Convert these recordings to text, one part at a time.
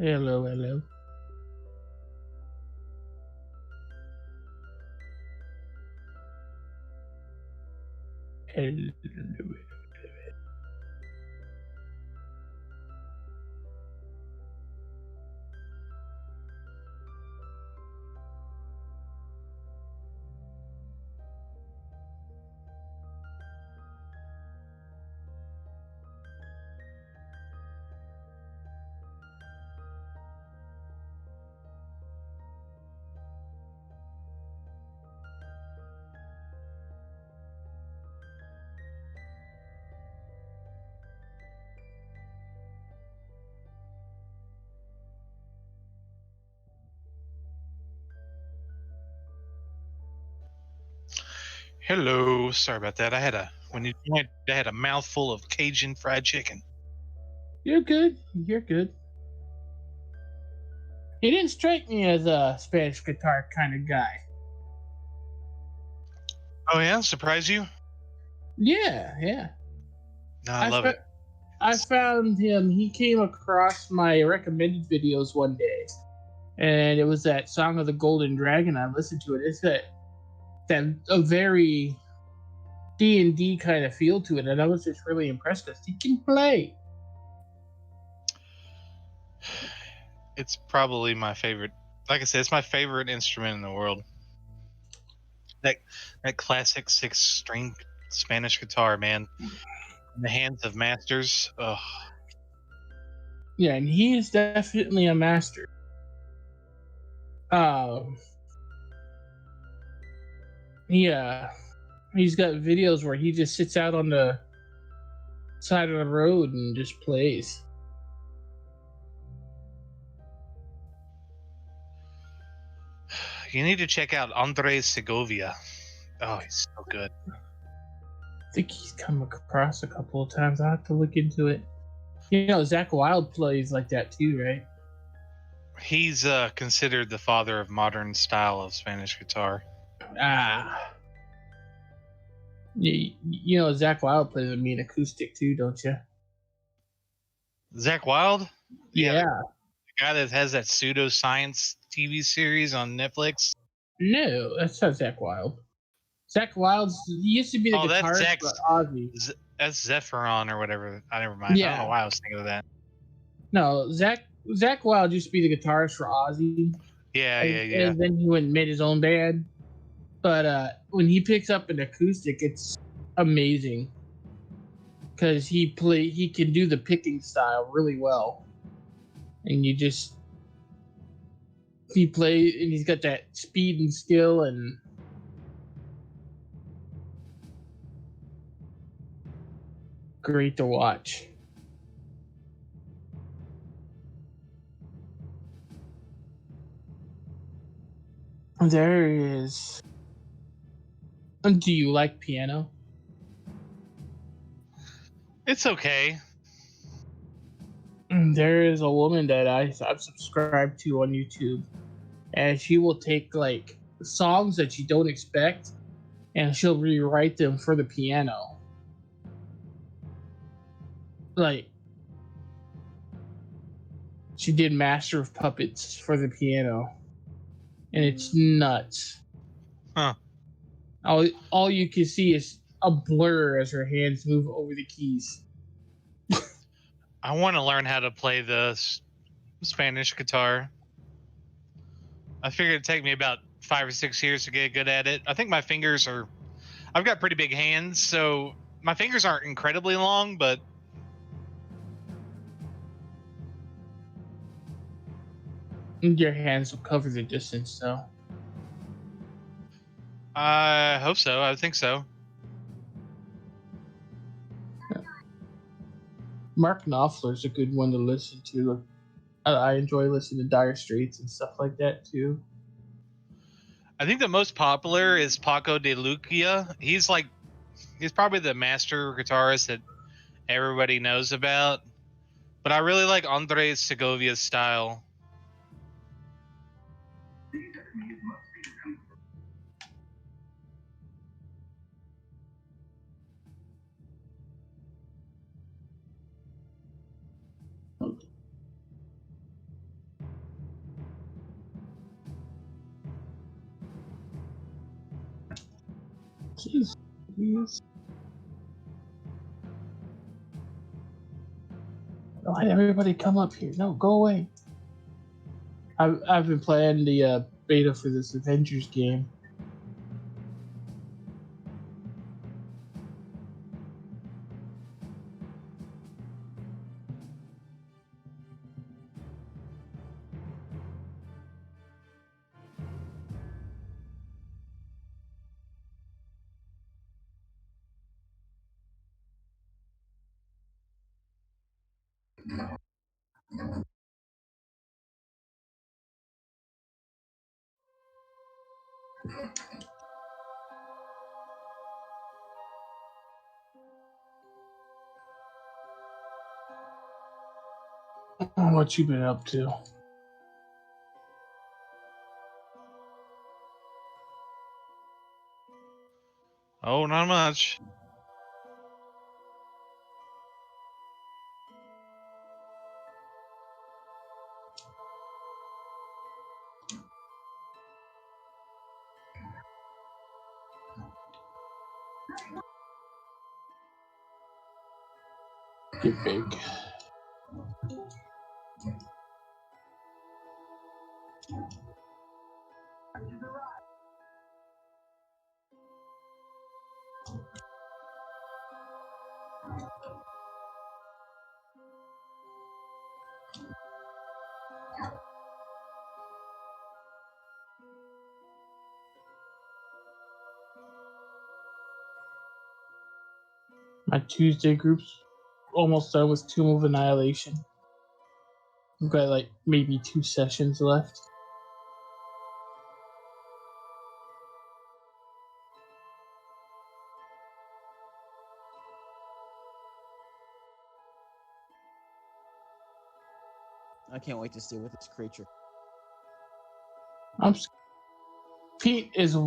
Hello, hello. Hello. Hello, sorry about that. I had a mouthful of Cajun fried chicken. You're good. You're good. He didn't strike me as a Spanish guitar kind of guy. Oh yeah, surprise you? Yeah. No, I love it. I found him. He came across my recommended videos one day, and it was that Song of the Golden Dragon. I listened to it. It's that a very D&D kind of feel to it, and I was just really impressed because he can play. It's probably my favorite. Like I said, it's my favorite instrument in the world. That classic 6-string Spanish guitar, man. In the hands of masters. Ugh. Yeah, and he is definitely a master. He's got videos where he just sits out on the side of the road and just plays. You need to check out Andres Segovia. Oh, he's so good. I think he's come across a couple of times. I have to look into it. You know, Zach Wilde plays like that too, right? He's considered the father of modern style of Spanish guitar. You know, Zach Wilde plays with me in acoustic too, don't you? Zach Wilde? Yeah. The guy that has that pseudoscience TV series on Netflix? No, that's not Zach Wilde. Zach Wilde, he used to be the guitarist for Ozzy. That's Zephyron or whatever. I never mind. Yeah. I don't know why I was thinking of that. No, Zach Wilde used to be the guitarist for Ozzy. Yeah. And then he went and made his own band. But when he picks up an acoustic, it's amazing because he can do the picking style really well, and he plays and he's got that speed and skill and great to watch. There is. Do you like piano? It's okay. There is a woman that I've subscribed to on YouTube, and she will take like songs that you don't expect, and she'll rewrite them for the piano. Like, she did Master of Puppets for the piano, and it's nuts. Huh. All you can see is a blur as her hands move over the keys. I want to learn how to play the Spanish guitar. I figured it'd take me about 5 or 6 years to get good at it. I think my fingers I've got pretty big hands, so my fingers aren't incredibly long, but Your hands will cover the distance, though. I hope so. I think so. Mark Knopfler's a good one to listen to. I enjoy listening to Dire Straits and stuff like that too. I think the most popular is Paco de Lucia. He's probably the master guitarist that everybody knows about. But I really like Andres Segovia's style. Jeez. Jeez. Why did everybody come up here? No, go away. I've been playing the beta for this Avengers game. What you been up to? Oh, not much. Get big. My Tuesday group's almost done with Tomb of Annihilation. I've got like maybe 2 sessions left. I can't wait to see with this creature. Pete is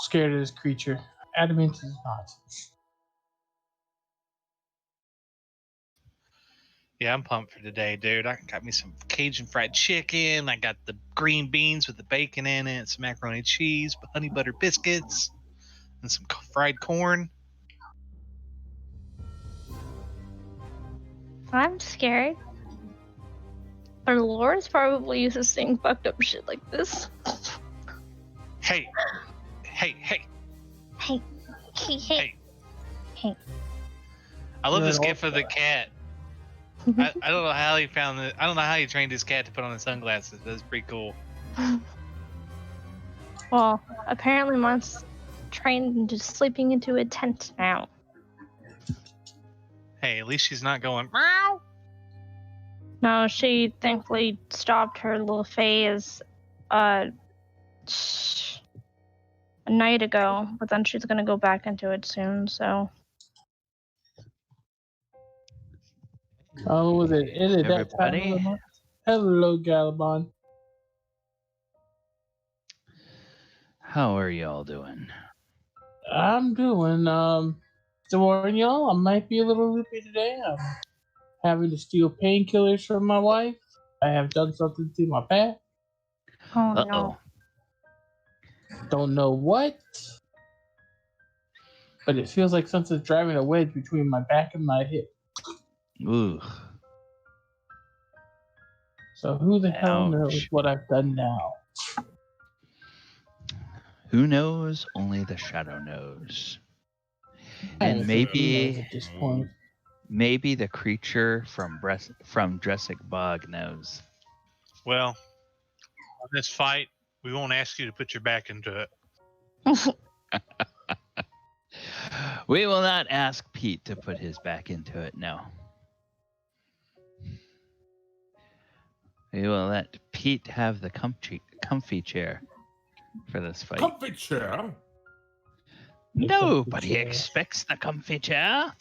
scared of this creature. Adamant is not. Yeah, I'm pumped for today, dude. I got me some Cajun fried chicken. I got the green beans with the bacon in it, some macaroni and cheese, honey butter biscuits, and some fried corn. I'm scared. But Elora's probably used to seeing fucked up shit like this. Hey. Hey. I love this You're gift of the cat. I don't know how he found it. I don't know how he trained his cat to put on the sunglasses. That's pretty cool. Well, apparently mine's trained into sleeping into a tent now. Hey, at least she's not going meow. No, she thankfully stopped her little phase a night ago, but then she's gonna go back into it soon, so. Oh, was it? Is it that time of the Everybody? month? Hello, Gallibond. How are y'all doing? I'm doing. To warn y'all, I might be a little loopy today. I'm having to steal painkillers from my wife. I have done something to my back. Oh Uh-oh. no. Don't know what, but it feels like something's driving a wedge between my back and my hip. Ooh. So who the hell knows Ouch. what I've done now? Who knows? Only the shadow knows. And Who knows maybe at this point. maybe the creature from Jurassic Bog knows. Well, on this fight, we won't ask you to put your back into it. We will not ask Pete to put his back into it, no. We will let Pete have the comfy chair for this fight. Comfy chair? Nobody expects the comfy chair.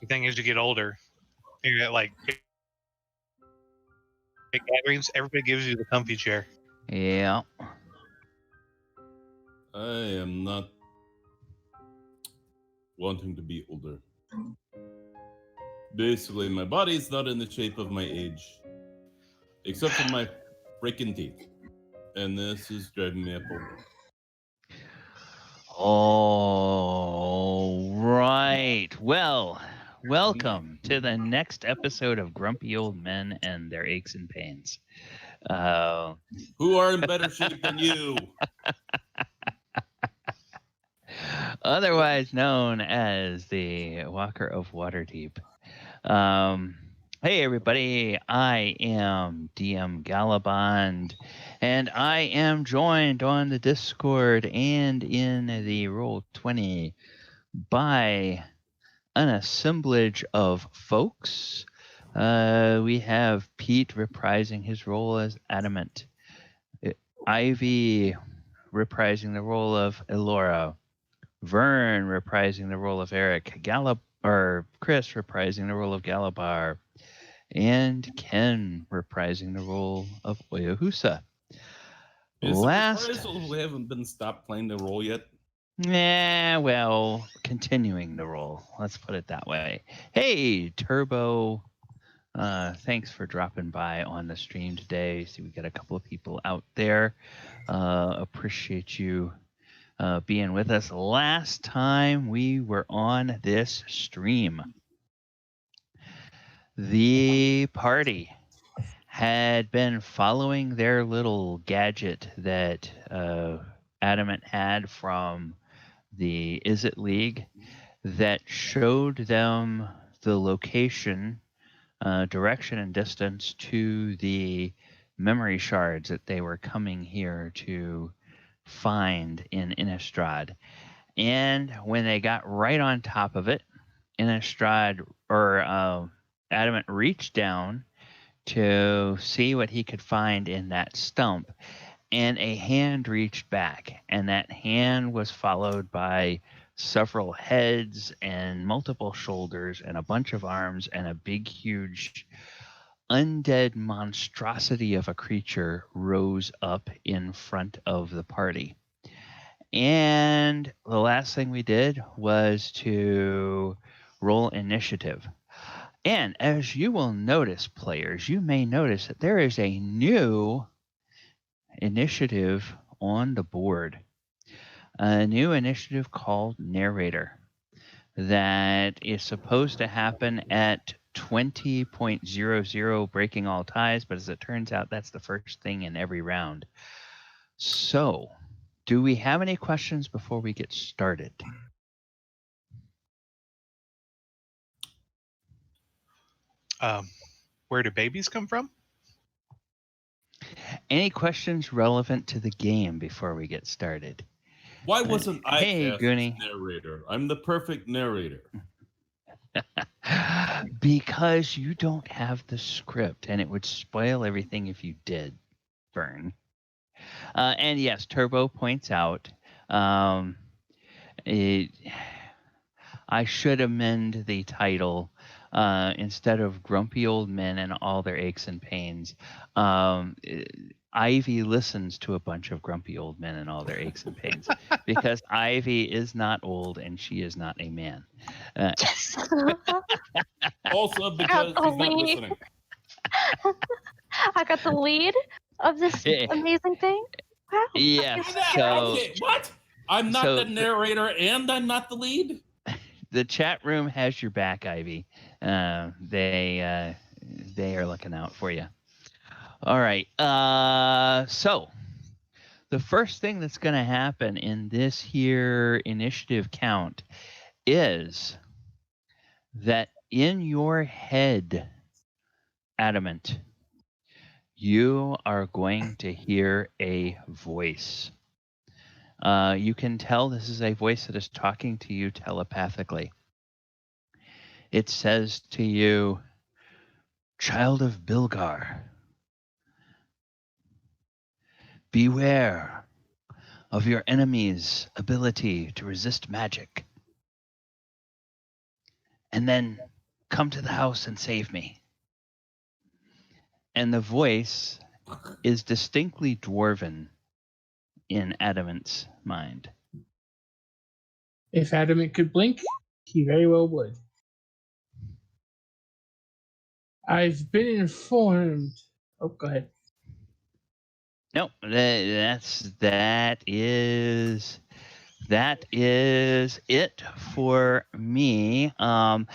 The thing as you get older, you're at like big gatherings, everybody gives you the comfy chair. Yeah. I am not wanting to be older. Basically, my body's not in the shape of my age. Except for my freaking teeth. And this is driving me up a wall. All right. Well, welcome to the next episode of Grumpy Old Men and Their Aches and Pains. Who are in better shape than you? Otherwise known as the Walker of Waterdeep. Hey everybody, I am DM Gallibond, and I am joined on the Discord and in the Roll20 by an assemblage of folks. We have Pete reprising his role as Adamant, Ivy reprising the role of Elora, Vern reprising the role of Eric, Chris reprising the role of Galibar, and Ken reprising the role of Oyohusa. Is it reprisal we haven't been stopped playing the role yet? Continuing the role. Let's put it that way. Hey, Turbo. Thanks for dropping by on the stream today. See, we got a couple of people out there. Appreciate you being with us. Last time we were on this stream, the party had been following their little gadget that Adamant had from the Is It League that showed them the location, direction, and distance to the memory shards that they were coming here to find in Innistrad. And when they got right on top of it, Adamant reached down to see what he could find in that stump, and a hand reached back, and that hand was followed by several heads and multiple shoulders and a bunch of arms and a big, huge undead monstrosity of a creature rose up in front of the party. And the last thing we did was to roll initiative. And as you will notice, players, you may notice that there is a new initiative on the board. A new initiative called Narrator that is supposed to happen at 20.00 breaking all ties, but as it turns out, that's the first thing in every round. So, do we have any questions before we get started? Where do babies come from? Any questions relevant to the game before we get started? Why wasn't I cast as Goonie. narrator? I'm the perfect narrator. Because you don't have the script, and it would spoil everything if you did, Vern. And yes, Turbo points out, I should amend the title. Instead of Grumpy Old Men and All Their Aches and Pains, Ivy listens to a bunch of grumpy old men and all their aches and pains because Ivy is not old and she is not a man. Yes. Also because he's not listening. I got the lead of this amazing thing. Wow. Yes. What? I'm not the narrator and I'm not the lead? The chat room has your back, Ivy. They are looking out for you. All right. So the first thing that's going to happen in this here initiative count is that in your head, Adamant, you are going to hear a voice. You can tell this is a voice that is talking to you telepathically. It says to you, "Child of Bilgar, beware of your enemy's ability to resist magic. And then come to the house and save me." And the voice is distinctly dwarven in Adamant's mind. If Adamant could blink, he very well would. I've been informed. Oh, go ahead. Nope, that is it for me. Let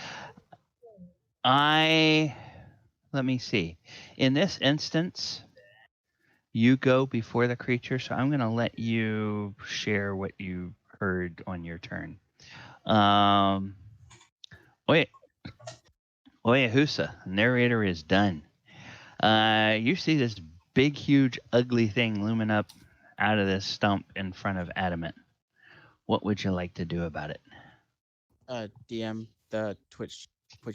me see. In this instance, you go before the creature, so I'm going to let you share what you heard on your turn. Oyohusa, narrator is done. You see this big, huge, ugly thing looming up out of this stump in front of Adamant. What would you like to do about it? DM, the Twitch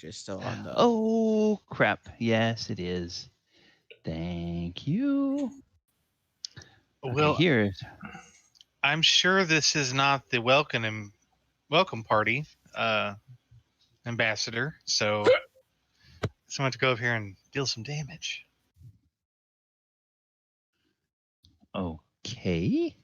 is still on the. Oh, crap. Yes, it is. Thank you. Well, Okay, here's... I'm sure this is not the welcome party, ambassador. So someone to go up here and deal some damage. Okay.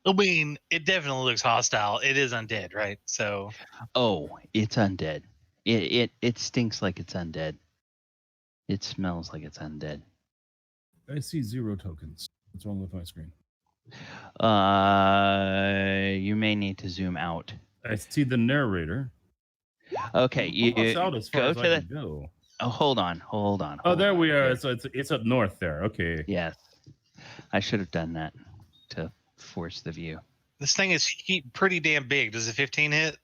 I mean, it definitely looks hostile. It is undead, right? So. Oh, it's undead. It stinks like it's undead. It smells like it's undead. I see 0 tokens. What's wrong with my screen? You may need to zoom out. I see the narrator. Okay, you It's out as far go as to I the. can go. Oh, hold on. Oh, there we are. Here. So it's up north there. Okay. Yes, I should have done that to force the view. This thing is pretty damn big. Does a 15 hit?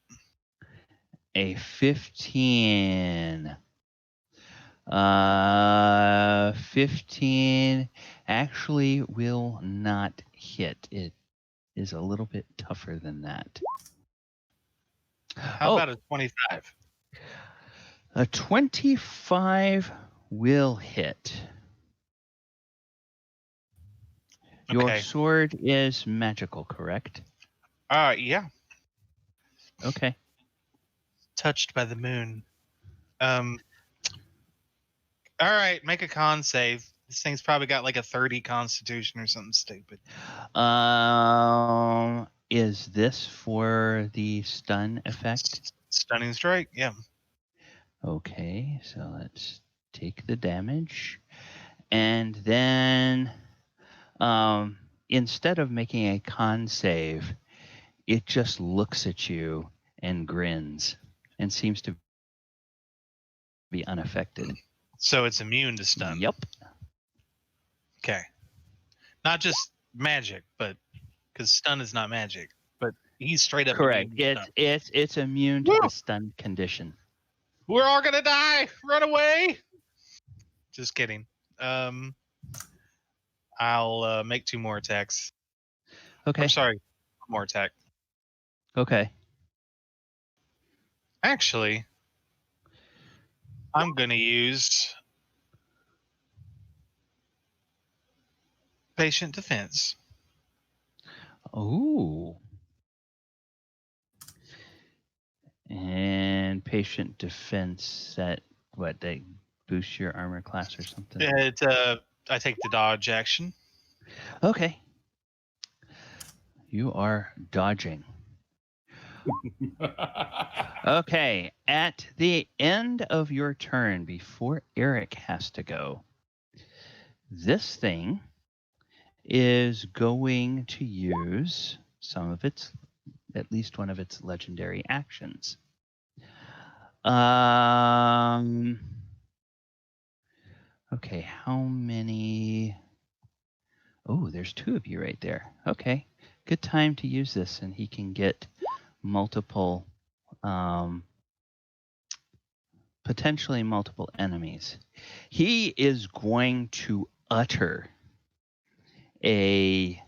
A 15. 15 actually will not hit. It is a little bit tougher than that. How about a 25? A 25 will hit. Your Okay. sword is magical, correct? Yeah. Okay. Touched by the moon. All right, make a con save. This thing's probably got like a 30 constitution or something stupid. Is this for the stun effect? Stunning strike, yeah. Okay, so let's take the damage. And then instead of making a con save, it just looks at you and grins and seems to be unaffected. So it's immune to stun. Yep. Okay. Not just magic, but because stun is not magic, but he's straight up Correct. immune to stun. It's immune to the stun condition. We're all gonna die. Run away. Just kidding. I'll make 2 more attacks. Okay. I'm sorry, 1 more attack. Okay. Actually, I'm gonna use patient defense. Ooh. And patient defense at what, they boost your armor class or something? I take the dodge action. Okay. You are dodging. Okay. At the end of your turn, before Eric has to go, this thing is going to use at least one of its legendary actions. Okay, how many? Oh, there's 2 of you right there. Okay, good time to use this, and he can get multiple, potentially multiple enemies. He is going to utter a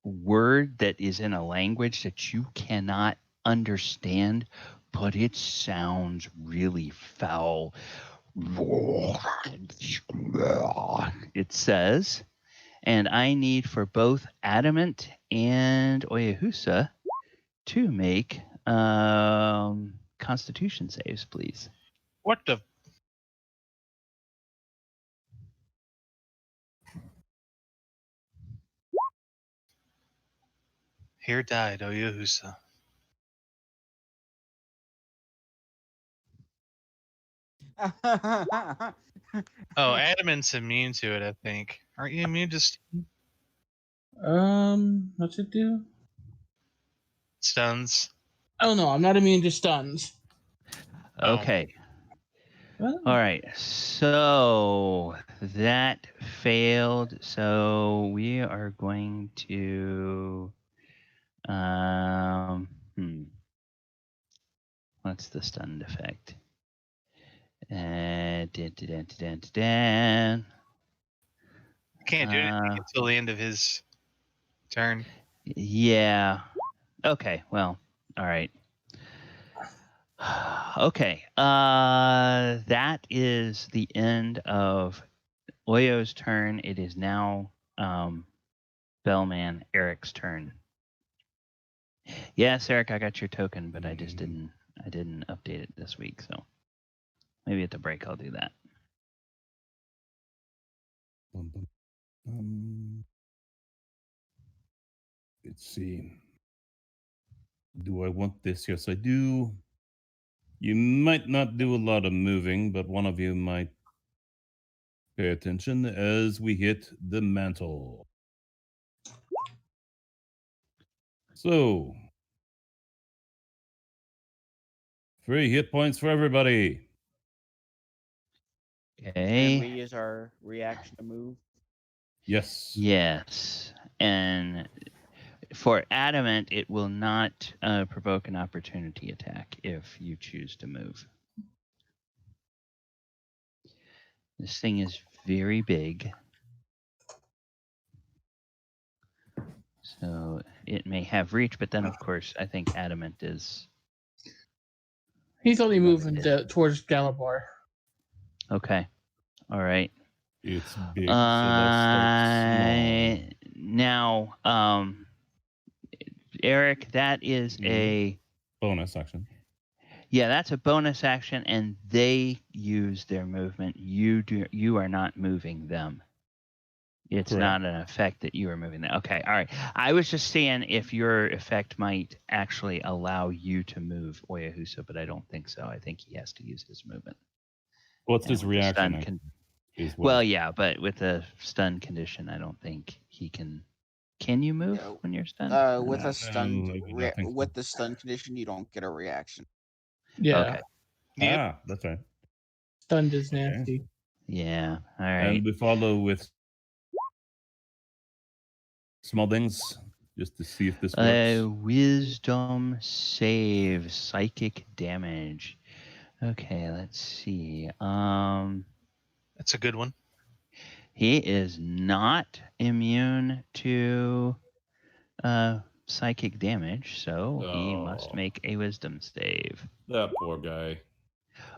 word that is in a language that you cannot understand, but it sounds really foul. It says, and I need for both Adamant and Oyohusa to make Constitution saves, please. What the? Here died Oyohusa. Oh, Adamant's immune to it, I think. Aren't you immune to What's it do? stuns? Oh no, I'm not immune to stuns. Oh. Okay. Well, All right. So that failed. So we are going to what's the stunned effect? Can't do anything until the end of his turn. Yeah. Okay. Well. All right. Okay. That is the end of Oyo's turn. It is now Bellman Eric's turn. Yes, Eric, I got your token, but I just didn't update it this week, so maybe at the break I'll do that. Let's see. Do I want this? Yes, I do. You might not do a lot of moving, but one of you might pay attention as we hit the mantle. So, 3 hit points for everybody. Can we Okay. use our reaction to move? Yes. Yes. And for Adamant, it will not provoke an opportunity attack if you choose to move. This thing is very big. So it may have reach, but then, of course, I think Adamant is... he's only moving towards Galibar. Okay. All right. It's big, so let's start small. Now, Eric, that is a... bonus action. Yeah, that's a bonus action, and they use their movement. You are not moving them. It's Correct. not an effect that you are moving them. Okay, all right. I was just seeing if your effect might actually allow you to move Oyohusa, but I don't think so. I think he has to use his movement. What's And his with the stun reaction? Well, yeah, but with the stun condition, I don't think he can. Can you move when you're stunned? With a stunned I think so. with the stun condition, you don't get a reaction. Yeah. Okay. Yep. Ah, that's right. Stunned is nasty. Yeah. All right. And we follow with small things just to see if this works. Wisdom save, psychic damage. Okay, let's see. That's a good one. He is not immune to psychic damage, so he must make a wisdom save. That poor guy.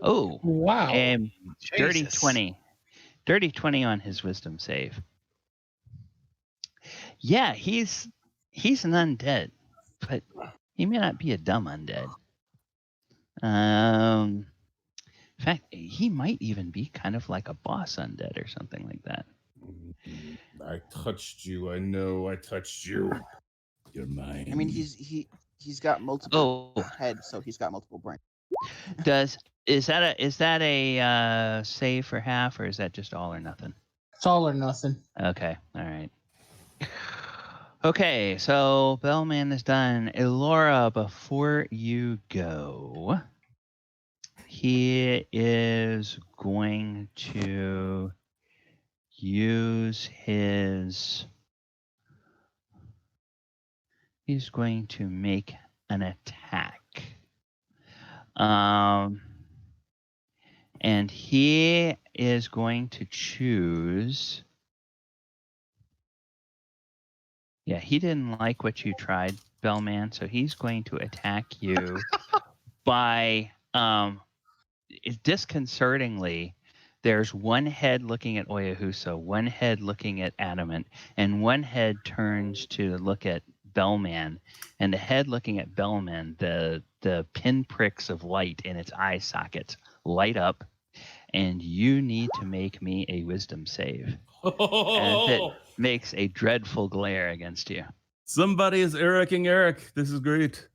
Oh, Wow. and dirty Jesus. 20. Dirty 20 on his wisdom save. Yeah, he's an undead, but he may not be a dumb undead. In fact, he might even be kind of like a boss undead or something like that. I touched you. I know I touched you. You're mine. I mean, he's got multiple heads, so he's got multiple brains. Is that a save for half, or is that just all or nothing? It's all or nothing. Okay, all right. Okay, so Bellman is done. Elora, before you go, he is going to use his... He's going to make an attack. And he is going to choose... Yeah, he didn't like what you tried, Bellman, so he's going to attack you by... disconcertingly, there's one head looking at Oyohusa, one head looking at Adamant, and one head turns to look at Bellman, and the head looking at Bellman, the pinpricks of light in its eye sockets light up, and you need to make me a wisdom save. As it makes a dreadful glare against you. Somebody is Ericing Eric. This is great.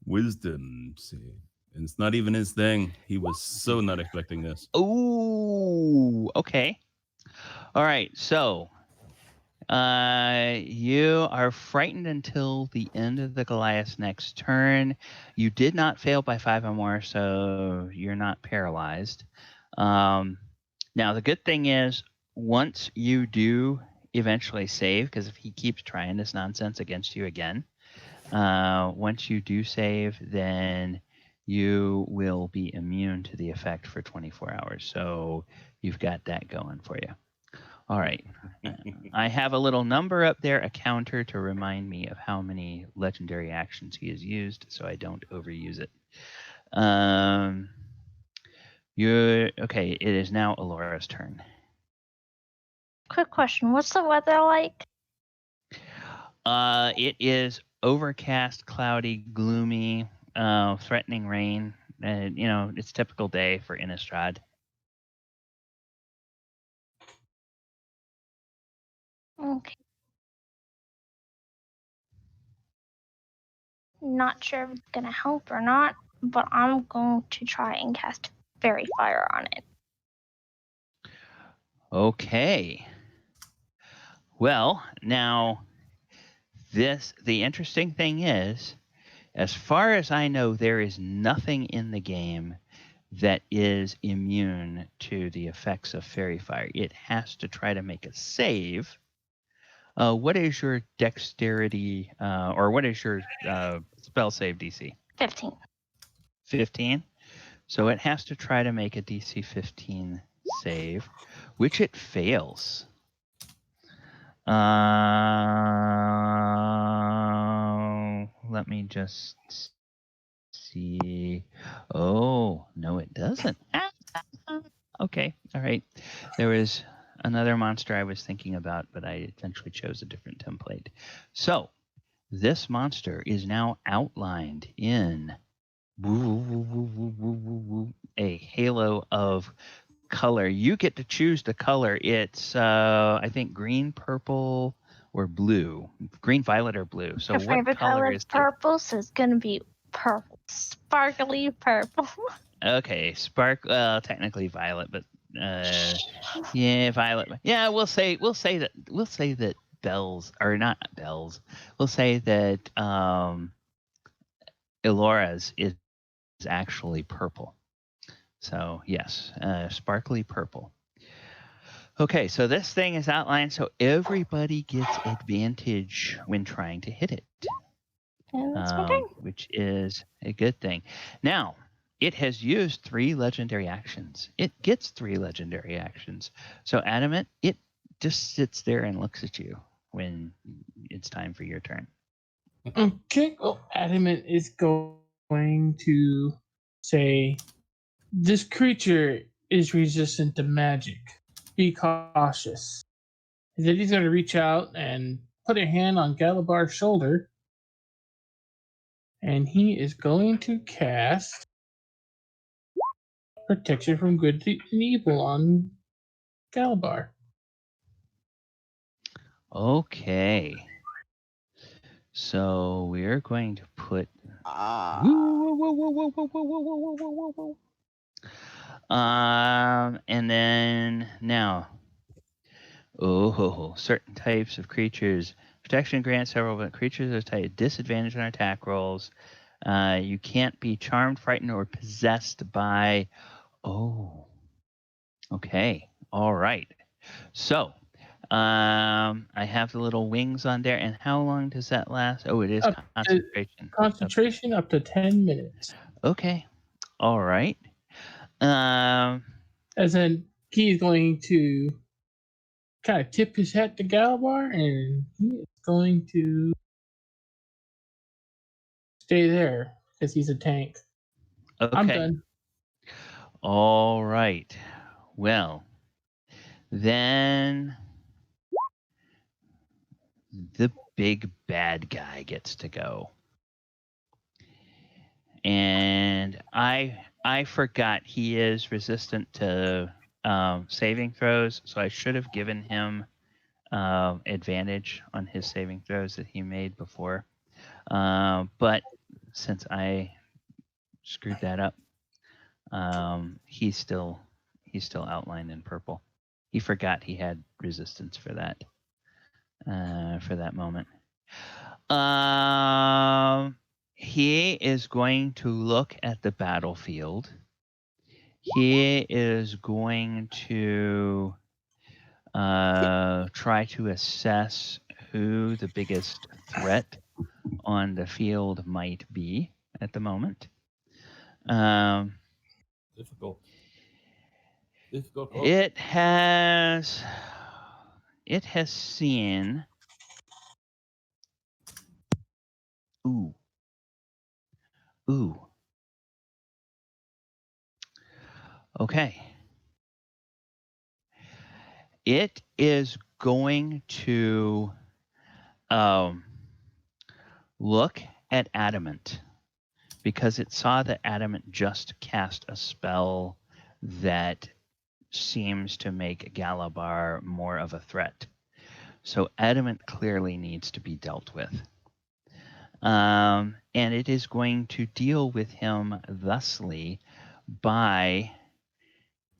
Wisdom. See, and it's not even his thing. He was so not expecting this. Ooh, okay. All right, so you are frightened until the end of the Goliath's next turn. You did not fail by 5 or more, so you're not paralyzed. Now, the good thing is, once you do eventually save, because if he keeps trying this nonsense against you again, once you do save, then you will be immune to the effect for 24 hours. So you've got that going for you. All right. I have a little number up there, a counter to remind me of how many legendary actions he has used, so I don't overuse it. Okay. It is now Elora's turn. Quick question. What's the weather like? It is overcast, cloudy, gloomy, threatening rain. It's typical day for Innistrad. Okay. Not sure if it's gonna help or not, but I'm going to try and cast Fairy Fire on it. Okay. Well, now the interesting thing is, as far as I know, there is nothing in the game that is immune to the effects of Fairy Fire. It has to try to make a save. What is your dexterity, or what is your spell save DC? 15. 15? So it has to try to make a DC 15 save, which it fails. Let me just see. Oh, no, it doesn't. Okay, all right. There was another monster I was thinking about, but I eventually chose a different template. So this monster is now outlined in a halo of color. You get to choose the color. It's I think green, purple, or blue. Green, violet, or blue. So Her what favorite color color is purple, so it's gonna be purple. Sparkly purple. Okay, technically violet, but yeah, violet. Yeah, we'll say that bells are not bells. We'll say that Elora's is actually purple. So yes, sparkly purple. Okay, so this thing is outlined so everybody gets advantage when trying to hit it, And that's my turn. which is a good thing. Now, it has used 3 legendary actions. It gets 3 legendary actions. So Adamant, it just sits there and looks at you when it's time for your turn. Okay. Well, Adamant is going to say, this creature is resistant to magic. Be cautious. And then he's going to reach out and put a hand on Galibar's shoulder. And he is going to cast Protection from Good and Evil on Galibar. Okay. So we're going to put and then now, certain types of creatures. Protection grants several creatures are type disadvantage on attack rolls. You can't be charmed, frightened, or possessed by. Oh. Okay. All right. So, I have the little wings on there, and how long does that last? Oh, it is concentration. Concentration up to 10 minutes. Okay. All right. As in, he's going to kind of tip his hat to Galibar, and he is going to stay there because he's a tank. Okay. I'm done. All right. Well, then the big bad guy gets to go. And I forgot he is resistant to saving throws, so I should have given him advantage on his saving throws that he made before. But since I screwed that up, he's still outlined in purple. He forgot he had resistance for that moment. He is going to look at the battlefield. He is going to try to assess who the biggest threat on the field might be at the moment. Difficult. It has seen. Ooh. Okay. It is going to look at Adamant because it saw that Adamant just cast a spell that seems to make Galibar more of a threat. So Adamant clearly needs to be dealt with. And it is going to deal with him thusly by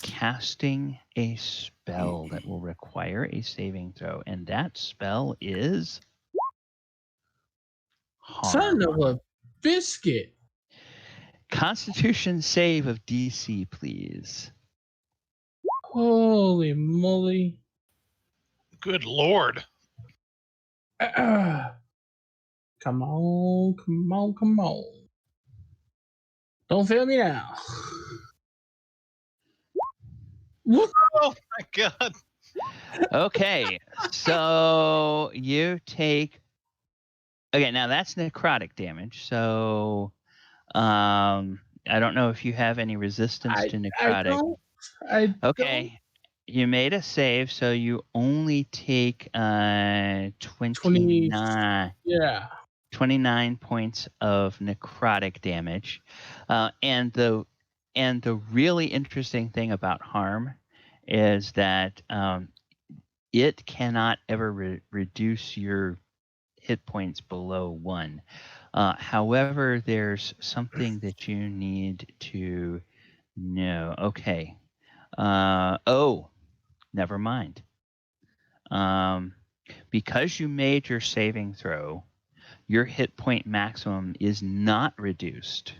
casting a spell that will require a saving throw. And that spell is Harm. Son of a biscuit. Constitution save of DC, please. Holy moly. Good lord. Come on, come on, come on. Don't fail me now. Oh my god. Okay, so you take. Okay, now that's necrotic damage. So, I don't know if you have any resistance to necrotic. I Okay, you made a save, so you only take 29. Yeah. 29 points of necrotic damage, and the really interesting thing about harm is that it cannot ever reduce your hit points below 1. However, there's something that you need to know. Okay. Never mind. Because you made your saving throw, your hit point maximum is not reduced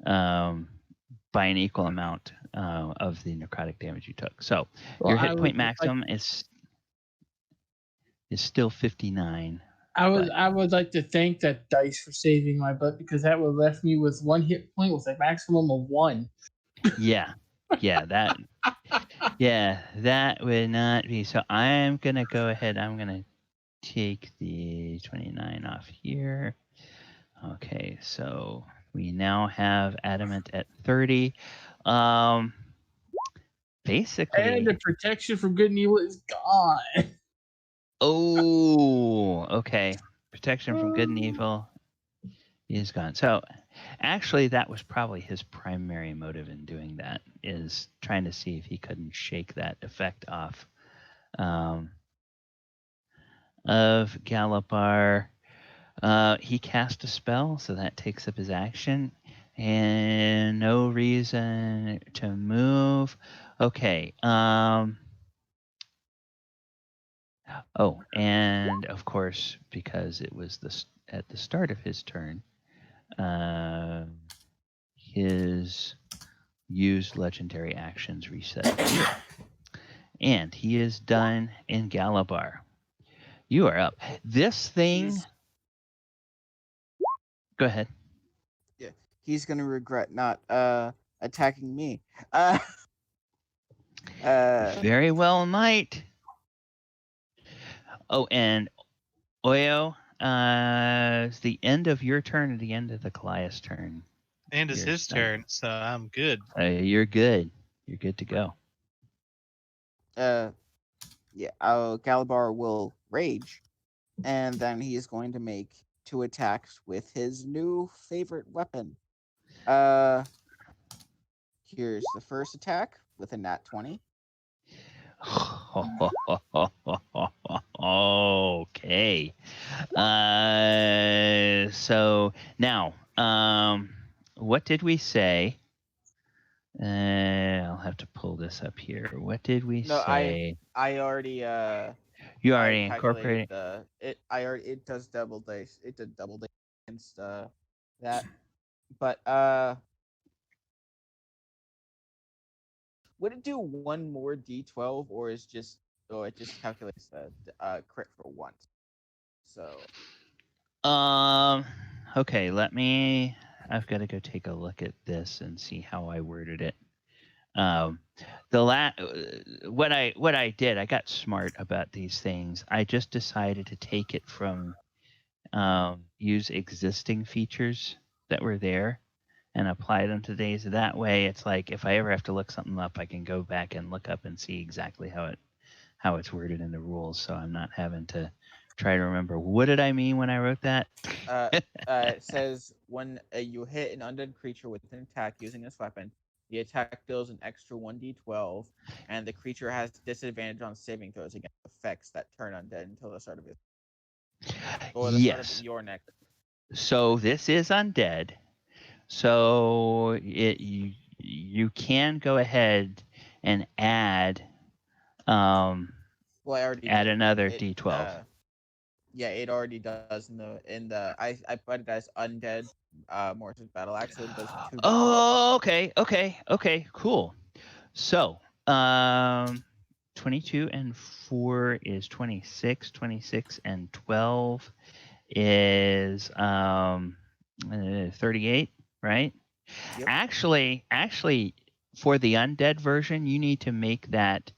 by an equal amount of the necrotic damage you took. So your hit point maximum is still 59. I would like to thank that dice for saving my butt because that would have left me with 1 hit point with a maximum of 1. Yeah, that would not be. So I'm gonna go ahead. I'm gonna take the 29 off here. Okay, so we now have Adamant at 30. Basically. And the protection from good and evil is gone. Oh, okay. Protection from good and evil is gone. So actually, that was probably his primary motive in doing that, is trying to see if he couldn't shake that effect off of Galibar. He cast a spell, so that takes up his action. And no reason to move. Okay. And of course, because it was at the start of his turn, his used legendary actions reset. And he is done in Galibar. You are up. This thing. Go ahead. Yeah, he's gonna regret not attacking me. Very well might. Oh, and Oyo, it's the end of your turn or the end of the Goliath's turn? And it's his turn, so I'm good. You're good. You're good to go. Galibar will rage, and then he is going to make 2 attacks with his new favorite weapon. Here's the first attack with a nat 20. Okay. So now, what did we say? I'll have to pull this up here. What did we No, say? I already You I already calculated incorporated. it does double dice. It did double dice against that. But would it do one more d12 or it just calculates the crit for once? So Okay, I've got to go take a look at this and see how I worded it. What I did, I got smart about these things. I just decided to take it from use existing features that were there and apply them to these. That way, it's like if I ever have to look something up, I can go back and look up and see exactly how it's worded in the rules. So I'm not having to try to remember what did I mean when I wrote that. it says when you hit an undead creature with an attack using this weapon, the attack deals an extra 1d12, and the creature has disadvantage on saving throws against effects that turn undead until the start of it. Or the start of your next. So this is undead. So you can go add and add Well, I already add did. another d12. Yeah, it already does in the I put it as undead Morris's battle axe, so it does 2d12. Oh, okay, cool. So 22 and 4 is 26. 26 and 12 is 38, right? Yep. Actually, for the undead version, you need to make that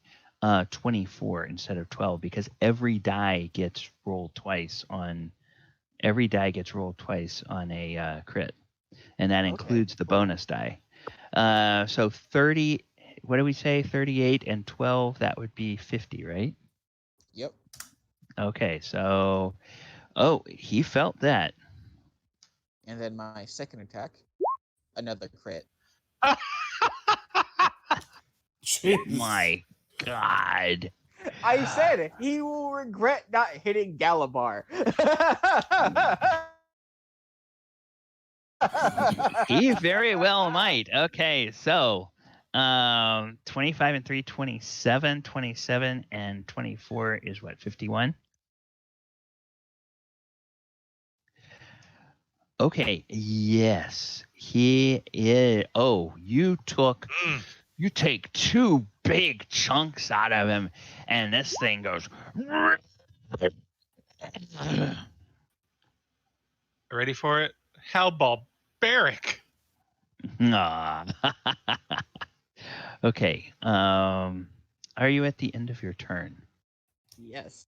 24 instead of 12 because every die gets rolled twice on a crit, and that includes the bonus die. So 30. What do we say? 38 and 12. That would be 50, right? Yep. Okay, so he felt that. And then my second attack, another crit. My God. I said he will regret not hitting Galibar. He very well might. Okay, so 25 and 3, 27. 27 and 24 is what, 51? Okay, yes. He is. Oh, you take 2 big chunks out of him, and this thing goes. Ready for it? How barbaric! Okay. Are you at the end of your turn? Yes.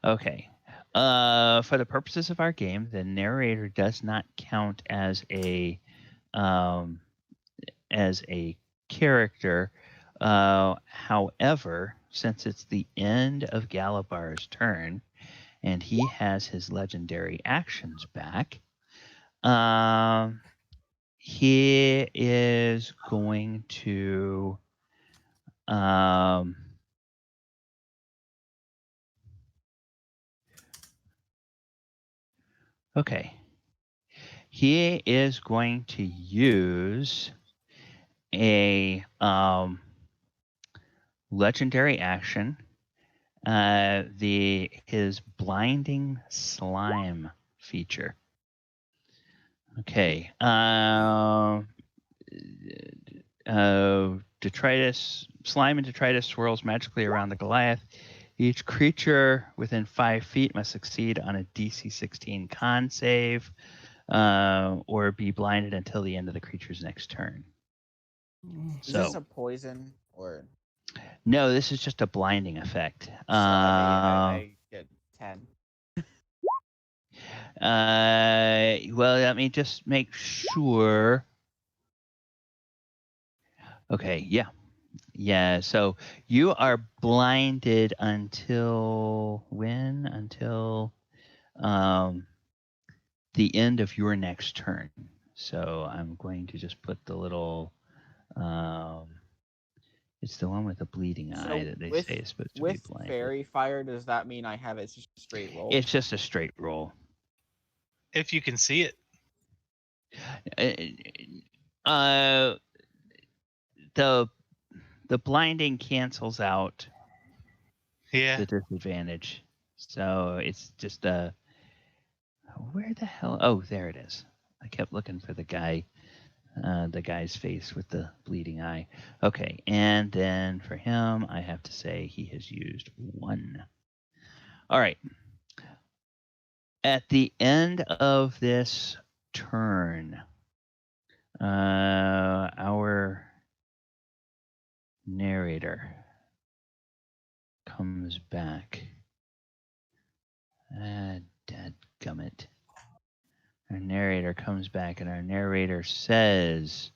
Okay. For the purposes of our game, the narrator does not count as a character. However, since it's the end of Gallibar's turn, and he has his legendary actions back, he is going to okay. He is going to use a legendary action, his blinding slime feature. Okay. Detritus, slime and detritus swirls magically around the Goliath. Each creature within 5 feet must succeed on a DC 16 con save, or be blinded until the end of the creature's next turn. Is this a poison or? No, this is just a blinding effect. So I get 10. Well, let me just make sure. Okay, yeah. So you are blinded until when? Until the end of your next turn. So I'm going to just put the little It's the one with the bleeding So eye that they say is supposed to be with blinded. fairy fire, does that mean I have it's just a straight roll? It's just a straight roll. If you can see it. The blinding cancels out Yeah. the disadvantage. So it's just a. Where the hell? Oh, there it is. I kept looking for the guy's face with the bleeding eye. Okay, and then for him, I have to say he has used 1. All right. At the end of this turn, our narrator comes back. Dadgummit. Our narrator comes back, and our narrator says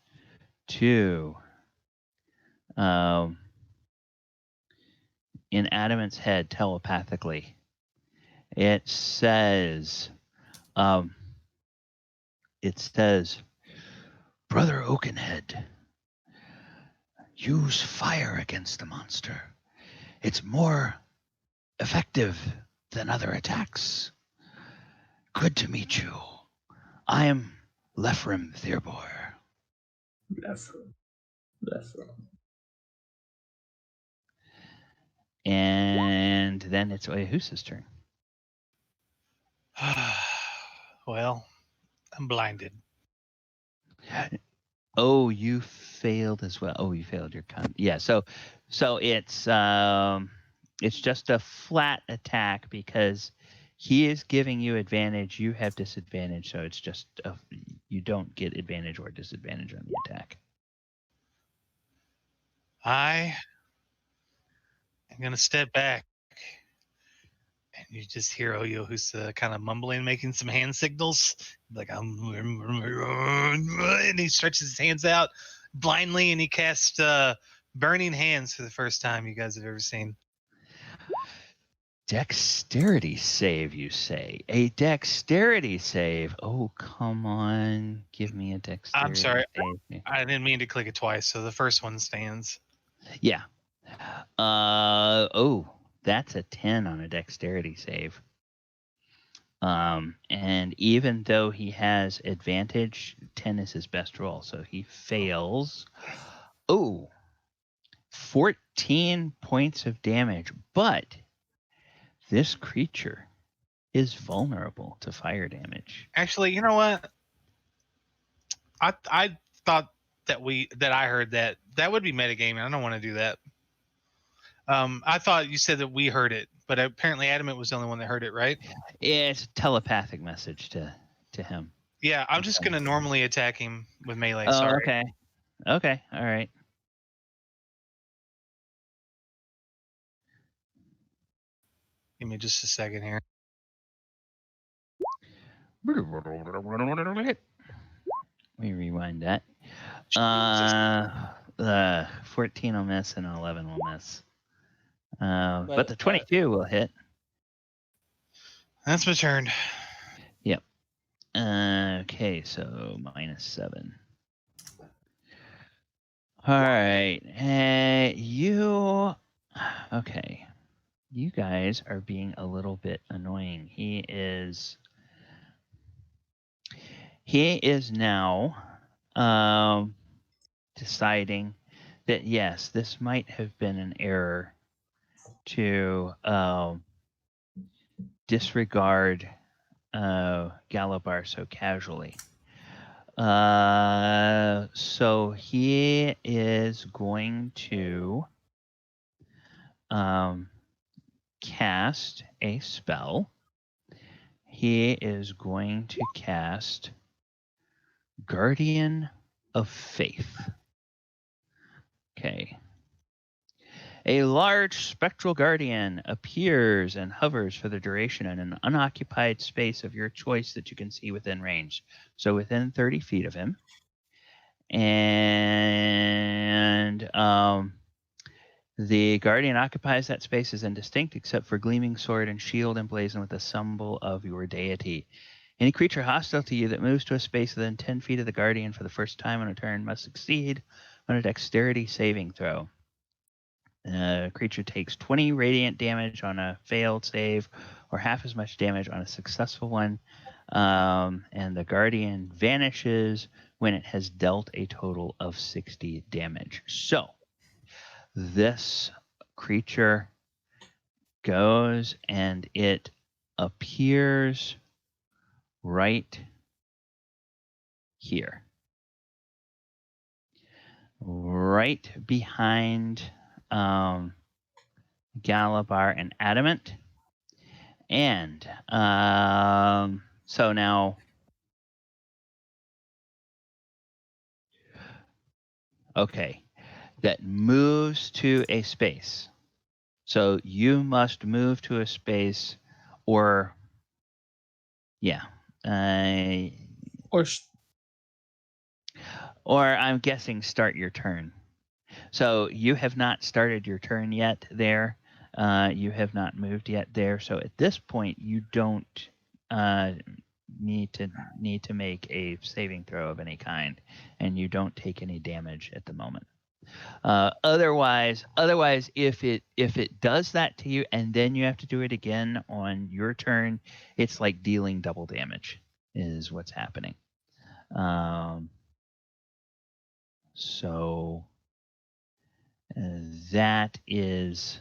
to in Adamant's head telepathically, it says, Brother Oakenhead, use fire against the monster. It's more effective than other attacks. Good to meet you. I am Lefrim Thirbor. Lefrim. And then it's Oyohusa's turn. Well, I'm blinded. Oh, you failed as well. Oh, you failed your con. Yeah, so it's just a flat attack because he is giving you advantage. You have disadvantage, so it's just you don't get advantage or disadvantage on the attack. I am gonna step back, and you just hear Oyohusa kind of mumbling, making some hand signals, like and he stretches his hands out blindly, and he casts burning hands for the first time you guys have ever seen. Dexterity save, you say? A dexterity save? Oh, come on. Give me a dexterity I'm sorry. save. I didn't mean to click it twice, so the first one stands. Yeah. Oh, that's a 10 on a dexterity save. And even though he has advantage, 10 is his best roll, so he fails. Oh, 14 points of damage, but this creature is vulnerable to fire damage. Actually, you know what? I thought that I heard that would be metagaming. I don't want to do that. I thought you said that we heard it, but apparently Adamant was the only one that heard it, right? It's a telepathic message to him. Yeah, I'm just gonna normally attack him with melee. Oh, sorry. Okay, all right. Give me just a second here. Let me rewind that. 14 will miss and 11 will miss. But the 22 will hit. That's my turn. Yep. Okay, so -7. All right. Okay. You guys are being a little bit annoying. He is now deciding that yes, this might have been an error to disregard Galibar so casually. So he is going to cast a spell. He is going to cast Guardian of Faith. Okay. A large spectral guardian appears and hovers for the duration in an unoccupied space of your choice that you can see within range. So within 30 feet of him. And the guardian occupies that space as indistinct except for gleaming sword and shield emblazoned with a symbol of your deity. Any creature hostile to you that moves to a space within 10 feet of the guardian for the first time on a turn must succeed on a dexterity saving throw. Creature takes 20 radiant damage on a failed save, or half as much damage on a successful one. And the Guardian vanishes when it has dealt a total of 60 damage. So this creature goes and it appears right here. Right behind Galibar and Adamant. And so now, okay, that moves to a space. So you must move to a space, or yeah, or I'm guessing start your turn. So you have not started your turn yet there. You have not moved yet there. So at this point, you don't need to make a saving throw of any kind, and you don't take any damage at the moment. Otherwise, if it does that to you, and then you have to do it again on your turn, it's like dealing double damage is what's happening. So that is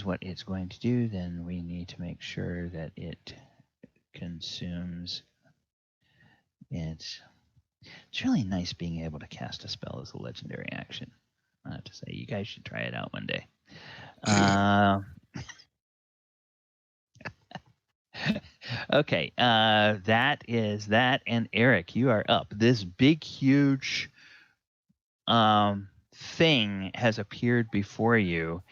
what it's going to do. Then we need to make sure that it consumes it. It's really nice being able to cast a spell as a legendary action. I have to say, you guys should try it out one day. Okay, that is that. And Eric, you are up. This big, huge thing has appeared before you.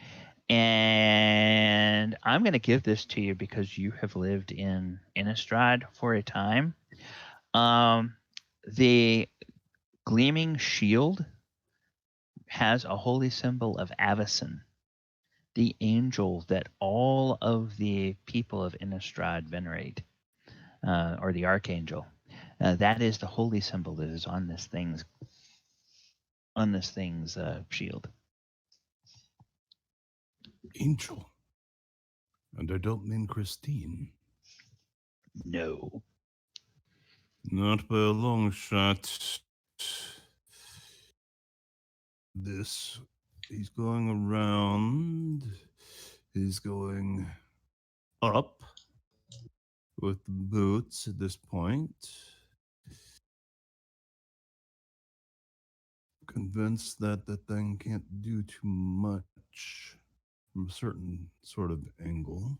And I'm going to give this to you because you have lived in Innistrad for a time. The gleaming shield has a holy symbol of Avacyn, the angel that all of the people of Innistrad venerate, or the archangel. That is the holy symbol that is on this thing's shield. Angel. And I don't mean Christine. No. Not by a long shot. This, he's going around. He's going up with the boots at this point. Convinced that the thing can't do too much from a certain sort of angle.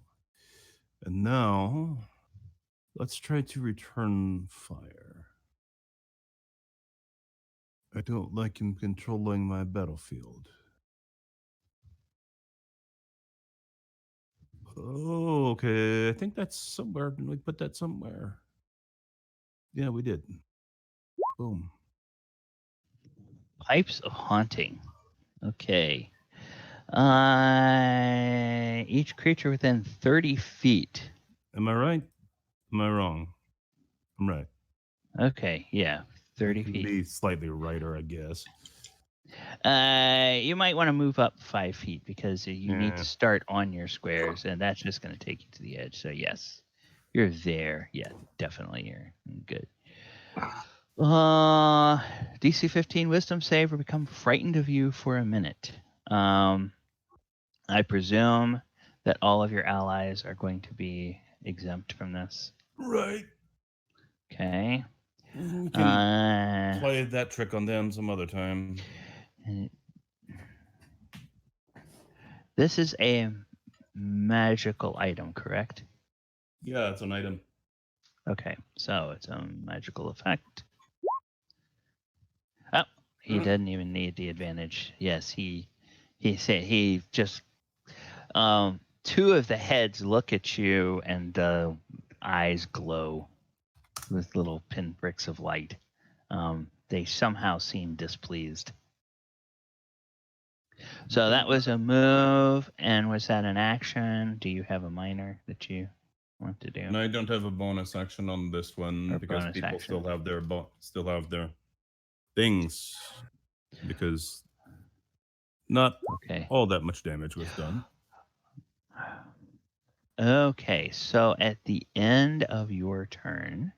And now, let's try to return fire. I don't like him controlling my battlefield. Oh, okay. I think that's somewhere. Didn't we put that somewhere? Yeah, we did. Boom. Pipes of Haunting. Okay. Each creature within 30 feet. Am I right? Am I wrong? I'm right. Okay, yeah. 30 feet. Be slightly righter, I guess. You might want to move up 5 feet because you need to start on your squares, and that's just going to take you to the edge. So yes, you're there. Yeah, definitely you're good. DC 15 Wisdom save or become frightened of you for a minute. I presume that all of your allies are going to be exempt from this. Right. Okay. We can play that trick on them some other time. This is a magical item, correct? Yeah, it's an item. Okay, so it's a magical effect. Oh, he doesn't even need the advantage. Yes, he said he just two of the heads look at you and the eyes glow with little pinpricks of light. They somehow seem displeased. So that was a move, and was that an action? Do you have a minor that you want to do? And I don't have a bonus action on this one because people still have their things, because Not Okay. all that much damage was done. Okay, so at the end of your turn,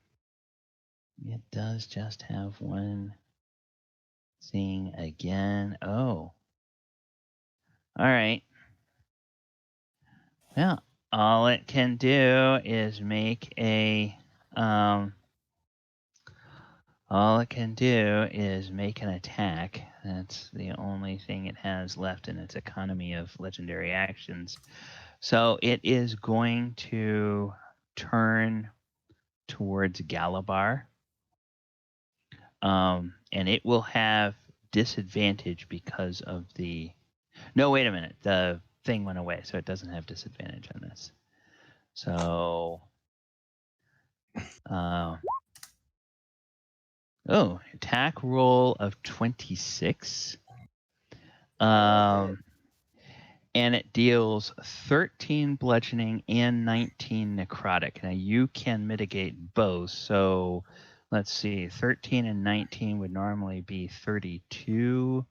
it does just have one thing again. Oh. All right. Well, all it can do is make a all it can do is make an attack. That's the only thing it has left in its economy of legendary actions. So it is going to turn towards Galibar. And it will have disadvantage because of the... No, wait a minute. The thing went away, so it doesn't have disadvantage on this. So... attack roll of 26. And it deals 13 bludgeoning and 19 necrotic. Now you can mitigate both. So let's see, 13 and 19 would normally be 32.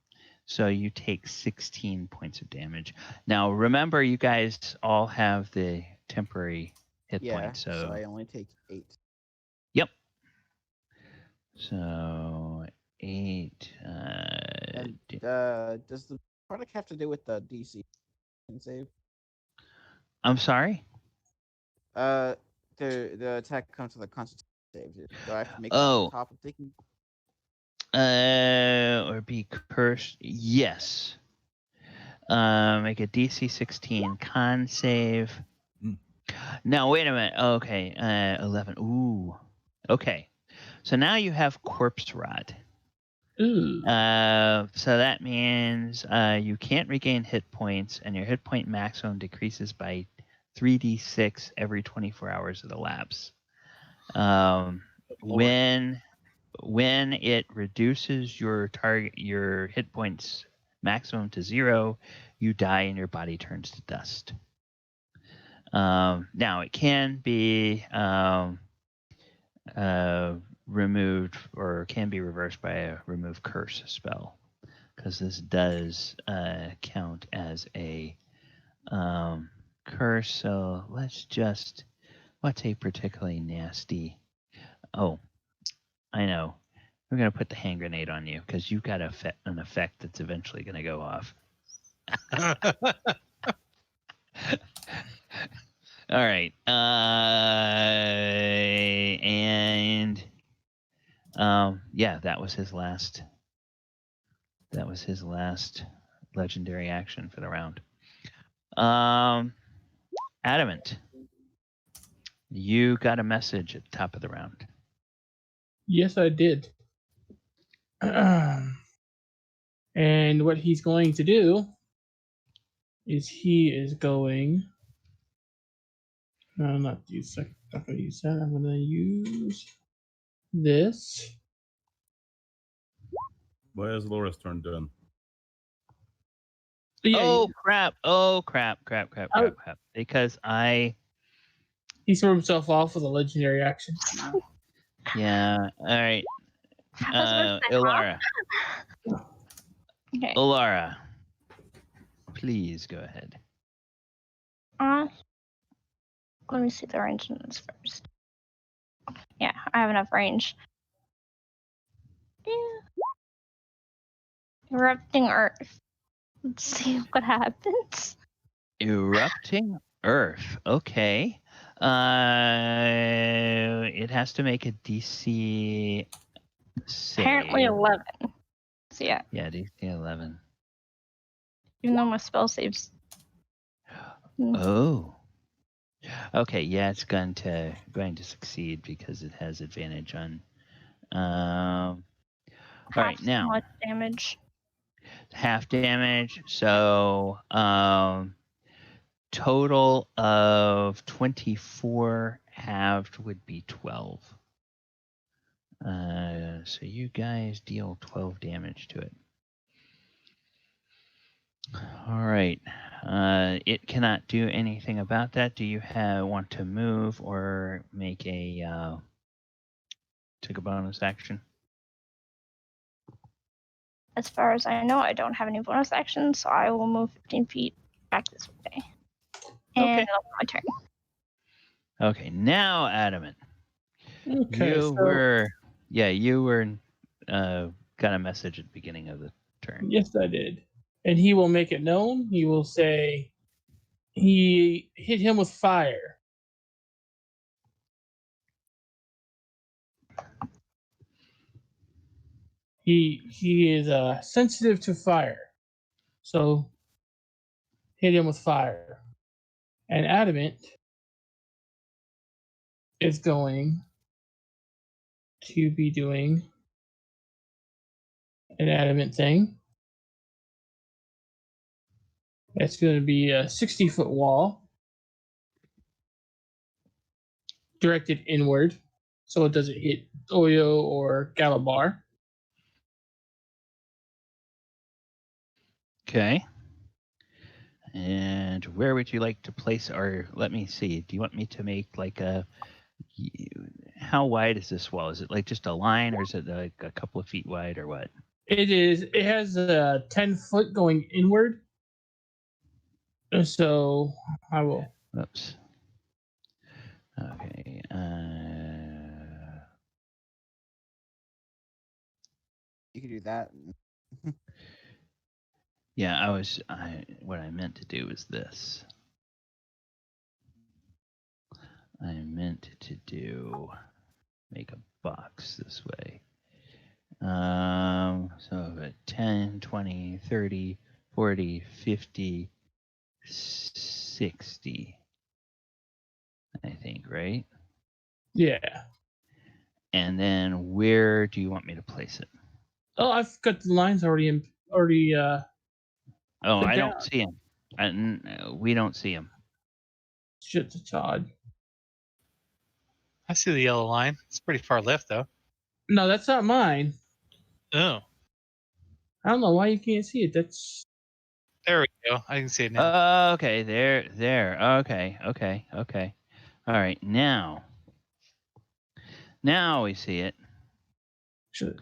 So you take 16 points of damage. Now remember, you guys all have the temporary hit points. So I only take 8. Yep. So 8. And does the product have to do with the DC save? I'm sorry? The attack comes with a Constitution save. Do I have to make it on top of taking? Or be cursed? Yes. Make a DC 16 con save. Now wait a minute. Okay, 11. Ooh. Okay. So now you have Corpse Rot. Ooh. So that means you can't regain hit points, and your hit point maximum decreases by 3d6 every 24 hours of the lapse. When it reduces your hit points maximum to 0, you die and your body turns to dust. Now it can be removed or can be reversed by a remove curse spell, because this does count as a curse. So what's a particularly nasty? Oh, I know. We're going to put the hand grenade on you because you've got an effect that's eventually going to go off. All right. Yeah, that was his last legendary action for the round. Adamant, you got a message at the top of the round. Yes, I did. And what he's going to do is he is going... No, not use that. I'm going to use that. I'm going to use this. Why is Laura's turn done? Yeah, Oh crap! Because he threw himself off with a legendary action. Yeah. All right. Elora. Okay. Elora, please go ahead. Let me see the range in this first. Yeah, I have enough range. Yeah. Erupting Earth. Let's see what happens. Erupting Earth. Okay. It has to make a DC save. Apparently 11. So yeah. Yeah, DC 11. Even though my spell saves. Oh. Okay, yeah, it's going to succeed because it has advantage on. All right, now. Half damage. Half damage. So total of 24 halved would be 12. So you guys deal 12 damage to it. All right. It cannot do anything about that. Do you want to move or make take a bonus action? as far as I know, I don't have any bonus actions, so I will move 15 feet back this way. And Okay. that'll be my turn. Okay, now Adamant. Okay, You so were got a message at the beginning of the turn. yes, I did. And he will make it known. He will say he hit him with fire. He is sensitive to fire, so hit him with fire. And Adamant is going to be doing an Adamant thing. It's going to be a 60-foot wall directed inward, so it doesn't hit Oyo or Galibar. Okay. And where would you like to place our? Let me see. Do you want me to make like a? How wide is this wall? Is it like just a line, or is it like a couple of feet wide, or what? It is. It has a 10-foot going inward. So I will. Oops. Okay. You can do that. Yeah, what I meant to do was this. I meant to make a box this way. So 10, 20, 30, 40, 50, 60, I think, right? Yeah. And then where do you want me to place it? Oh, I've got the lines already. Oh, Sit I down. don't see him. We don't see him. Shit to Todd. I see the yellow line. It's pretty far left, though. No, that's not mine. Oh, I don't know why you can't see it. That's there we go. I can see it now. Okay, there. Okay. All right, now we see it. should.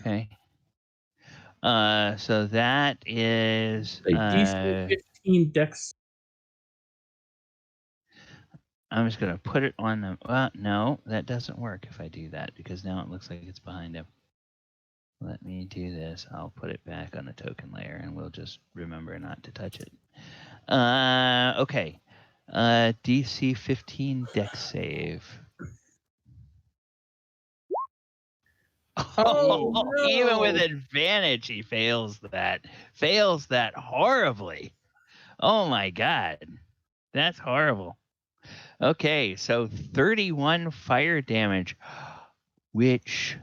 Okay. So that is A DC 15 dex. I'm just gonna put it on the. Well, no, that doesn't work if I do that because now it looks like it's behind him. Let me do this. I'll put it back on the token layer, and we'll just remember not to touch it. Okay. DC 15 dex save. Oh, no. Even with advantage, he fails that. Fails that horribly. Oh my god. That's horrible. Okay, so 31 fire damage, which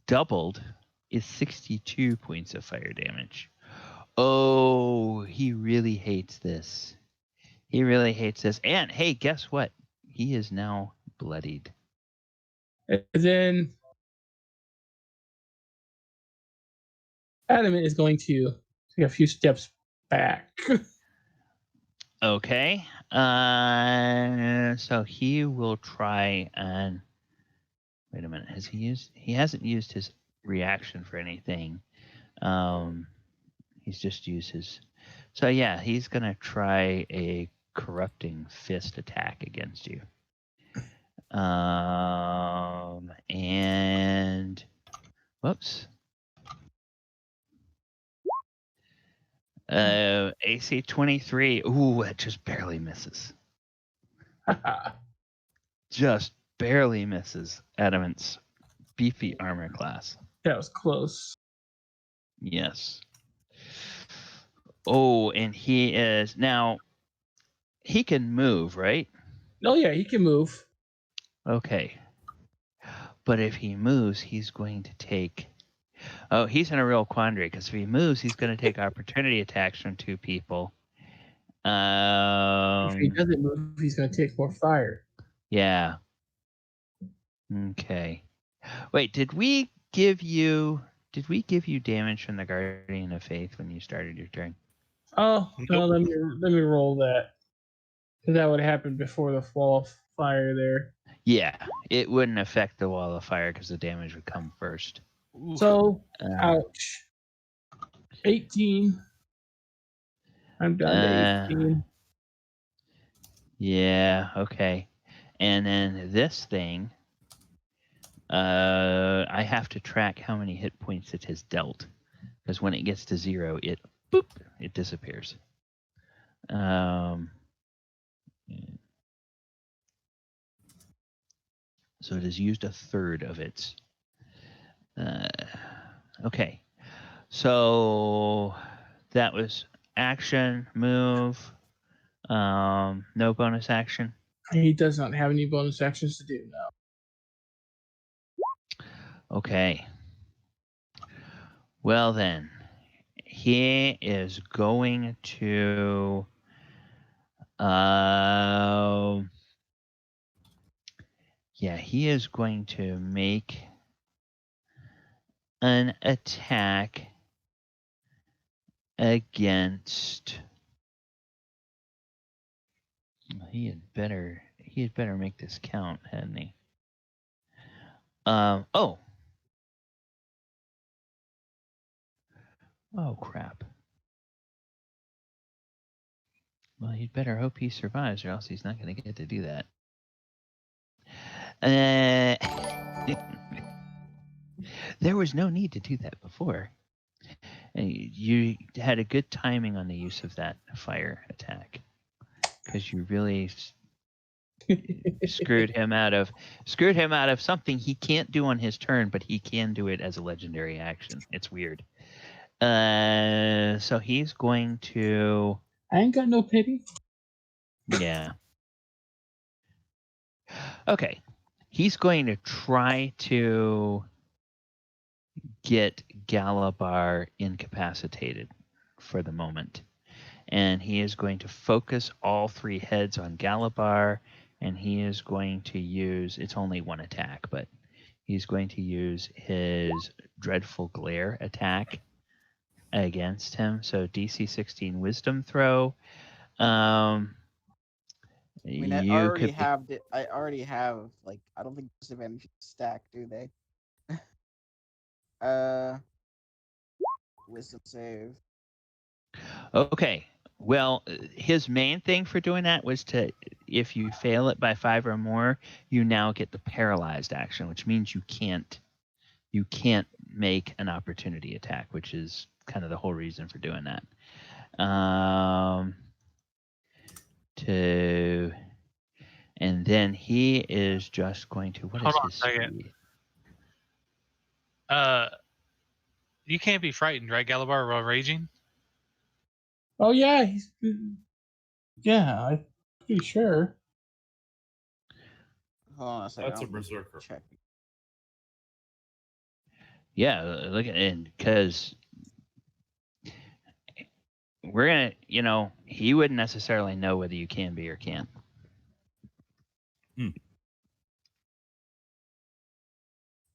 doubled is 62 points of fire damage. Oh, he really hates this. And hey, guess what? He is now bloodied. And then Adamant is going to take a few steps back. Okay. So he will try and wait a minute. He hasn't used his reaction for anything. He's just used his. So yeah, he's gonna try a corrupting fist attack against you. And whoops. AC 23. Ooh, it just barely misses. Just barely misses Adamant's beefy armor class. That was close. Yes. Oh, and he is now. He can move, right? Oh yeah, he can move. Okay. But if he moves, he's going to take. Oh, he's in a real quandary because if he moves, he's going to take opportunity attacks from two people. If he doesn't move, he's going to take more fire. Yeah. Okay. Wait, did we give you damage from the Guardian of Faith when you started your turn? Oh, no, Nope. let me roll that. Because that would happen before the fall of fire there. Yeah, it wouldn't affect the wall of fire because the damage would come first. So, ouch. 18. I'm down to 18. Yeah, okay. And then this thing, I have to track how many hit points it has dealt. Because when it gets to 0, it disappears. So it has used a third of its. Okay. So that was action, move, no bonus action. He does not have any bonus actions to do now. Okay. Well then, he is going to he is going to make an attack against. He had better make this count, hadn't he? Oh crap. Well, he'd better hope he survives, or else he's not going to get to do that. There was no need to do that before. You had a good timing on the use of that fire attack, because you really screwed him out of something he can't do on his turn, but he can do it as a legendary action. It's weird. So he's going to. I ain't got no pity. Yeah. Okay. He's going to try to get Galibar incapacitated for the moment. And he is going to focus all 3 heads on Galibar, and he is going to use, it's only 1 attack, but he's going to use his Dreadful Glare attack against him. So DC 16 Wisdom throw. I mean, I already have like, I don't think disadvantage stack, do they? Wisdom save. Okay. Well, his main thing for doing that was to, if you fail it by 5 or more, you now get the paralyzed action, which means you can't make an opportunity attack, which is kind of the whole reason for doing that. And then he is just going to. What is his speed? You can't be frightened, right, Galibar, while raging? Oh yeah, I'm pretty sure. Hold on a second. That's a berserker. Check. Yeah, look at it, because we're gonna, he wouldn't necessarily know whether you can be or can't.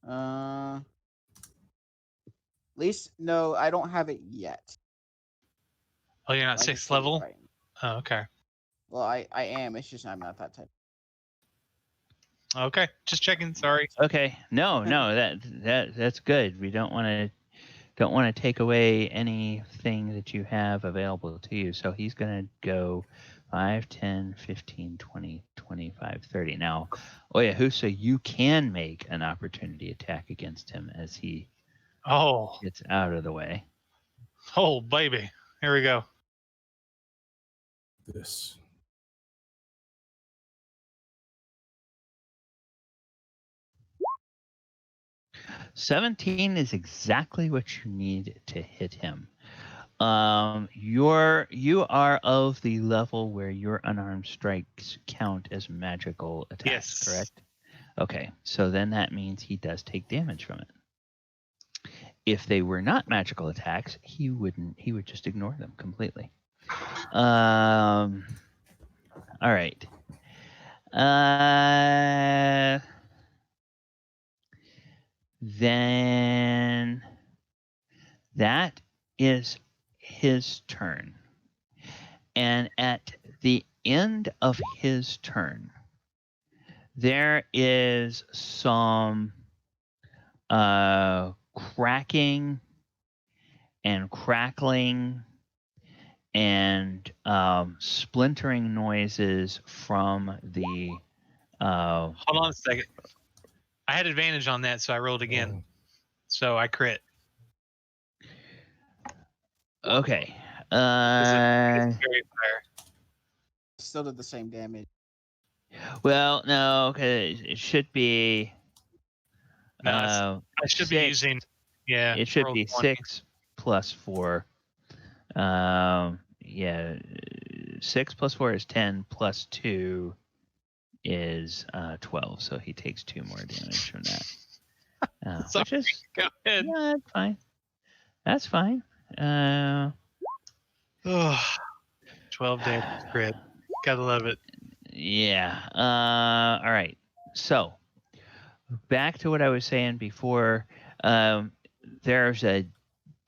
At least, no, I don't have it yet. Oh, you're not 6th level? Oh, okay. Well, I am. It's just I'm not that type. Okay, just checking. Sorry. Okay, no, that's good. We don't want to take away anything that you have available to you. So he's going to go 5, 10, 15, 20, 25, 30. Now, Oyohusa, you can make an opportunity attack against him as he gets out of the way. Oh, baby. Here we go. This. $17 is exactly what you need to hit him. You are of the level where your unarmed strikes count as magical attacks, correct? Okay, so then that means he does take damage from it. If they were not magical attacks, he would just ignore them completely. All right. Then that is his turn. And at the end of his turn, there is some cracking and crackling and splintering noises from the. Hold on a second. I had advantage on that, so I rolled again. So I crit. Okay. It's very fire. Still did the same damage. Well, no, because it should be. No, I should be using. Yeah. It should roll be 20. 6 plus 4. Yeah, 6 plus 4 is 10, plus 2 is 12. So he takes 2 more damage from that. Sorry, Which is go ahead. yeah, that's fine. That's fine. 12 damage crit. Gotta love it. Yeah. All right. So back to what I was saying before. There's a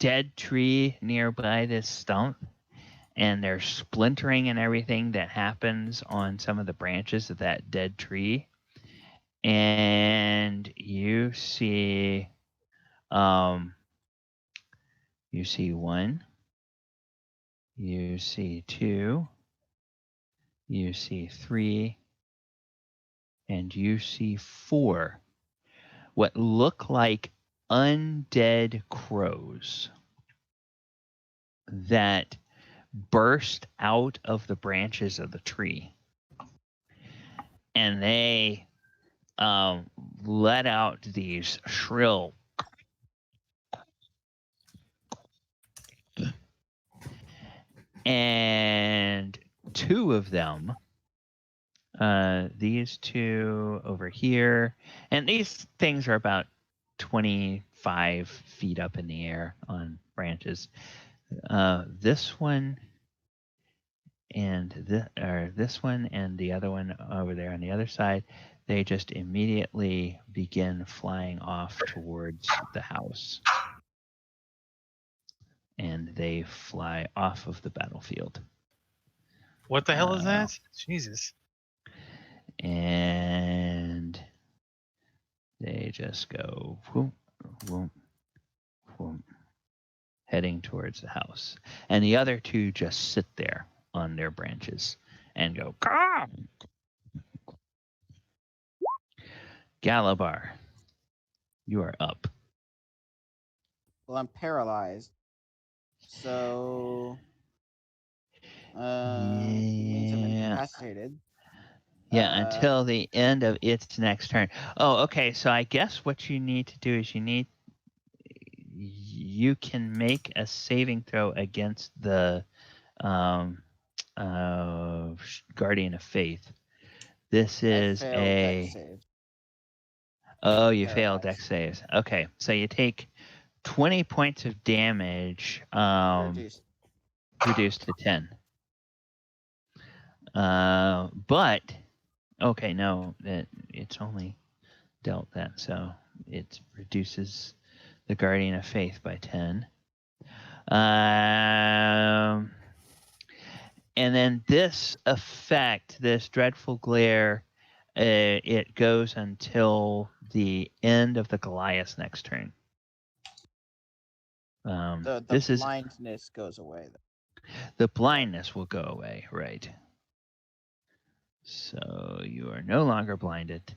dead tree nearby this stump, and there's splintering and everything that happens on some of the branches of that dead tree. And you see, you see 1, you see 2, you see 3, and you see 4. What look like undead crows that burst out of the branches of the tree, and they let out these shrill and 2 of them, these 2 over here, and these things are about 25 feet up in the air on branches. This one and this one and the other one over there on the other side, they just immediately begin flying off towards the house. And they fly off of the battlefield. What the hell is that? Jesus. And they just go whoop, whoop, whoop, heading towards the house. And the other 2 just sit there on their branches and go, Caw! Galibar, you are up. Well, I'm paralyzed. So means I'm incapacitated. Yeah, until the end of its next turn. Oh, okay. So I guess what you need to do is you can make a saving throw against the Guardian of Faith. This is dex save. Oh, you failed dex saves. Okay, so you take 20 points of damage, reduced to 10. But okay, no, it's only dealt that, so it reduces the Guardian of Faith by 10. And then this effect, this dreadful glare, it goes until the end of the Goliath's next turn. The blindness goes away. The blindness will go away, right? So you are no longer blinded.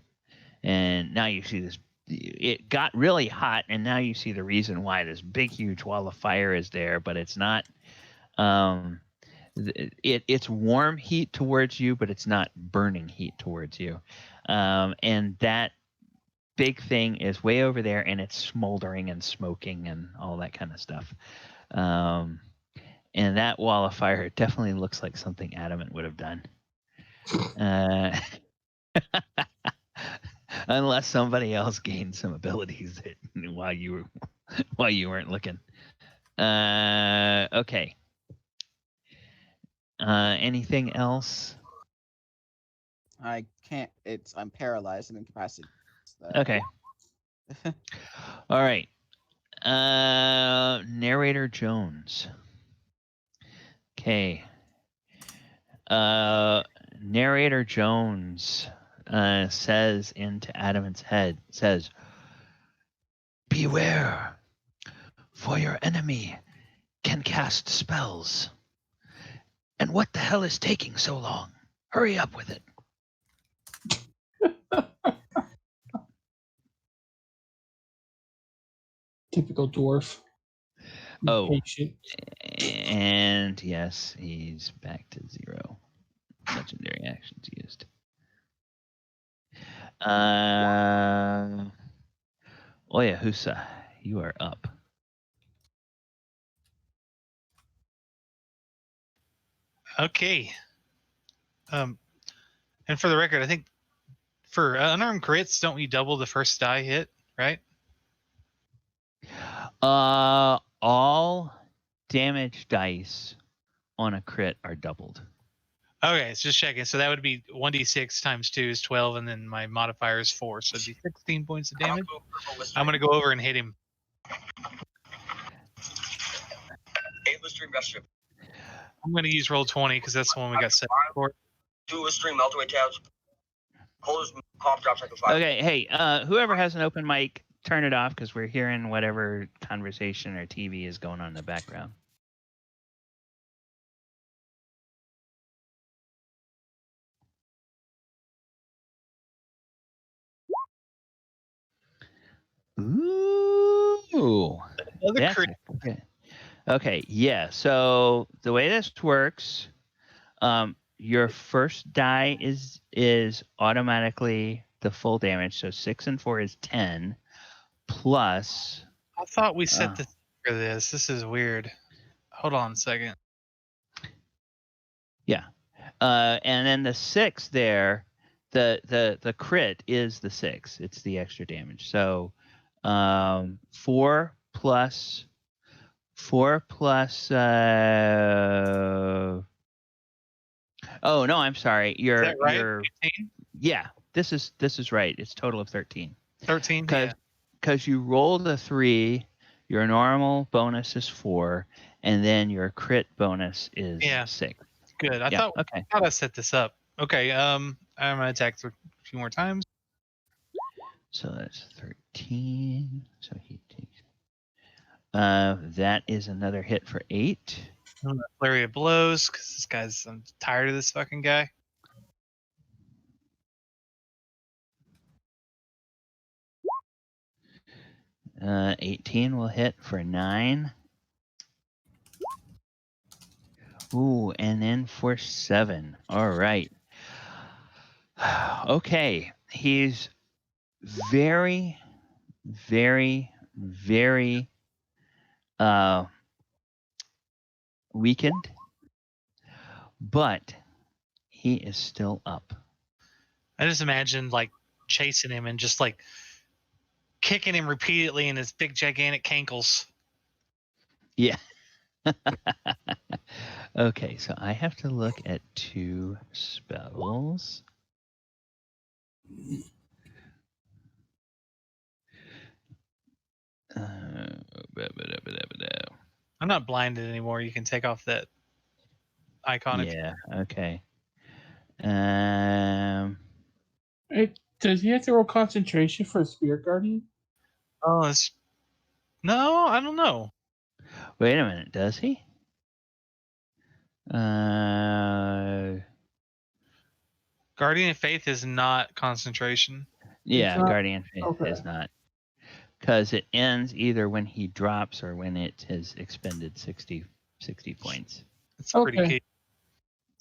And now you see this. It got really hot, and now you see the reason why this big, huge wall of fire is there, but it's not. It's warm heat towards you, but it's not burning heat towards you. And that big thing is way over there, and it's smoldering and smoking and all that kind of stuff. And that wall of fire definitely looks like something Adamant would have done. Unless somebody else gained some abilities while you weren't looking. Okay. Anything else? I can't. I'm paralyzed and incapacitated. Okay. All right. Narrator Jones. Okay. Narrator Jones. says into Adamant's head, says, "Beware, for your enemy can cast spells. And what the hell is taking so long? Hurry up with it." Typical dwarf. Oh. Patient. And yes, he's back to 0 legendary actions used. Oyohusa, you are up. Okay. And for the record, I think for unarmed crits, don't we double the first die hit, right? All damage dice on a crit are doubled. Okay, it's just checking. So that would be 1d6 times 2 is 12, and then my modifier is 4, so it'd be 16 points of damage. I'm going to go over and hit him. I'm going to use roll 20 because that's the one we got set for. Do a stream meltaway tabs. Hold his cough drops like a 5. Okay, hey, whoever has an open mic, turn it off because we're hearing whatever conversation or TV is going on in the background. Ooh. Another crit. Okay, yeah. So the way this works, your first die is automatically the full damage. So 6 and 4 is 10, plus. I thought we set this for this. This is weird. Hold on a second. Yeah, and then the 6 there, the crit is the 6. It's the extra damage. So 4 plus. Oh no, I'm sorry. Is that right? You're 15? Yeah, this is right. It's total of 13. 13? Because you rolled a 3, your normal bonus is 4, and then your crit bonus is 6. Good. I thought I set this up. Okay. I'm gonna attack a few more times. So that's 13. So he takes. That is another hit for 8. Flurry of blows because I'm tired of this fucking guy. 18 will hit for 9. Ooh, and then for 7. All right. Okay. He's very, very, very weakened, but he is still up. I just imagine like chasing him and just like kicking him repeatedly in his big gigantic cankles. Yeah. Okay, so I have to look at 2 spells. I'm not blinded anymore. You can take off that icon. Yeah. Okay. Does he have to roll concentration for a Spirit Guardian? Oh, no, I don't know. Wait a minute. Does he? Guardian of Faith is not concentration. Yeah, not? Guardian Faith is not. Because it ends either when he drops or when it has expended 60 points. That's pretty key.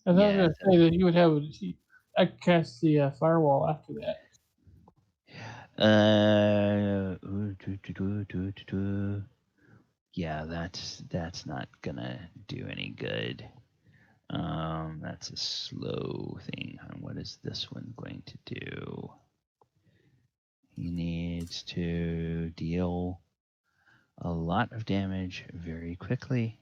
I was going to say that he would have. I could cast the firewall after that. Yeah, that's not gonna do any good. That's a slow thing. What is this one going to do? He needs to deal a lot of damage very quickly.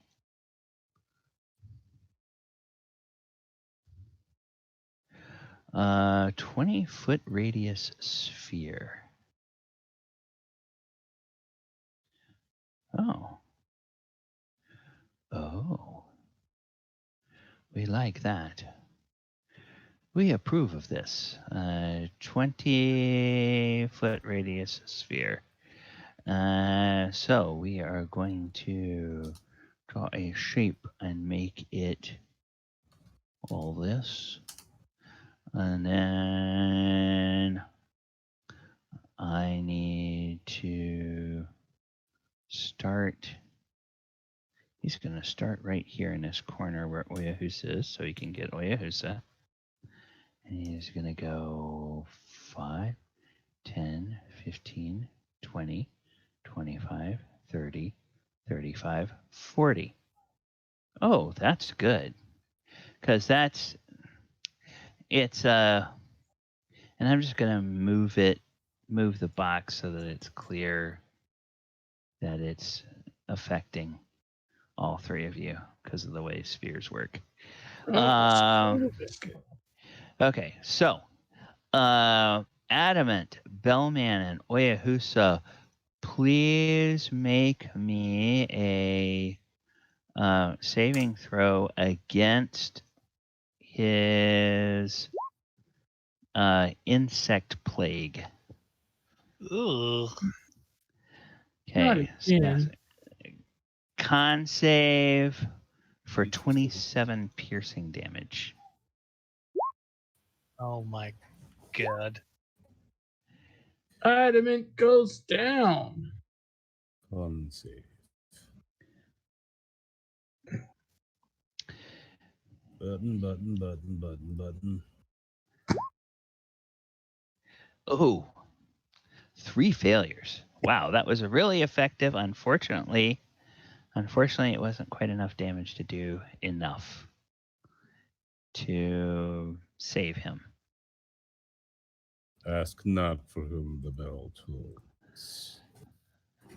Uh, 20-foot radius sphere. Oh, we like that. We approve of this. 20-foot radius sphere. So we are going to draw a shape and make it all this. And then I need to start. He's going to start right here in this corner where Oyohusa is, so he can get Oyohusa. And he's going to go 5, 10, 15, 20, 25, 30, 35, 40. Oh, that's good. Because it's, and I'm just going to move the box so that it's clear that it's affecting all three of you because of the way spheres work. Okay, so Adamant, Bellman, and Oyohusa, please make me a saving throw against his insect plague. Ooh. Okay. Not Con save for 27 piercing damage. Oh my god. Adamant goes down. Con save. Button. Oh, 3 failures. Wow, that was really effective. Unfortunately, it wasn't quite enough damage to do enough to save him. Ask not for whom the bell tolls.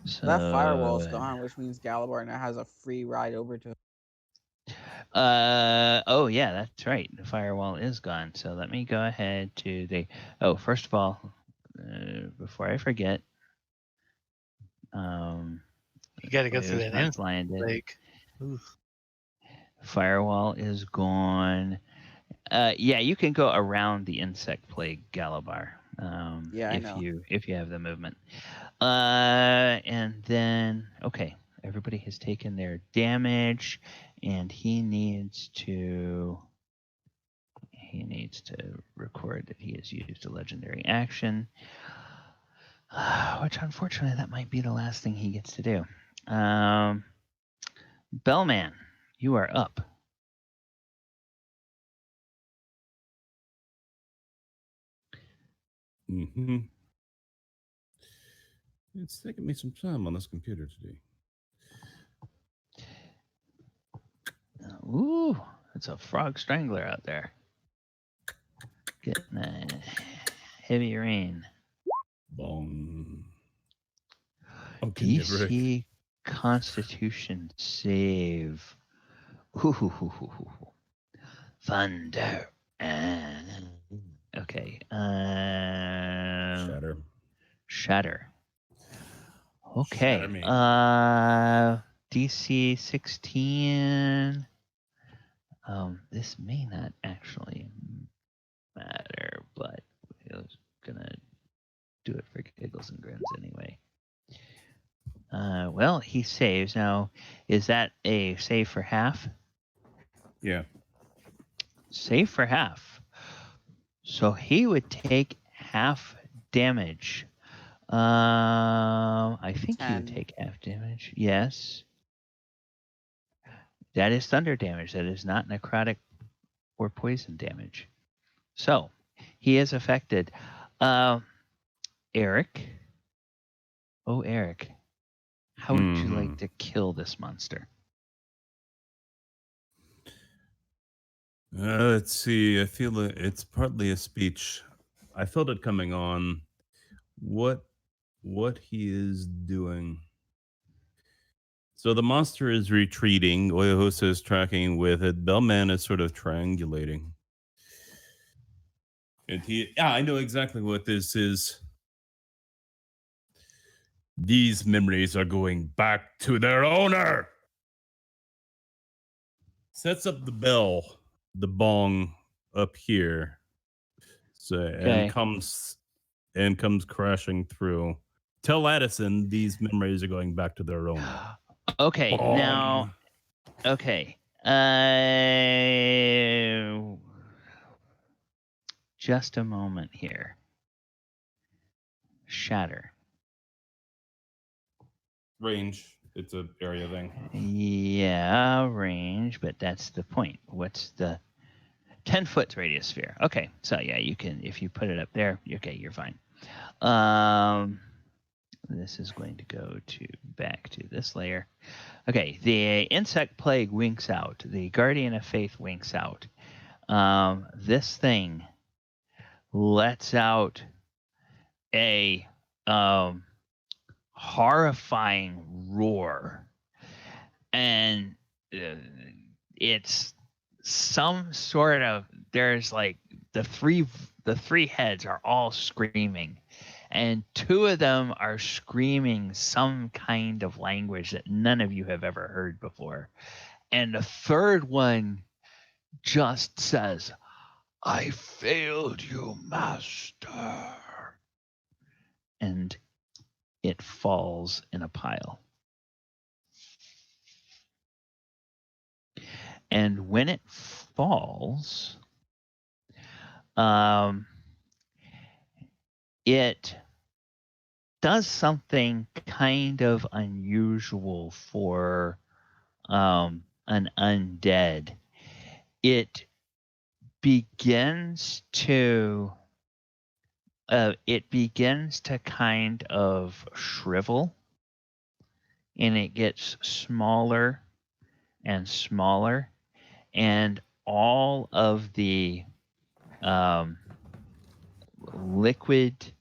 So That firewall's gone, which means Galibar now has a free ride over to. Oh yeah, that's right. The firewall is gone. So let me go ahead to the. Oh, first of all, before I forget, You gotta go through that end. Like, firewall is gone. Yeah, you can go around the insect plague, Galibar. Yeah, I know. If you have the movement. And then okay, everybody has taken their damage, and he needs to record that he has used a legendary action, which unfortunately that might be the last thing he gets to do. Bellman, you are up. Mm-hmm. It's taking me some time on this computer today. Ooh, it's a frog strangler out there. Getting a heavy rain. Bong. DC Constitution save. Ooh. Thunder. Okay. Shatter. Okay. Shatter me. DC 16. This may not actually matter, but I was gonna do it for giggles and grins anyway. Well, he saves. Now, is that a save for half? Yeah. Save for half. So he would take half damage. I think he would take half damage. Yes. That is thunder damage. That is not necrotic or poison damage. So he is affected. Eric. Oh, Eric. How would you like to kill this monster? Let's see. I feel it's partly a speech. I felt it coming on. What he is doing. So the monster is retreating. Oyohusa is tracking with it. Bellman is sort of triangulating. And I know exactly what this is. These memories are going back to their owner. Sets up the bell, the bong up here. So, Okay. and comes crashing through. Tell Addison these memories are going back to their owner. Okay, now. Okay. Just a moment here. Shatter. Range. It's an area thing. Yeah, range, but that's the point. What's the 10-foot radius sphere? Okay, so yeah, you can, if you put it up there, okay, you're fine. This is going to go back to this layer. Okay, the insect plague winks out. The guardian of faith winks out. This thing lets out a horrifying roar, and it's some sort of, there's like the three heads are all screaming, and two of them are screaming some kind of language that none of you have ever heard before, and the third one just says, "I failed you, master," and it falls in a pile. And when it falls, it does something kind of unusual for an undead. It begins to kind of shrivel, and it gets smaller and smaller, and all of the liquid,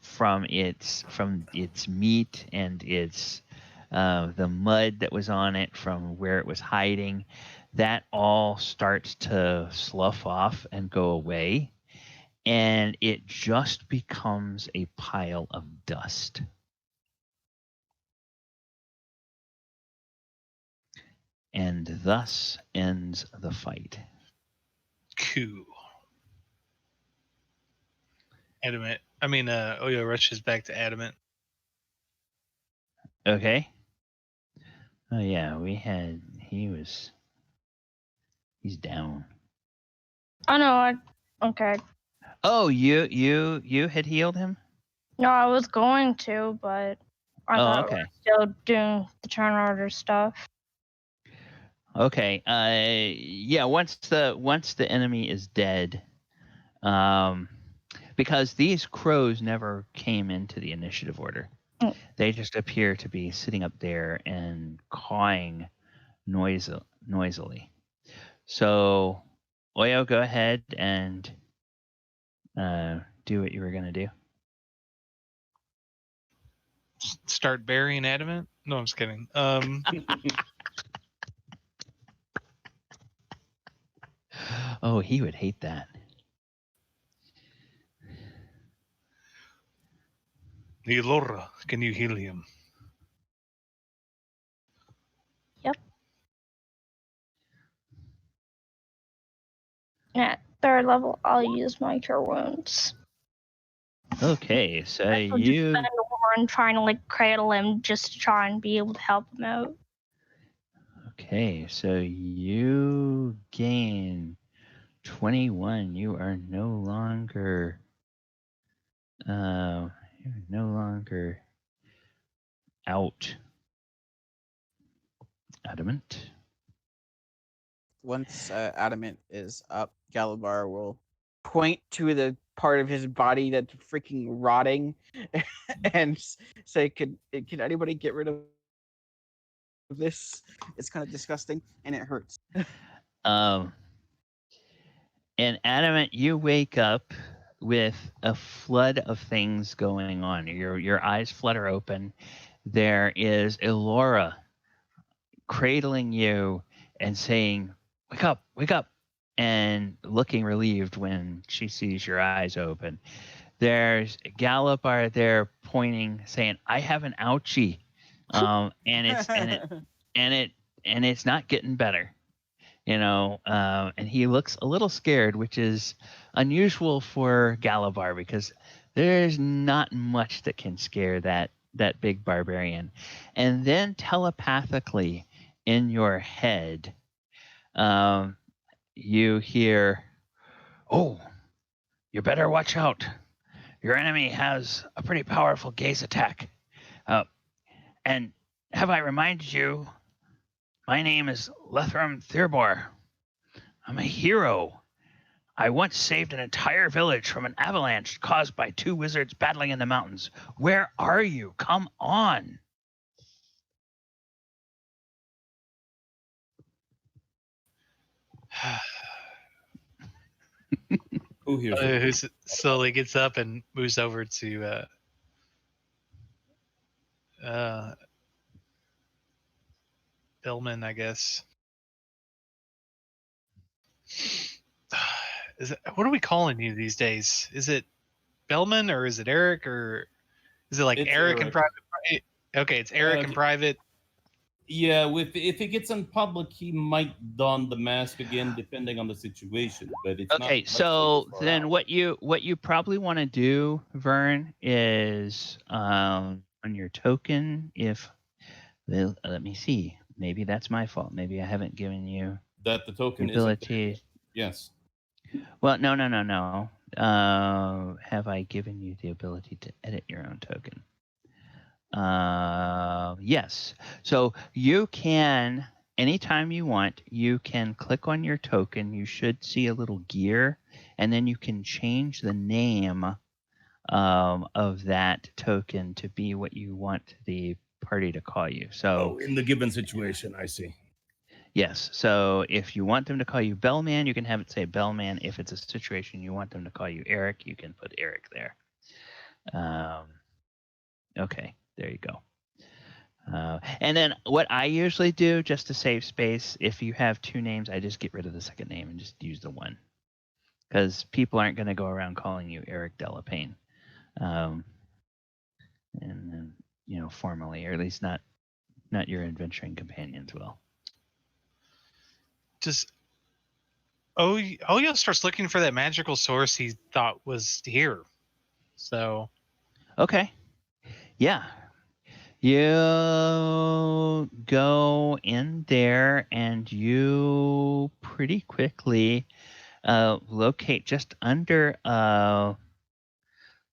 from its meat and its the mud that was on it from where it was hiding, that all starts to slough off and go away, and it just becomes a pile of dust. And thus ends the fight. Cool. Adamant. Oyo rushes back to Adamant. Okay. Oh yeah, he's down. Oh no, okay. Oh, you had healed him? No, I was going to, but I thought okay. we were still doing the turn order stuff. Okay. Yeah, once the enemy is dead, because these crows never came into the initiative order. They just appear to be sitting up there and cawing noisily. So, Oyo, go ahead and do what you were going to do. Start burying Adamant? No, I'm just kidding. Oh, he would hate that. Elora, can you heal him? Yep. At 3rd level, I'll use my cure wounds. Okay, so I'll just you spend one trying to like cradle him just to try and be able to help him out. Okay, so you gain 21. You are no longer out. Adamant. Once Adamant is up, Galibar will point to the part of his body that's freaking rotting and say, "Can anybody get rid of this? It's kind of disgusting and it hurts." And Adamant, you wake up with a flood of things going on. Your eyes flutter open. There is Elora cradling you and saying, wake up, and looking relieved when she sees your eyes open. There's Galibar there pointing, saying, "I have an ouchie," and it's not getting better. and he looks a little scared, which is unusual for Galibar because there's not much that can scare that big barbarian. And then telepathically in your head, you hear, "Oh, you better watch out. Your enemy has a pretty powerful gaze attack. And have I reminded you, my name is Lethram Thirbor. I'm a hero. I once saved an entire village from an avalanche caused by 2 wizards battling in the mountains. Where are you? Come on." Who here? Who slowly gets up and moves over to Billman, I guess. What are we calling you these days? Is it Bellman or is it Eric or is it like It's Eric in Eric. private? Okay, it's Eric in private. Yeah, if it gets in public, he might don the mask again, depending on the situation. But it's Okay, not. so then what you probably want to do, Vern, is on your token. Let me see. Maybe that's my fault. Maybe I haven't given you that the token ability. Yes. Well, no. Have I given you the ability to edit your own token? Yes. So you can, anytime you want, you can click on your token. You should see a little gear, and then you can change the name of that token to be what you want the party to call you. So in the given situation, I see. yes. So if you want them to call you Bellman, you can have it say Bellman. If it's a situation you want them to call you Eric, you can put Eric there. Okay, there you go. And then what I usually do, just to save space, if you have 2 names, I just get rid of the second name and just use the one. Because people aren't going to go around calling you Eric Delapane. And then, formally, or at least not your adventuring companions will. Just Oyo starts looking for that magical source he thought was here. So Okay. Yeah. You go in there and you pretty quickly locate just under a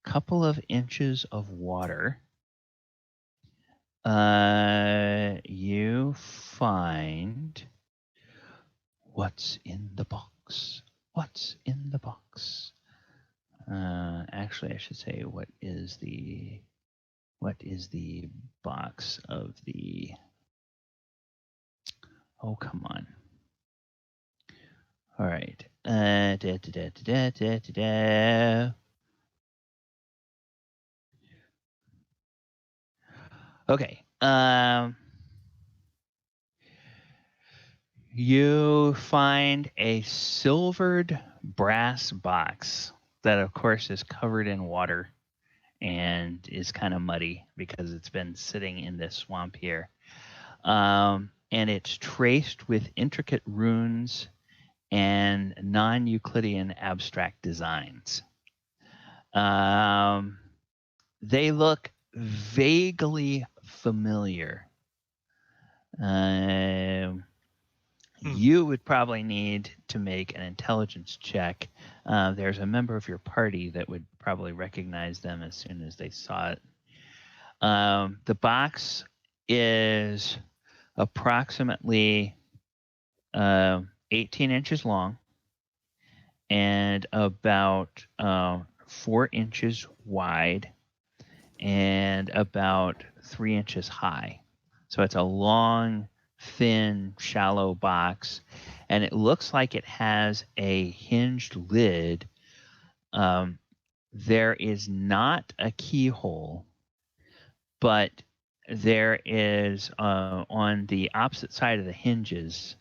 couple of inches of water. You find what's in the box. What's in the box? Actually, I should say what is the box of the... Oh, come on. All right. Okay. You find a silvered brass box that, of course, is covered in water and is kind of muddy because it's been sitting in this swamp here. And it's traced with intricate runes and non-Euclidean abstract designs. They look vaguely familiar. You would probably need to make an intelligence check. There's a member of your party that would probably recognize them as soon as they saw it. The box is approximately 18 inches long and about 4 inches wide and about 3 inches high. So it's a long, thin, shallow box, and it looks like it has a hinged lid. There is not a keyhole, but there is, on the opposite side of the hinges,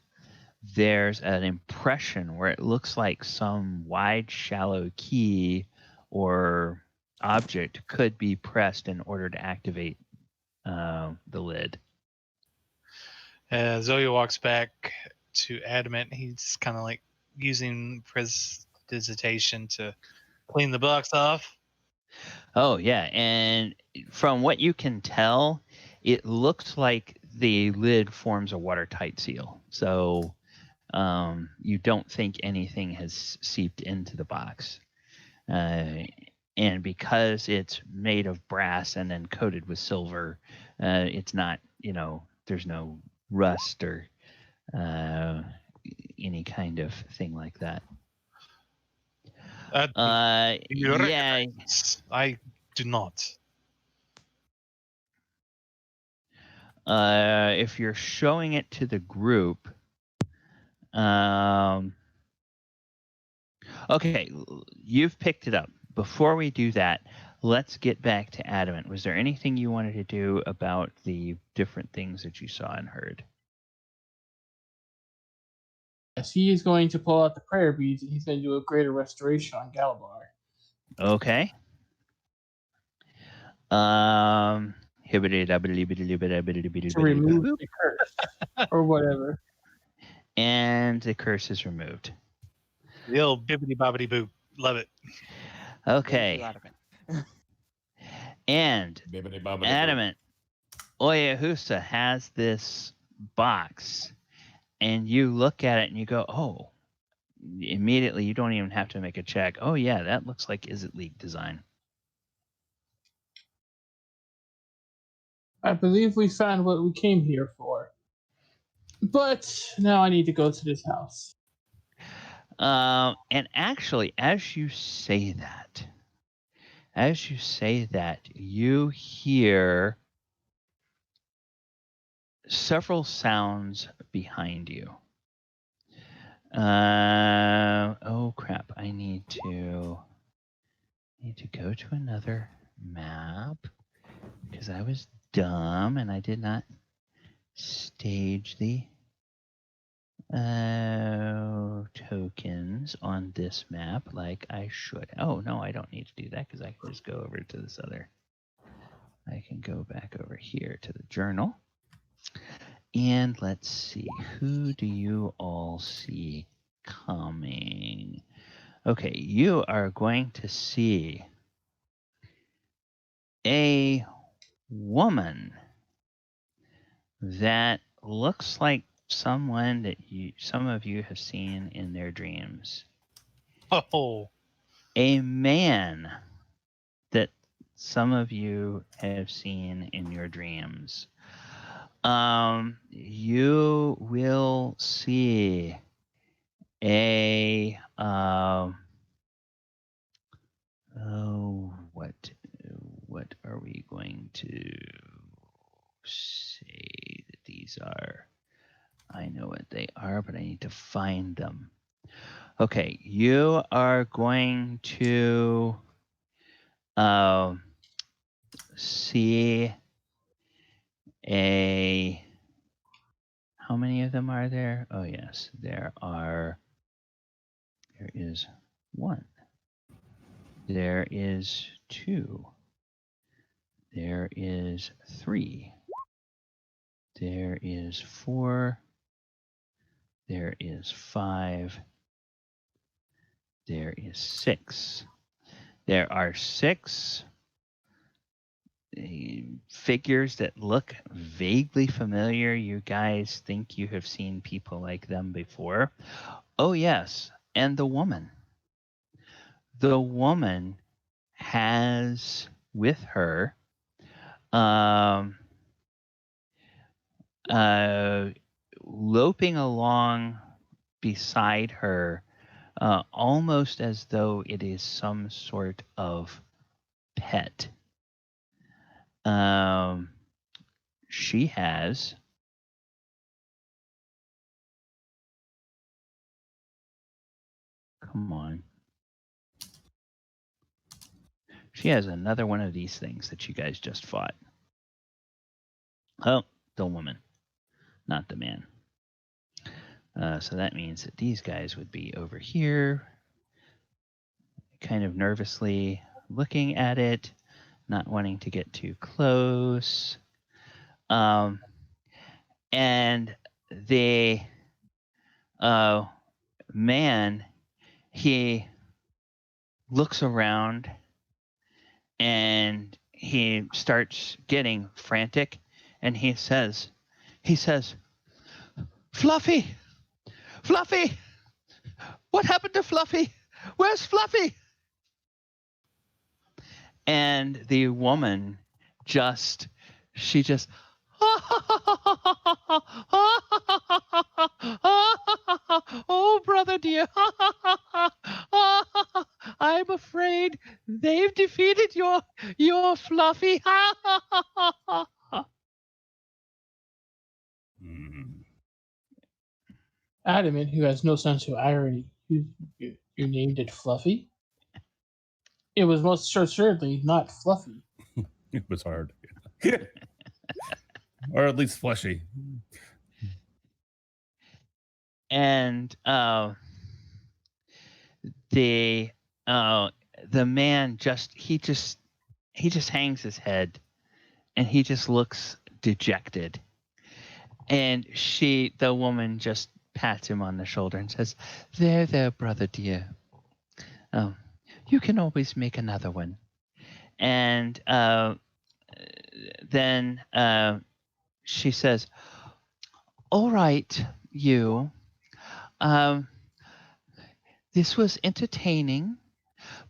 there's an impression where it looks like some wide, shallow key or object could be pressed in order to activate the lid. Zoya walks back. to Adamant. He's kind of like using prestidigitation to clean the box off. Oh yeah, and from what you can tell, it looks like the lid forms a watertight seal. So you don't think anything has seeped into the box. And because it's made of brass and then coated with silver, it's not, there's no rust or any kind of thing like that. Yeah. I do not. If you're showing it to the group, okay, you've picked it up. Before we do that, let's get back to Adamant. Was there anything you wanted to do about the different things that you saw and heard? Yes, he is going to pull out the prayer beads, and he's going to do a greater restoration on Galibar. Okay. To remove the curse or whatever. And the curse is removed. The old bibbity bobbity boop. Love it. Okay. And Adamant, Oyohusa has this box, and you look at it and you go, oh, immediately you don't even have to make a check. Oh yeah, that looks like Is It League design. I believe we found what we came here for. But now I need to go to this house. And actually, as you say that, you hear several sounds behind you. Oh crap! I need to go to another map because I was dumb and I did not stage the tokens on this map like I should. Oh no, I don't need to do that because I can just go over to this other. I can go back over here to the journal. And let's see, who do you all see coming? Okay, you are going to see a woman that looks like someone that some of you have seen in their dreams. Oh. A man that some of you have seen in your dreams. You will see a what are we going to say that these are? I know what they are, but I need to find them. Okay, you are going to see a. How many of them are there? Oh yes, there is 1. There is 2. There is 3. There is 4. There is 5. There is 6. There are 6 figures that look vaguely familiar. You guys think you have seen people like them before. Oh yes, and the woman. The woman has with her loping along beside her, almost as though it is some sort of pet. She has come on. She has another one of these things that you guys just fought. Oh, the woman, not the man. So that means that these guys would be over here, kind of nervously looking at it, not wanting to get too close. And they man, he looks around and he starts getting frantic, and he says, Fluffy, what happened to Fluffy? Where's Fluffy? And the woman just oh, brother dear, I'm afraid they've defeated your Fluffy. Adamant, who has no sense of irony, you named it Fluffy. It was most assuredly not Fluffy. It was hard. Or at least fleshy. And the man just hangs his head, and he just looks dejected. And the woman just pats him on the shoulder and says, There, brother dear. You can always make another one. And then she says, all right, you. This was entertaining,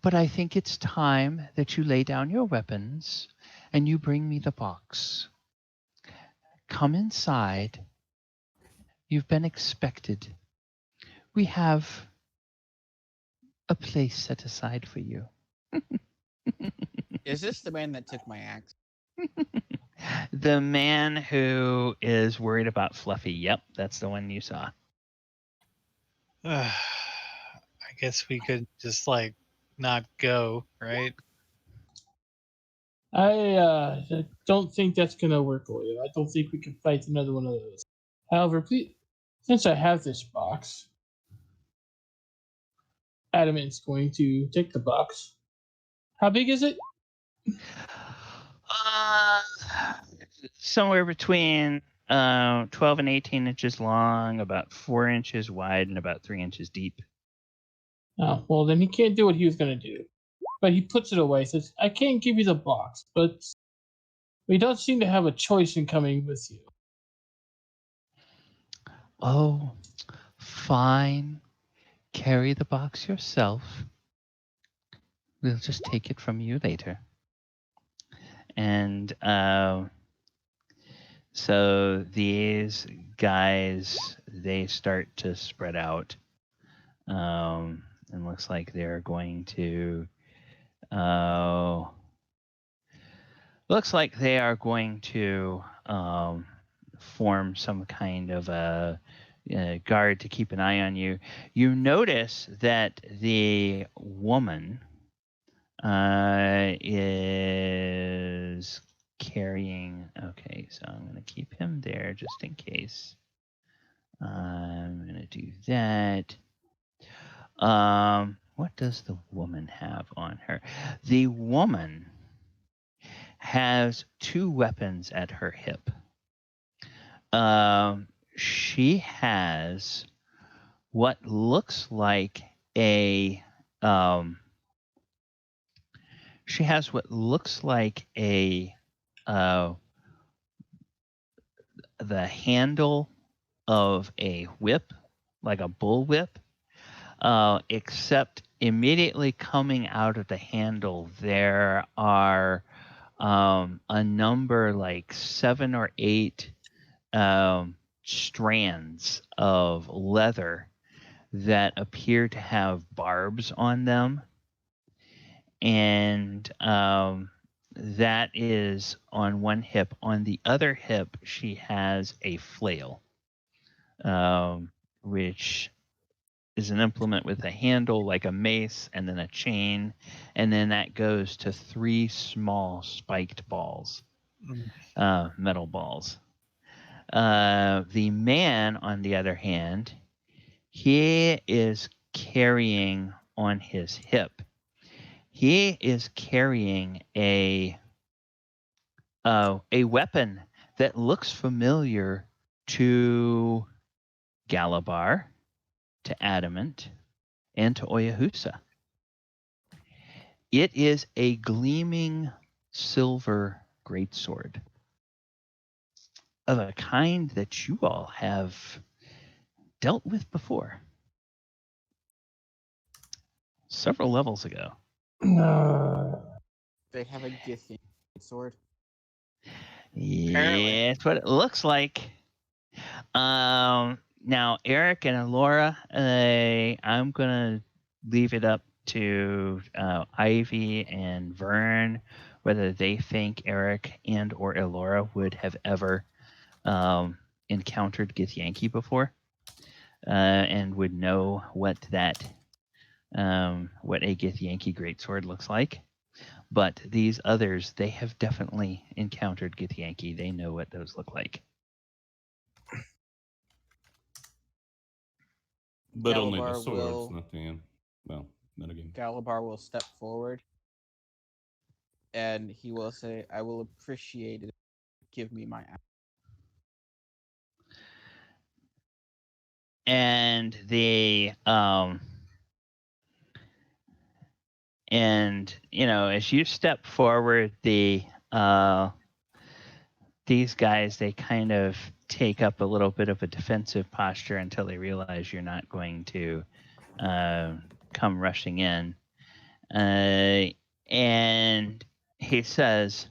but I think it's time that you lay down your weapons and you bring me the box. Come inside. You've been expected. We have a place set aside for you. Is this the man that took my axe? The man who is worried about Fluffy. Yep, that's the one you saw. I guess we could just like not go, right? I don't think that's gonna work, Oyo. I don't think we can fight another one of those. However, please, since I have this box, Adamant's going to take the box. How big is it? Somewhere between 12 and 18 inches long, about 4 inches wide, and about 3 inches deep. Oh, well, then he can't do what he was going to do. But he puts it away, says, I can't give you the box, but we don't seem to have a choice in coming with you. Oh, fine. Carry the box yourself. We'll just take it from you later. And so these guys, they start to spread out. And looks like they're going to form some kind of a guard to keep an eye on you. You notice that the woman is carrying. Okay, so I'm going to keep him there just in case. I'm going to do that. What does the woman have on her? The woman has 2 weapons at her hip. She has what looks like the handle of a whip, like a bull whip. Except immediately coming out of the handle, there are a number, like 7 or 8 strands of leather that appear to have barbs on them. And that is on one hip. On the other hip, she has a flail, which is an implement with a handle like a mace, and then a chain, and then that goes to 3 small spiked balls, metal balls. The man, on the other hand, he is carrying on his hip. He is carrying a weapon that looks familiar to Galibar. to Adamant, and to Oyohusa. It is a gleaming silver greatsword of a kind that you all have dealt with before. Several levels ago. They have a Githyan sword. Apparently. Yeah, it's what it looks like. Now, Eric and Elora, I'm going to leave it up to Ivy and Vern whether they think Eric and or Elora would have ever encountered Githyanki before and would know what that what a Githyanki greatsword looks like. But these others, they have definitely encountered Githyanki. They know what those look like. But only the Galibar swords, will- not the metagame. Galibar will step forward, and he will say, "I will appreciate it. Give me my axe." And and as you step forward, these guys, they kind of take up a little bit of a defensive posture until they realize you're not going to come rushing in. And he says,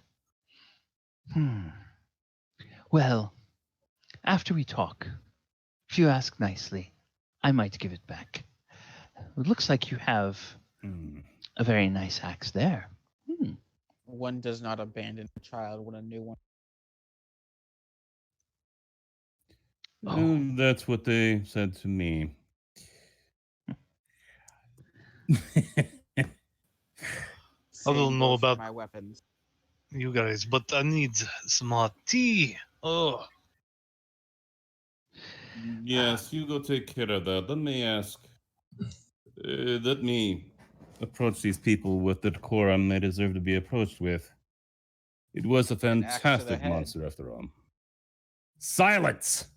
well, after we talk, if you ask nicely, I might give it back. It looks like you have a very nice axe there. One does not abandon a child when a new one. That's what they said to me. I don't Same know goes for about my weapons. you guys, but I need some hot tea. Oh, Yes, you go take care of that. Let me ask. Let me approach these people with the decorum they deserve to be approached with. It was a An axe to the fantastic head. monster, after all. Silence!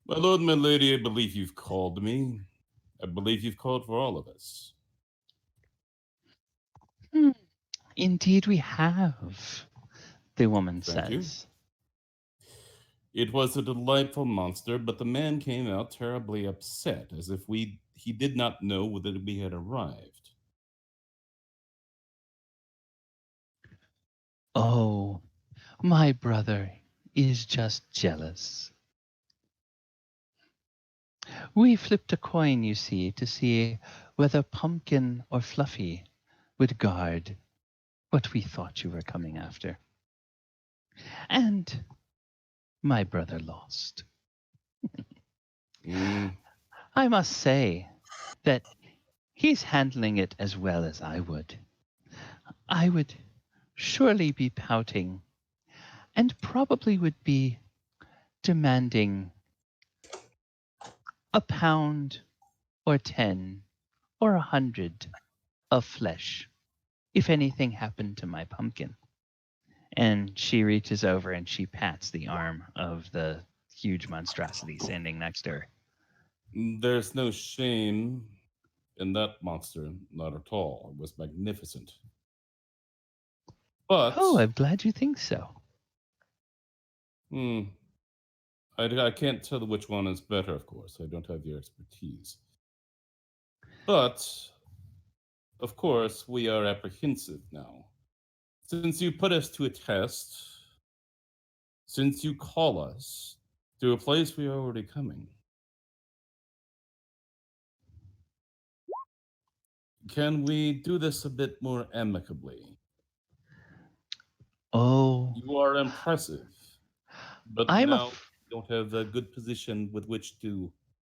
My lord, my lady, I believe you've called me. I believe you've called for all of us. Indeed, we have, the woman Thank you. says. It was a delightful monster, but the man came out terribly upset, as if he did not know whether we had arrived. Oh, my brother is just jealous. We flipped a coin, you see, to see whether Pumpkin or Fluffy would guard what we thought you were coming after. And my brother lost. I must say that he's handling it as well as I would. I would surely be pouting and probably would be demanding a pound or 10 or 100 of flesh if anything happened to my pumpkin. And she reaches over and she pats the arm of the huge monstrosity standing next to her. There's no shame in that monster, not at all. It was magnificent. But Oh, I'm glad you think so. I can't tell which one is better, of course. I don't have your expertise. But, of course, we are apprehensive now. Since you put us to a test, since you call us to a place we are already coming, can we do this a bit more amicably? Oh, You are impressive, but I'm now you don't have a good position with which to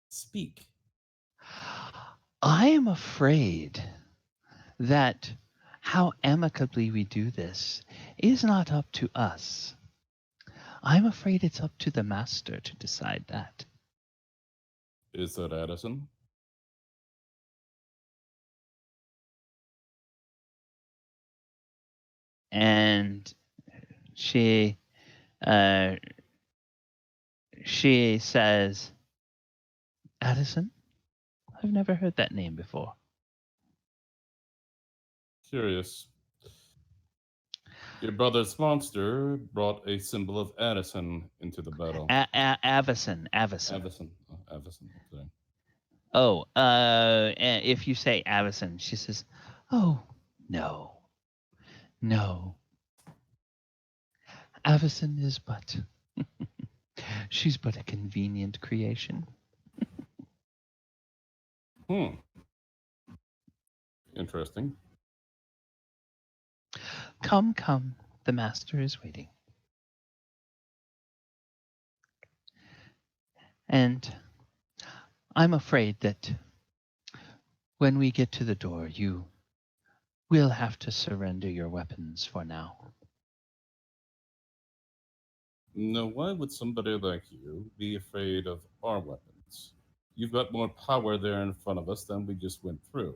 speak. I am afraid that how amicably we do this is not up to us. I'm afraid it's up to the master to decide that. Is that Addison? and she says, Addison, I've never heard that name before. Curious. Your brother's monster brought a symbol of Addison into the battle. Avison. Avison. Oh, Avison. Okay. Oh, if you say Avison, she says, oh, no. Avison is she's but a convenient creation. Interesting. Come, the master is waiting. And I'm afraid that when we get to the door, you will have to surrender your weapons for now. No, why would somebody like you be afraid of our weapons? You've got more power there in front of us than we just went through.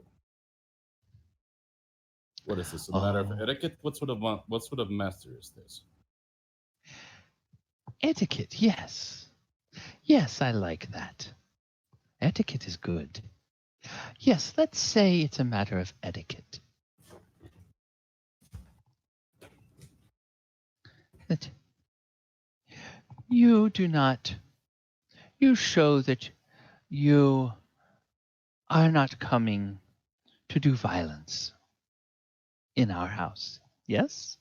What is this, a matter of etiquette? What sort of master is this? Etiquette, yes. Yes, I like that. Etiquette is good. Yes, let's say it's a matter of etiquette. That you show that you are not coming to do violence in our house. Yes?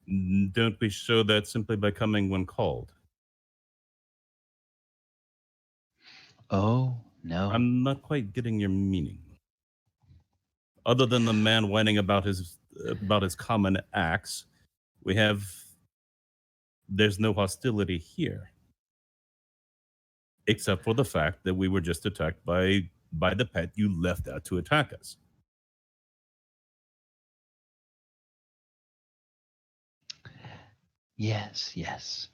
Don't we show that simply by coming when called? Oh, no. I'm not quite getting your meaning. Other than the man whining about his common acts, there's no hostility here. Except for the fact that we were just attacked by the pet you left out to attack us. Yes.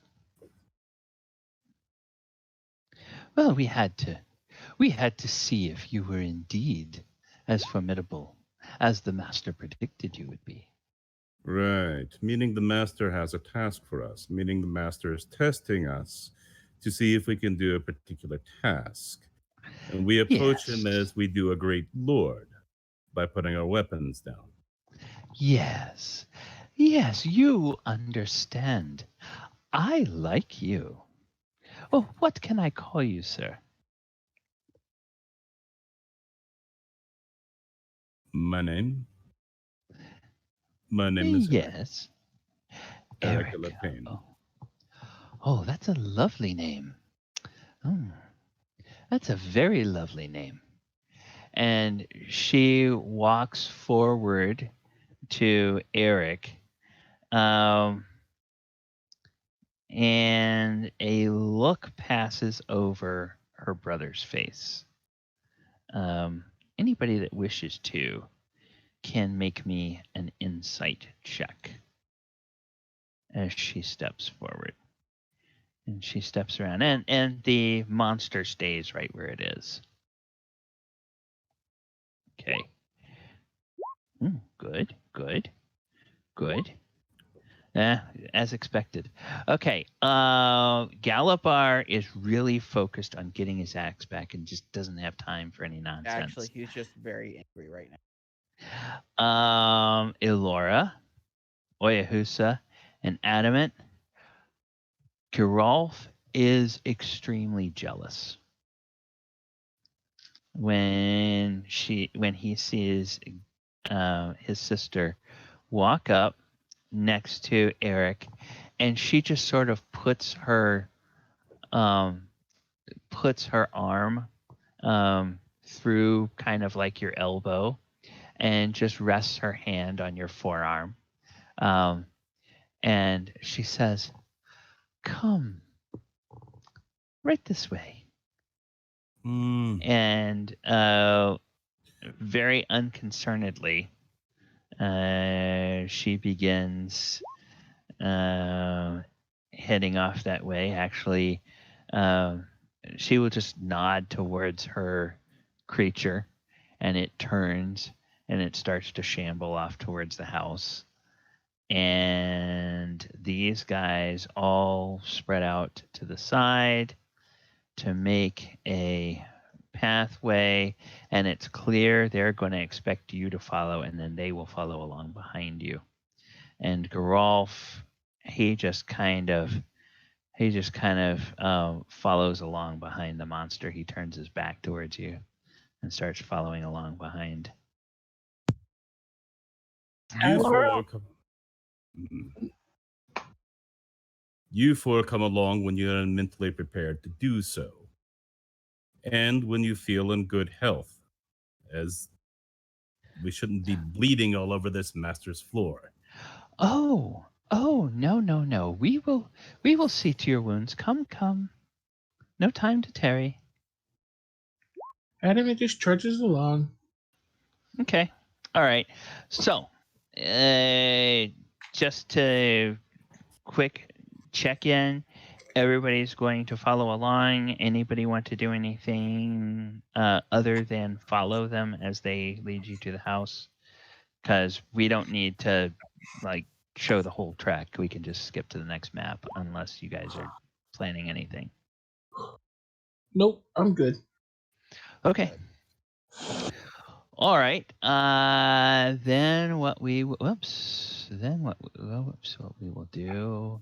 Well, we had to see if you were indeed as formidable as the master predicted you would be. Right. Meaning the master has a task for us. Meaning the master is testing us to see if we can do a particular task. And we approach him as we do a great lord by putting our weapons down. Yes, you understand. I like you. Oh, what can I call you, sir? My name is Yes. Eric. Gallibond. Oh, that's a lovely name. That's a very lovely name. And she walks forward to Eric, and a look passes over her brother's face. Anybody that wishes to can make me an insight check as she steps forward. And she steps around, and the monster stays right where it is. Okay. Good. As expected. Okay. Galibar is really focused on getting his axe back and just doesn't have time for any nonsense. Actually, he's just very angry right now. Elora, Oyohusa, and Adamant. Geralf is extremely jealous when he sees his sister walk up next to Eric, and she just sort of puts her arm through kind of like your elbow and just rests her hand on your forearm. And she says, come right this way. And very unconcernedly, she begins heading off that way. Actually, she will just nod towards her creature, and it turns and it starts to shamble off towards the house. And these guys all spread out to the side to make a pathway, and it's clear they're going to expect you to follow, and then they will follow along behind you. And Geralf, he just kind of follows along behind the monster. He turns his back towards you and starts following along behind. You four come along when you're mentally prepared to do so, and when you feel in good health, as we shouldn't be bleeding all over this master's floor. Oh, no. We will see to your wounds. Come. No time to tarry. Adamant just trudges along. Okay. All right. So, just to quick check in, everybody's going to follow along. Anybody want to do anything other than follow them as they lead you to the house? Because we don't need to show the whole track. We can just skip to the next map unless you guys are planning anything. Nope, I'm good. Okay. All right. Then what we will do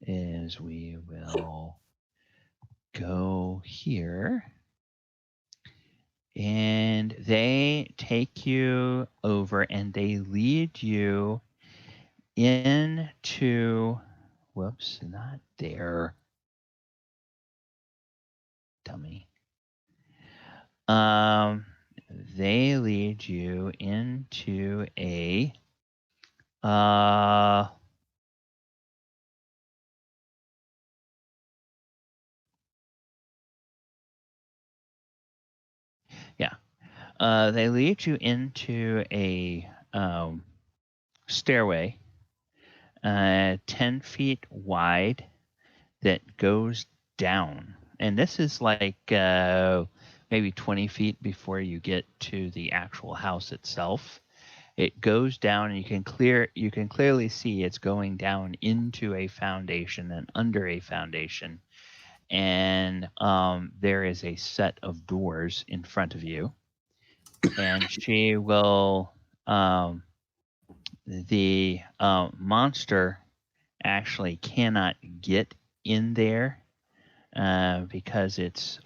is we will go here, and they take you over and they lead you into not there. Dummy. They lead you into a they lead you into a stairway 10 feet wide that goes down. And this is like maybe 20 feet before you get to the actual house itself. It goes down, and you can clearly see it's going down into a foundation and under a foundation. And there is a set of doors in front of you. And she will the monster actually cannot get in there because it's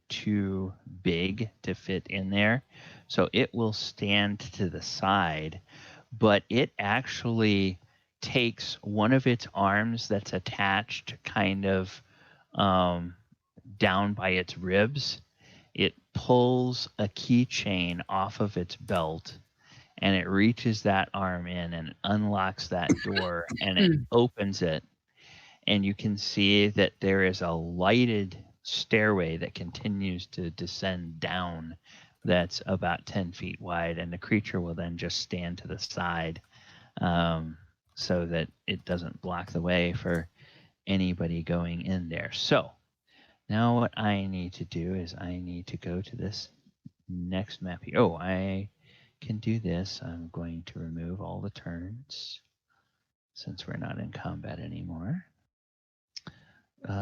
too big to fit in there. So it will stand to the side, but it actually takes one of its arms that's attached kind of down by its ribs. It pulls a keychain off of its belt, and it reaches that arm in and unlocks that door, and it opens it. And you can see that there is a lighted stairway that continues to descend down that's about 10 feet wide, and the creature will then just stand to the side so that it doesn't block the way for anybody going in there. So now what I need to do is I need to go to this next map here. Oh, I can do this. I'm going to remove all the turns since we're not in combat anymore. I'm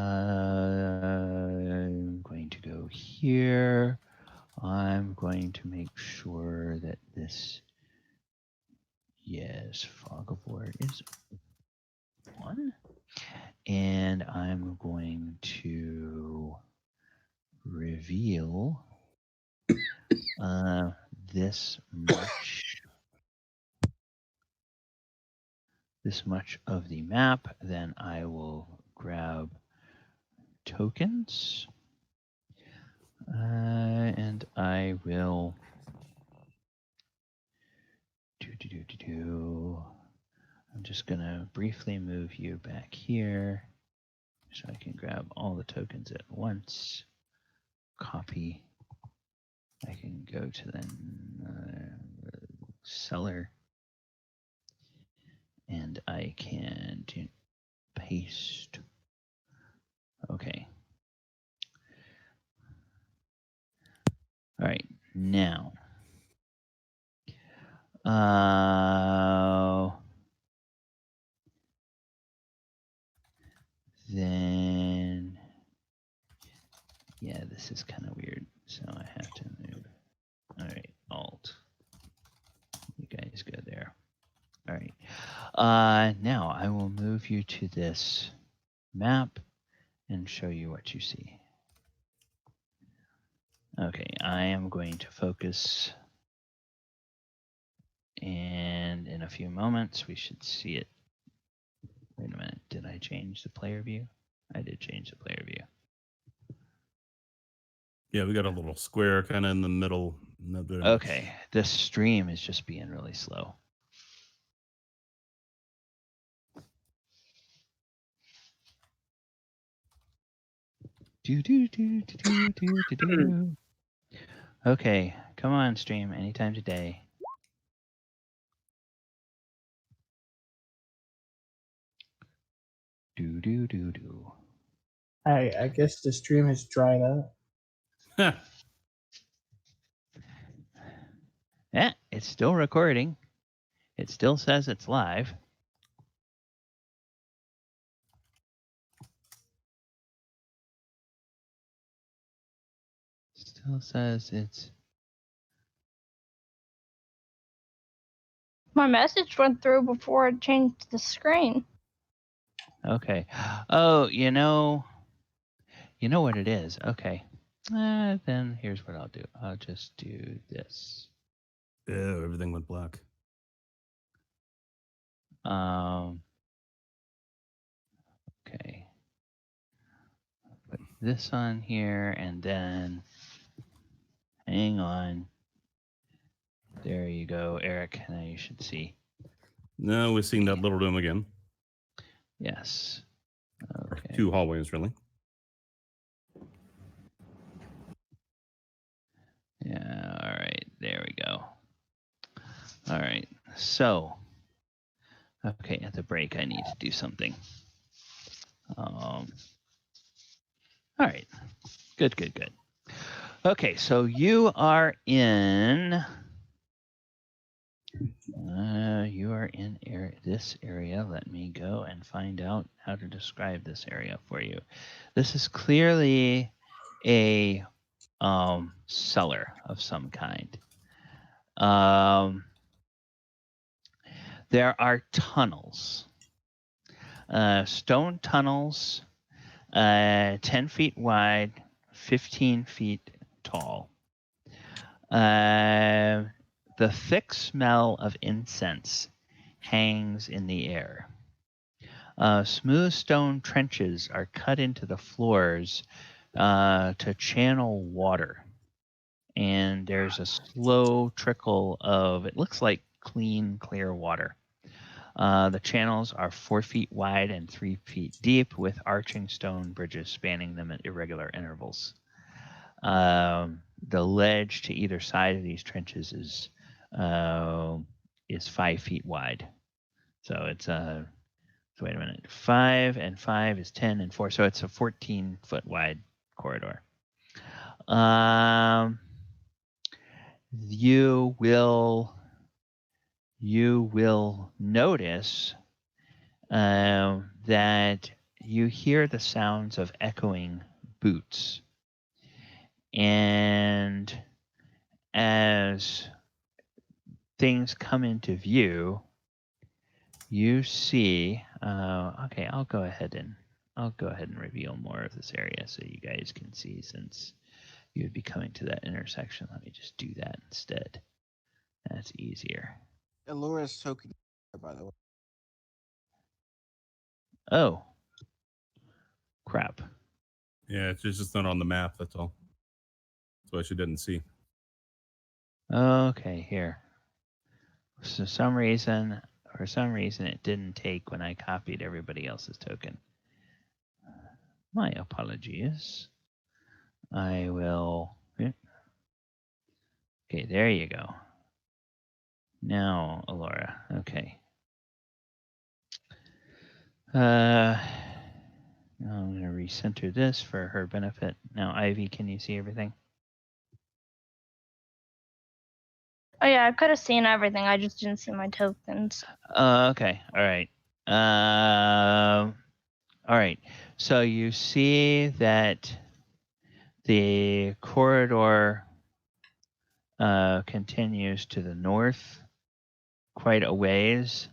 going to go here. I'm going to make sure that this, Fog of War is 1. And I'm going to reveal this much of the map. Then I will grab tokens, and I will I'm just gonna briefly move you back here so I can grab all the tokens at once. Copy. I can go to the seller, and I can paste. Okay. All right, now Then, yeah, this is kind of weird. So I have to move. All right, Alt. You guys go there. All right. Now I will move you to this map and show you what you see. Okay, I am going to focus, and in a few moments we should see it. Wait a minute, did I change the player view? I did change the player view. Yeah, we got a little square kind of in the middle. Not very much. Okay, this stream is just being really slow. Do. Okay, come on, stream anytime today. Do. I guess the stream has dried up. Yeah, it's still recording. It still says it's live. Still says it's. My message went through before it changed the screen. Okay. Oh, you know what it is. Okay. Then here's what I'll do. I'll just do this. Yeah, everything went black. Okay. Put this on here and then hang on. There you go, Eric. Now you should see. No, we're seeing that little room again. Yes. Or Okay. 2 hallways, really. Yeah, all right. There we go. All right. So, okay, at the break, I need to do something. All right. Good. Okay, so you are in. This area. Let me go and find out how to describe this area for you. This is clearly a cellar of some kind. There are tunnels, stone tunnels, 10 feet wide, 15 feet tall. The thick smell of incense hangs in the air. Smooth stone trenches are cut into the floors to channel water. And there's a slow trickle of, it looks like clean, clear water. The channels are 4 feet wide and 3 feet deep, with arching stone bridges spanning them at irregular intervals. The ledge to either side of these trenches is 5 feet wide. So it's so wait a minute. 5 and 5 is 10 and 4, so it's a 14-foot wide corridor. You will notice that you hear the sounds of echoing boots. And as things come into view, you see, okay, I'll go ahead and reveal more of this area so you guys can see, since you would be coming to that intersection. Let me just do that instead. That's easier. Elora's token, by the way. Oh, crap. Yeah, it's just not on the map, that's all. That's why she didn't see. Okay, here. For some reason it didn't take when I copied everybody else's token. My apologies. I will. Okay, there you go. Now, Elora. Okay. I'm going to recenter this for her benefit. Now, Ivy, can you see everything? Oh yeah, I could have seen everything. I just didn't see my tokens. Okay. All right. All right. So you see that the corridor continues to the north quite a ways,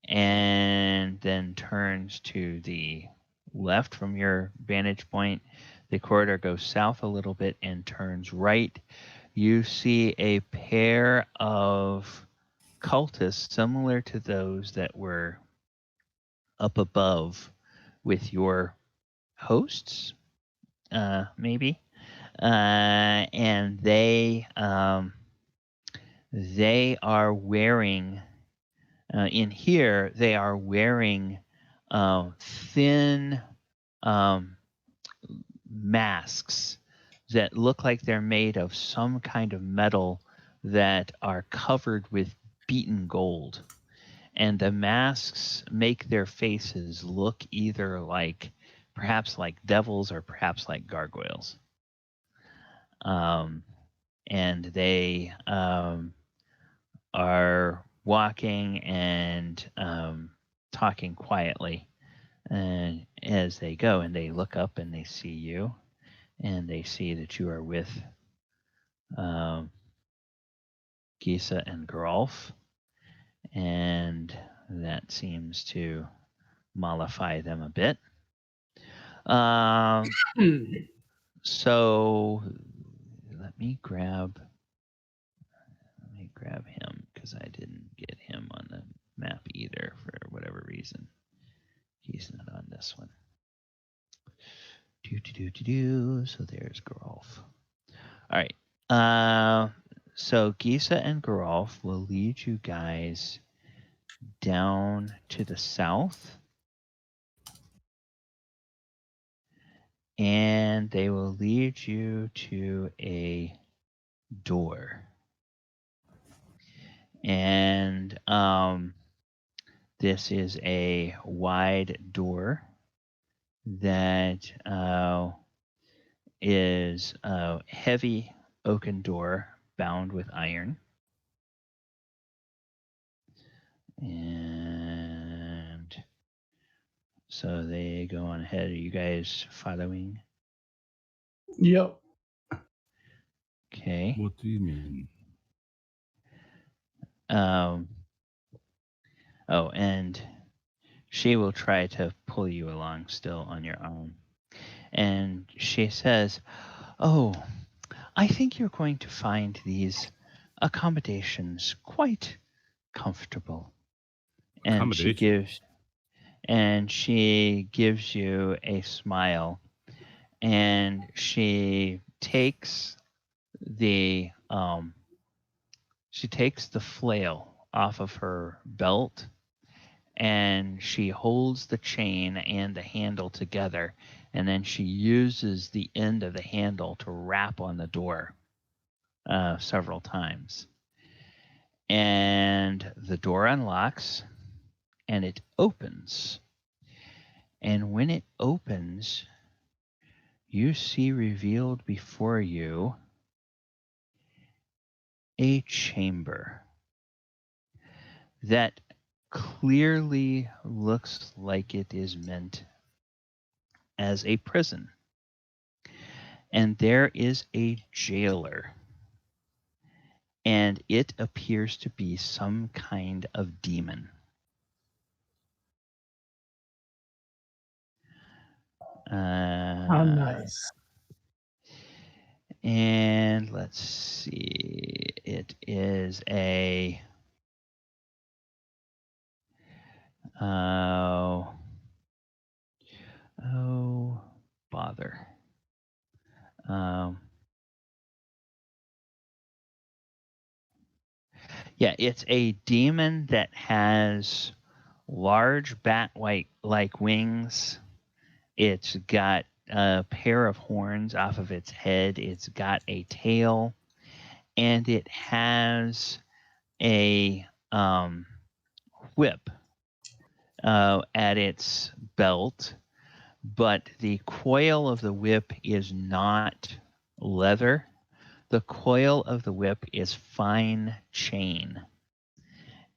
and then turns to the left from your vantage point. The corridor goes south a little bit and turns right. You see a pair of cultists similar to those that were up above with your hosts, maybe. And they are wearing in here. They are wearing thin masks that look like they're made of some kind of metal that are covered with beaten gold. And the masks make their faces look either like perhaps like devils or perhaps like gargoyles. And they are walking and talking quietly and as they go, and they look up and they see you, and they see that you are with Gisa and Geralf, and that seems to mollify them a bit. So let me grab him because I didn't get him on the map either for whatever reason. He's not on this one. So there's Geralf. All right. So Gisa and Geralf will lead you guys down to the south. And they will lead you to a door. And this is a wide door that is a heavy oaken door bound with iron. And so they go on ahead. Are you guys following? Yep. Okay. What do you mean? Oh, and she will try to pull you along still on your own. And she says, "Oh, I think you're going to find these accommodations quite comfortable." And she gives you a smile, and she takes the flail off of her belt, and she holds the chain and the handle together, and then she uses the end of the handle to rap on the door several times. And the door unlocks, and it opens. And when it opens, you see revealed before you a chamber that clearly looks like it is meant as a prison. And there is a jailer, and it appears to be some kind of demon. How nice. And let's see, it is a bother. Yeah, it's a demon that has large bat-like wings. It's got a pair of horns off of its head. It's got a tail, and it has a whip at its belt. But the coil of the whip is not leather. The coil of the whip is fine chain,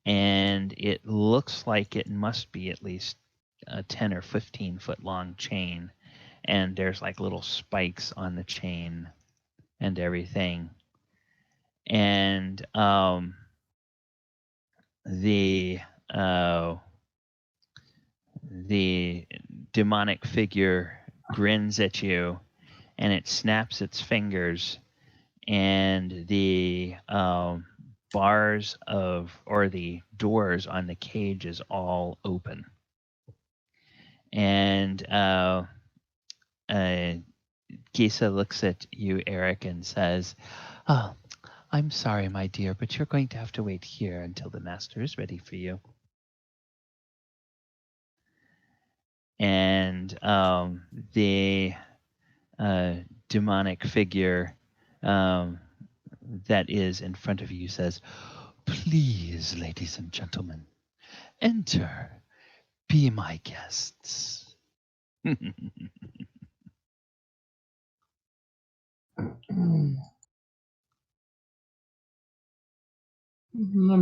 and it looks like it must be at least a 10 or 15 foot long chain, and there's like little spikes on the chain and everything. And the demonic figure grins at you, and it snaps its fingers, and the bars or the doors on the cage is all open. And Gisa looks at you, Eric, and says, "Oh, I'm sorry, my dear, but you're going to have to wait here until the master is ready for you." And the demonic figure that is in front of you says, "Please, ladies and gentlemen, enter. Be my guests." I'm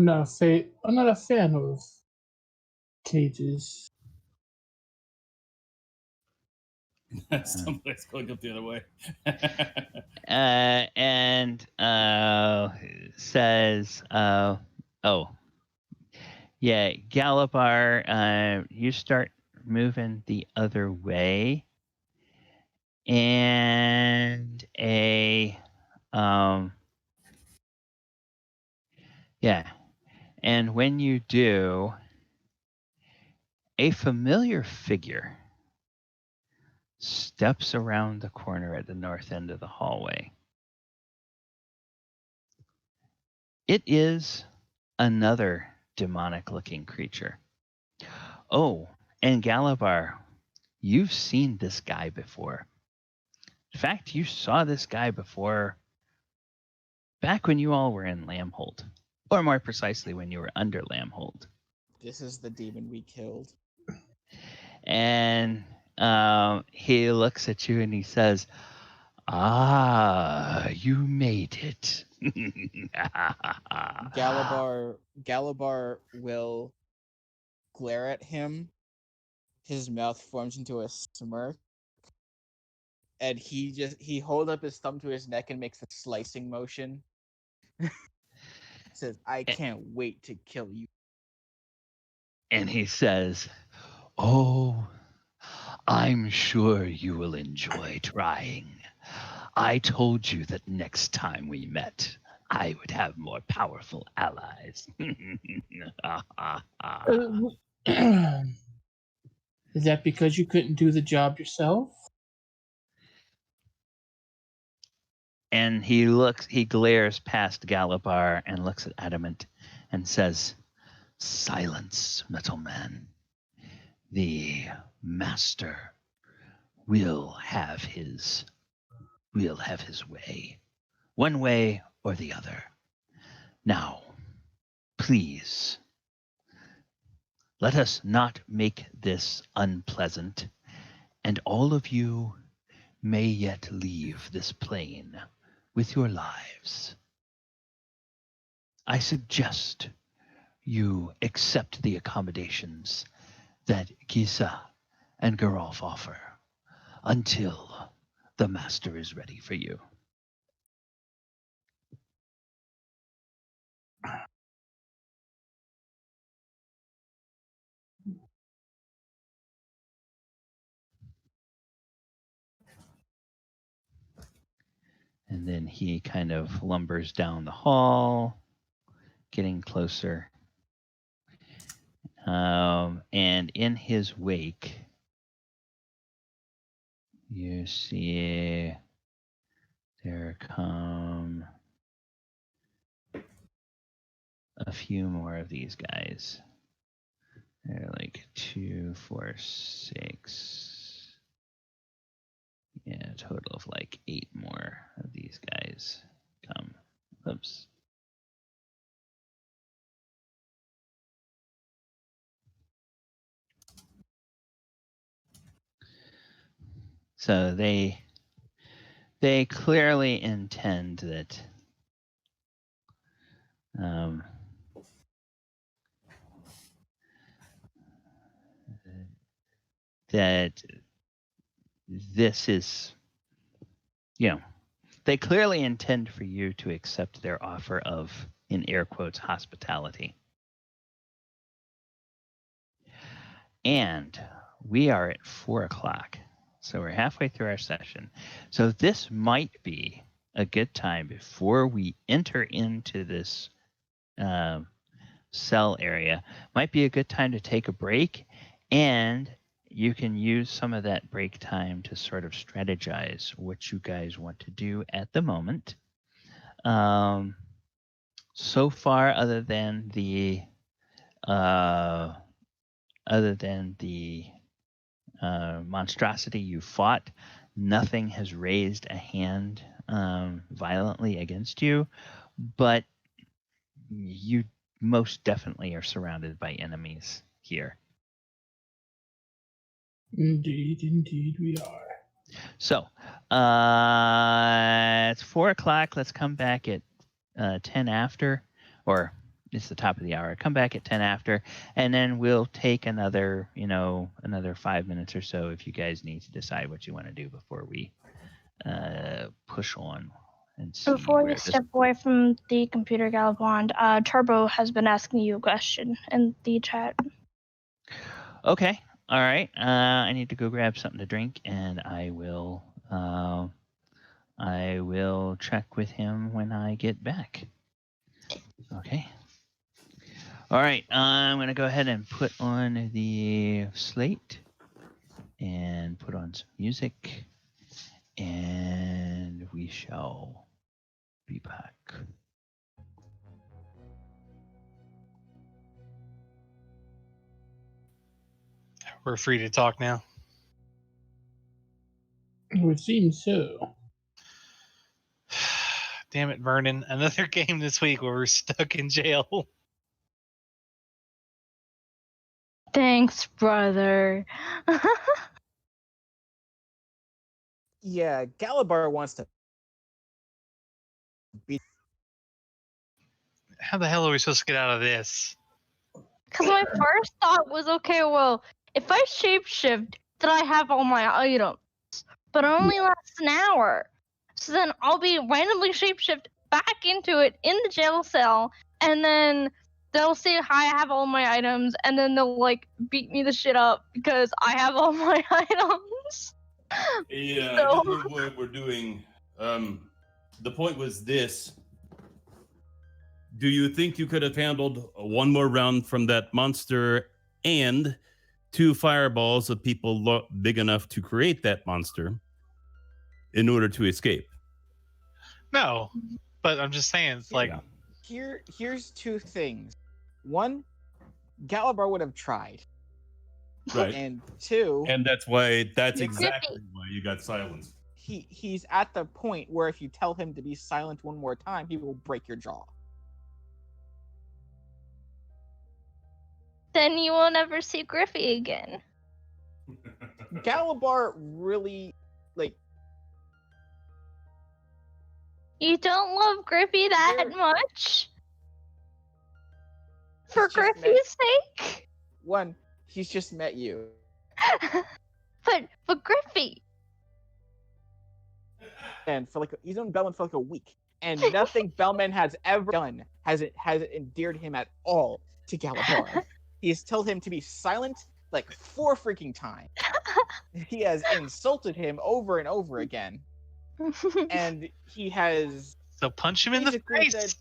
not a fan of cages. Somebody's going up the other way. And says, "Oh, yeah, Galibar, you start moving the other way, and and when you do, a familiar figure steps around the corner at the north end of the hallway. It is another demonic-looking creature. Oh, and Galibar, you've seen this guy before. In fact, you saw this guy before back when you all were in Lambhold, or more precisely, when you were under Lambhold. This is the demon we killed. And he looks at you and he says, "Ah, you made it." Galibar will glare at him. His mouth forms into a smirk, and he holds up his thumb to his neck and makes a slicing motion. Says, "I can't wait to kill you." And he says, "Oh, I'm sure you will enjoy trying. I told you that next time we met, I would have more powerful allies." Is that because you couldn't do the job yourself? And he glares past Galibar and looks at Adamant and says, "Silence, Metal Man. The master will have his way. One way or the other. Now, please, let us not make this unpleasant, and all of you may yet leave this plane with your lives. I suggest you accept the accommodations that Gisa and Geralf offer until the master is ready for you." And then he kind of lumbers down the hall, getting closer. And in his wake, you see there come a few more of these guys. They're like 2, 4, 6. Yeah, a total of like 8 more of these guys come. Oops. So they They clearly intend that this is, they clearly intend for you to accept their offer of, in air quotes, hospitality. And we are at 4:00. So we're halfway through our session. So this might be a good time before we enter into this cell area. Might be a good time to take a break, and you can use some of that break time to sort of strategize what you guys want to do at the moment. So far, other than the monstrosity you fought, nothing has raised a hand violently against you, but you most definitely are surrounded by enemies here. Indeed we are. So, it's 4:00. Let's come back at 10 after, or it's the top of the hour. Come back at 10 after, and then we'll take another 5 minutes or so if you guys need to decide what you want to do before we push on and see. Before we step away from the computer, Gallibond, Turbo has been asking you a question in the chat. Okay. All right. I need to go grab something to drink, and I will check with him when I get back. Okay. All right. I'm going to go ahead and put on the slate and put on some music, and we shall be back. We're free to talk now. It would seem so. Damn it, Vernon. Another game this week where we're stuck in jail. Thanks, brother. Yeah, Galibar wants to beat. How the hell are we supposed to get out of this? Because my first thought was, okay, well, if I shapeshift, then I have all my items. But it only lasts an hour. So then I'll be randomly shapeshift back into it in the jail cell, and then they'll say, hi, I have all my items, and then they'll, beat me the shit up because I have all my items. Yeah, So- this is what we're doing. The point was this. Do you think you could have handled one more round from that monster and 2 fireballs of people big enough to create that monster in order to escape? No, but I'm just saying, it's like, Here's 2 things. 1, Galibar would have tried. Right. And 2, And that's You're exactly why you got silenced. he's at the point where if you tell him to be silent one more time, he will break your jaw. Then you will never see Griffey again. Galibar really, You don't love Griffey that much? For He's just Griffey's sake? 1, he's just met you. But Griffey. And he's known Bellman for a week, and nothing Bellman has ever done has endeared him at all to Galibar. He has told him to be silent 4 freaking times. He has insulted him over and over again, and he has so punch him in the basically face. said,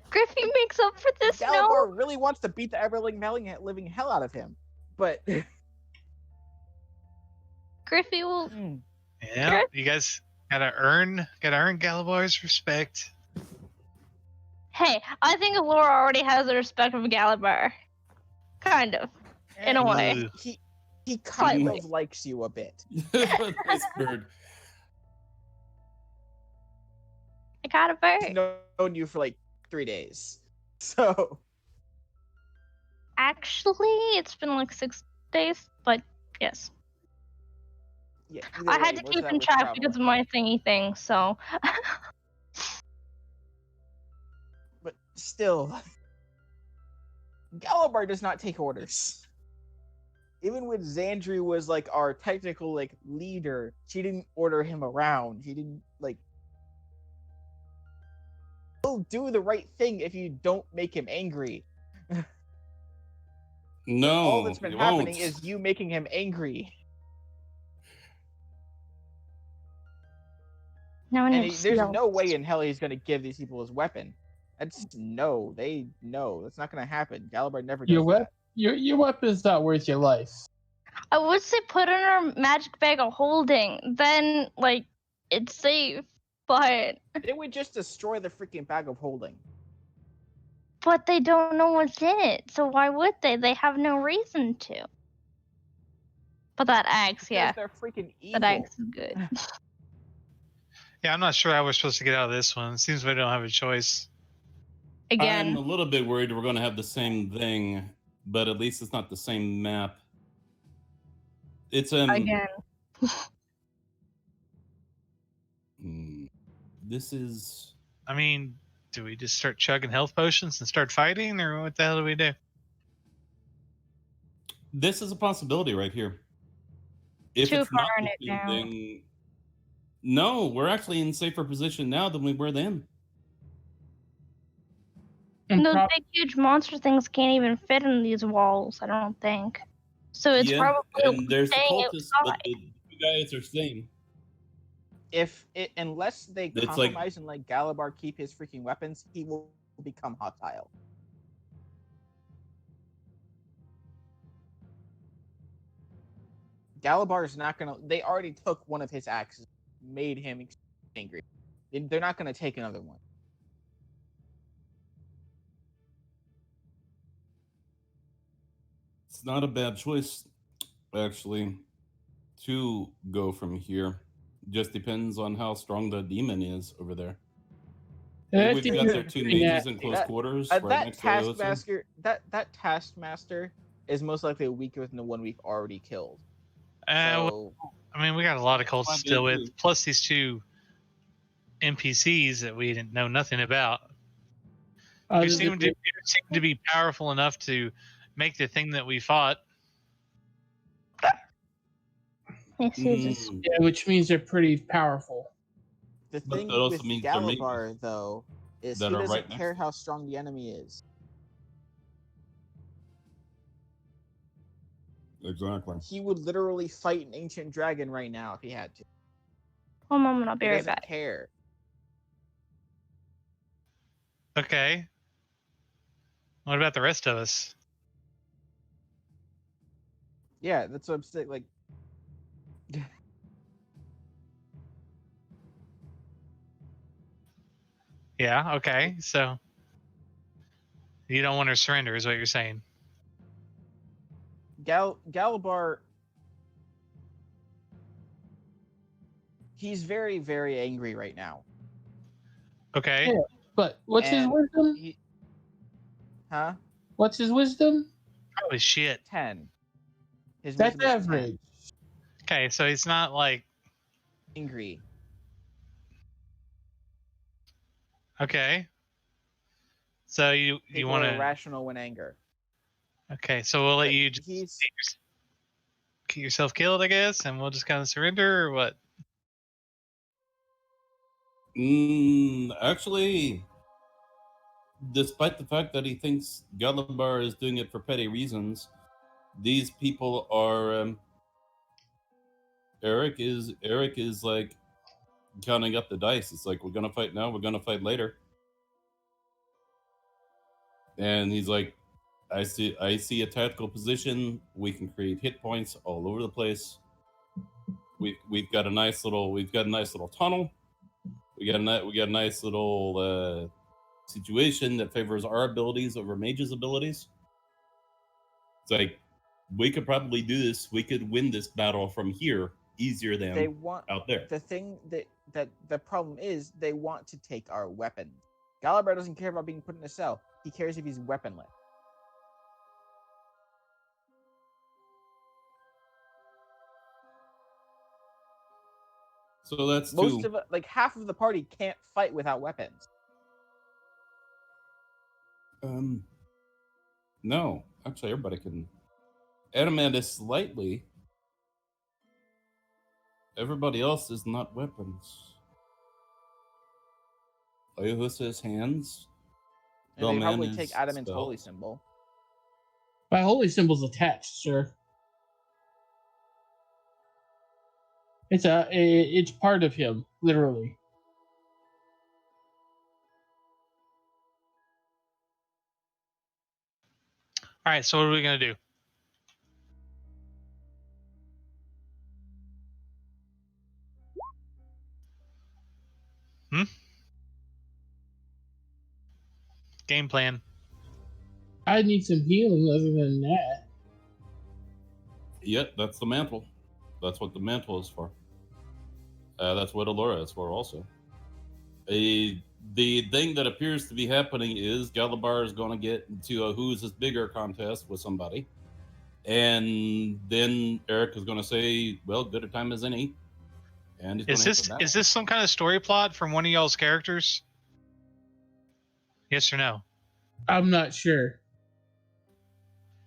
Griffey makes up for this now. Galibar really wants to beat the living hell out of him, but Griffey will. Yeah, you guys gotta earn Galibar's respect. Hey, I think Elora already has the respect of Galibar. Kind of. In a way. He kind Slightly. of likes you a bit. Nice bird. I got a bird. He's known you for 3 days, so Actually, it's been 6 days, but yes. Yeah, I had to keep in track because of my thingy thing, so. But still, Galibar does not take orders. Even when Xandri was like our technical like leader, she didn't order him around. She didn't like. He'll do the right thing if you don't make him angry. No, All that's been he happening won't. is you making him angry. There's no way in hell he's gonna give these people his weapon. That's no, they know that's not gonna happen. Galibar never does that. Your weapon's not worth your life. I would say put in our magic bag of holding, then like it's safe, but They would just destroy the freaking bag of holding. but they don't know what's in it, so why would they? They have no reason to. But that axe, yeah, They're freaking evil. that axe is good. Yeah, I'm not sure how we're supposed to get out of this one. It seems we don't have a choice. Again, I'm a little bit worried we're going to have the same thing, but at least it's not the same map. It's again. This is. I mean, do we just start chugging health potions and start fighting, or what the hell do we do? This is a possibility right here. If Too it's not far in the it same now. thing, no, we're actually in safer position now than we were then. And Those big, huge monster things can't even fit in these walls, I don't think. So it's Yeah, probably and there's the staying cultists, but outside. the two guys are same. Unless they It's compromise and let Galibar keep his freaking weapons, he will become hostile. Galibar is not gonna. They already took one of his axes, made him angry. They're not gonna take another one. It's not a bad choice, actually, to go from here. Just depends on how strong the demon is over there. We've got their two mages in close quarters. Right That next to Oyohusa. taskmaster, that taskmaster is most likely weaker than the one we've already killed. Well, I mean, we got a lot of cults to deal with, plus these two NPCs that we didn't know nothing about. Who seem to be powerful enough to make the thing that we fought. Yeah, which means they're pretty powerful. The thing with Galibar, though, is he doesn't care how strong the enemy is. Exactly. He would literally fight an ancient dragon right now if he had to. One moment, I'll be right back. He doesn't care. Okay. What about the rest of us? Yeah, that's what I'm saying. Like, yeah, okay. So you don't want to surrender, is what you're saying. Galibar, he's very, very angry right now. Okay. Yeah, but what's his wisdom? Huh? What's his wisdom? Probably shit. 10. That's average. 10. Okay, so he's not like angry. Okay. So you want to irrational when anger. Okay, so we'll let you just get yourself killed, I guess, and we'll just kind of surrender, or what? Actually, despite the fact that he thinks Galibar is doing it for petty reasons, these people are. Eric is like counting up the dice. It's like, we're gonna fight now, we're gonna fight later, and he's like, I see a tactical position. We can create hit points all over the place. We've got a nice little tunnel. We got a nice little situation that favors our abilities over mage's abilities. It's like, we could probably do this. We could win this battle from here easier than out there. The thing that the problem is, they want to take our weapons. Galibar doesn't care about being put in a cell. He cares if he's weaponless. So that's Most two. of like half of the party can't fight without weapons. No, actually, everybody can. Adamant is slightly. Everybody else is not weapons. Oyohusa is hands. And they Velman probably is take Adamant's spell. holy symbol. My holy symbol's attached, sir. It's part of him, literally. All right, so what are we gonna do? Game plan. I need some healing other than that. Yep, that's the mantle. That's what the mantle is for. That's what Elora is for also. The thing that appears to be happening is Galibar is going to get into a who's this bigger contest with somebody. And then Eric is going to say, well, good a time as any. And he's Is this some kind of story plot from one of y'all's characters? Yes or no? I'm not sure.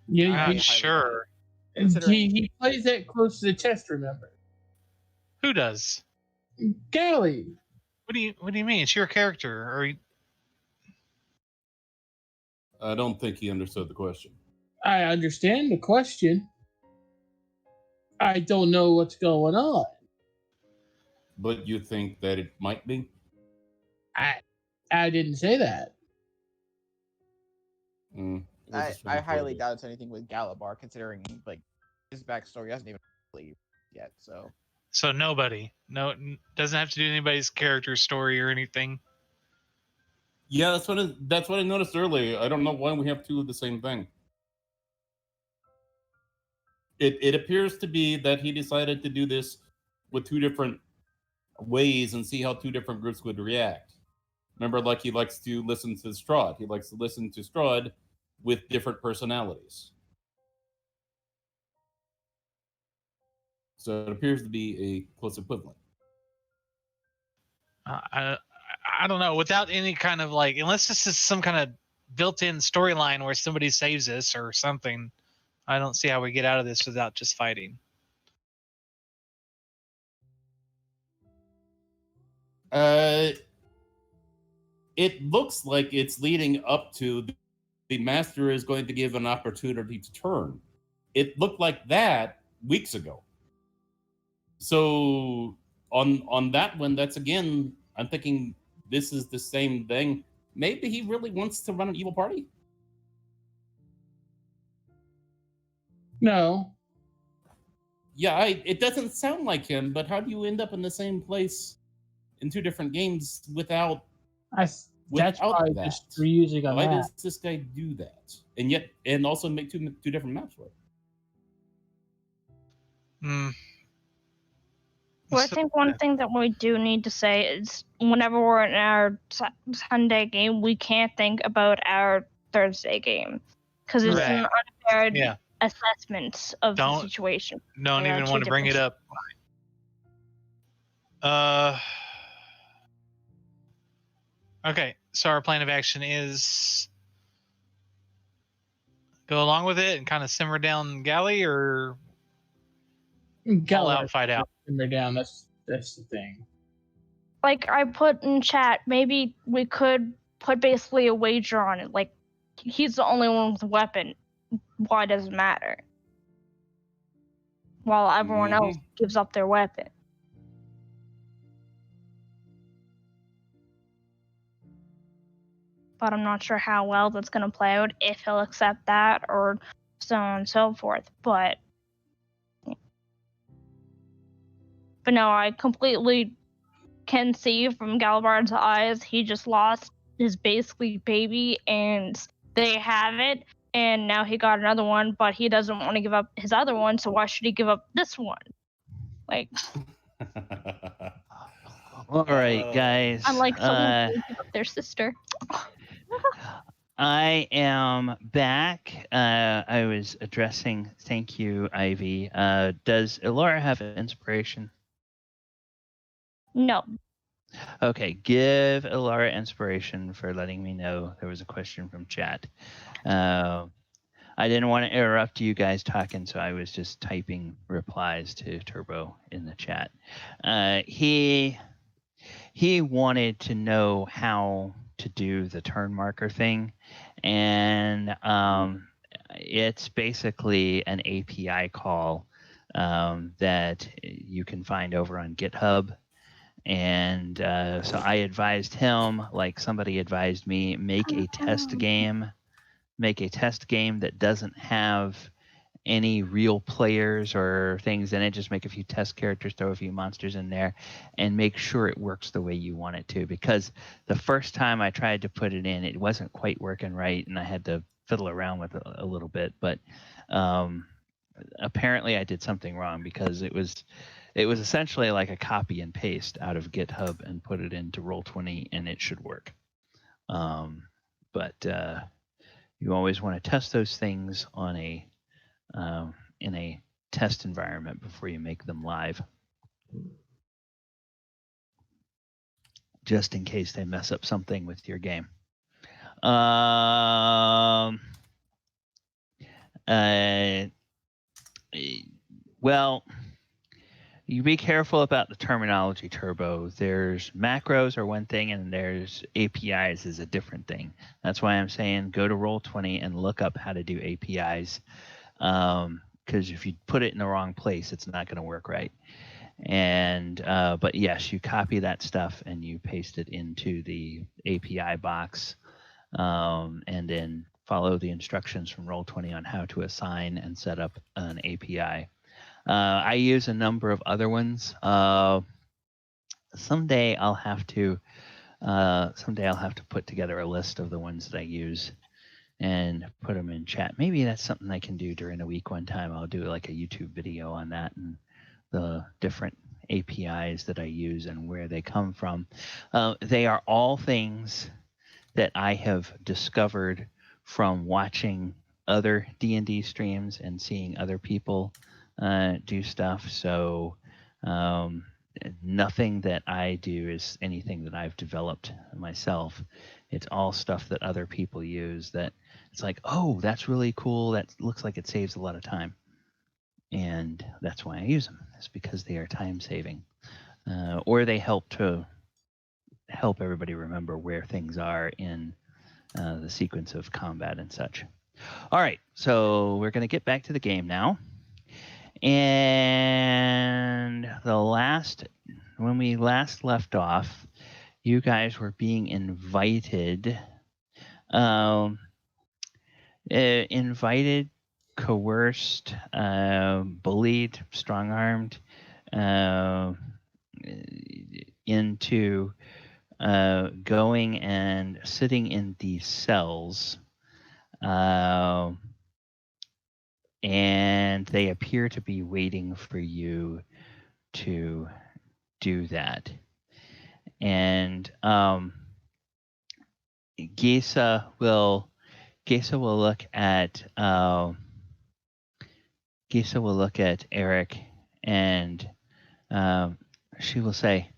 Yeah, I'm highly sure. he plays that close to the chest, remember? Who does? Gally. What do you mean? It's your character, or I don't think he understood the question. I understand the question. I don't know what's going on. But you think that it might be? I didn't say that. I highly doubt it's anything with Galibar, considering like his backstory hasn't even really yet. So nobody. No, doesn't have to do anybody's character story or anything. Yeah, that's what I noticed earlier. I don't know why we have two of the same thing. It appears to be that he decided to do this with two different ways and see how two different groups would react. Remember, like he likes to listen to Strahd. He likes to listen to Strahd with different personalities. So it appears to be a close equivalent. I don't know. Without any kind of like, unless this is some kind of built-in storyline where somebody saves us or something, I don't see how we get out of this without just fighting. It looks like it's leading up to the master is going to give an opportunity to turn. It looked like that weeks ago. So on that one, that's again, I'm thinking this is the same thing. Maybe he really wants to run an evil party. No. Yeah, it doesn't sound like him, but how do you end up in the same place in two different games without that's probably that? just reusing a Why map. does this guy do that? And also make two different maps for it? Well, I think one thing that we do need to say is whenever we're in our Sunday game, we can't think about our Thursday game because it's an unfair assessment of the situation. Don't even want to bring it up. Okay, so our plan of action is go along with it and kind of simmer down Gally, or all out, fight out. Simmer down. That's the thing. Like I put in chat, maybe we could put basically a wager on it. Like he's the only one with a weapon. Why does it matter? While everyone else gives up their weapon. But I'm not sure how well that's going to play out, if he'll accept that, or so on and so forth. But no, I completely can see from Galibar's eyes, he just lost his basically baby, and they have it, and now he got another one, but he doesn't want to give up his other one, so why should he give up this one? Like... All right, guys. Unlike someone who give up their sister. I am back. I was addressing. Thank you, Ivy. Does Elora have inspiration? No. Okay, give Elora inspiration for letting me know there was a question from chat. I didn't want to interrupt you guys talking, so I was just typing replies to Turbo in the chat. He wanted to know how to do the turn marker thing, and it's basically an API call that you can find over on GitHub. And so I advised him, like somebody advised me, make a test game that doesn't have any real players or things in it. Just make a few test characters, throw a few monsters in there, and make sure it works the way you want it to. Because the first time I tried to put it in, it wasn't quite working right, and I had to fiddle around with it a little bit. But apparently I did something wrong, because it was essentially like a copy and paste out of GitHub and put it into Roll20, and it should work. But you always want to test those things on in a test environment before you make them live, just in case they mess up something with your game. Well, you be careful about the terminology, Turbo. There's macros are one thing, and there's APIs is a different thing. That's why I'm saying go to Roll20 and look up how to do APIs. Because if you put it in the wrong place, it's not going to work right. And but yes, you copy that stuff and you paste it into the API box, and then follow the instructions from Roll20 on how to assign and set up an API. I use a number of other ones. Someday I'll have to put together a list of the ones that I use and put them in chat. Maybe that's something I can do during a week one time. I'll do like a YouTube video on that and the different APIs that I use and where they come from. They are all things that I have discovered from watching other D&D streams and seeing other people do stuff. So nothing that I do is anything that I've developed myself. It's all stuff that other people use that it's like, oh, that's really cool. That looks like it saves a lot of time. And that's why I use them. It's because they are time saving. Or they help everybody remember where things are in the sequence of combat and such. All right, so we're going to get back to the game now. And when we last left off, you guys were being invited, coerced, bullied, strong-armed into going and sitting in these cells. And they appear to be waiting for you to do that. And Gisa will look at Eric, and she will say,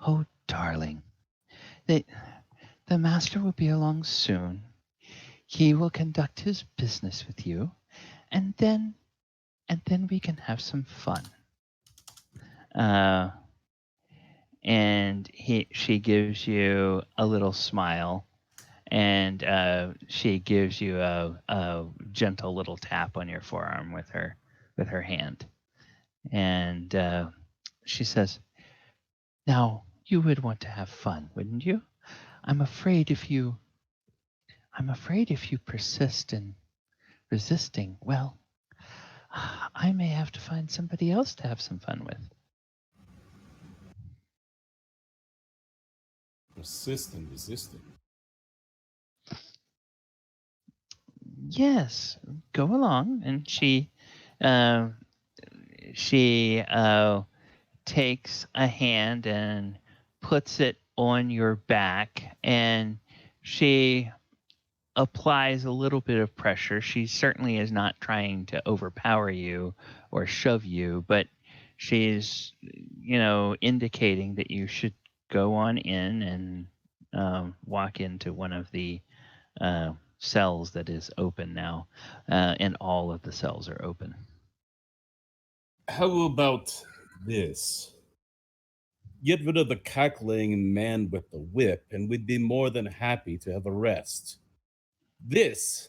"Oh, darling, the master will be along soon. He will conduct his business with you, and then we can have some fun." And she gives you a little smile, and she gives you a gentle little tap on your forearm with her hand, and she says, "Now you would want to have fun, wouldn't you? I'm afraid if you persist in resisting, well, I may have to find somebody else to have some fun with." Persist in resisting. Yes, go along. And she takes a hand and puts it on your back, and she applies a little bit of pressure. She certainly is not trying to overpower you or shove you, but she's, indicating that you should go on in and walk into one of the cells that is open now, and all of the cells are open. How about this? Get rid of the cackling man with the whip, and we'd be more than happy to have a rest. This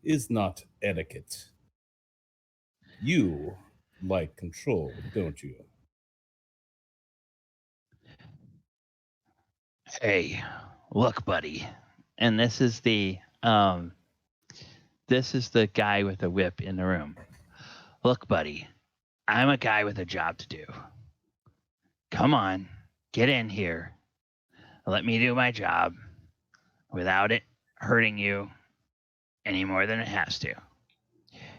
is not etiquette. You like control, don't you? Hey, look, buddy. And this is the guy with the whip in the room. Look, buddy, I'm a guy with a job to do. Come on, get in here. Let me do my job without it hurting you any more than it has to.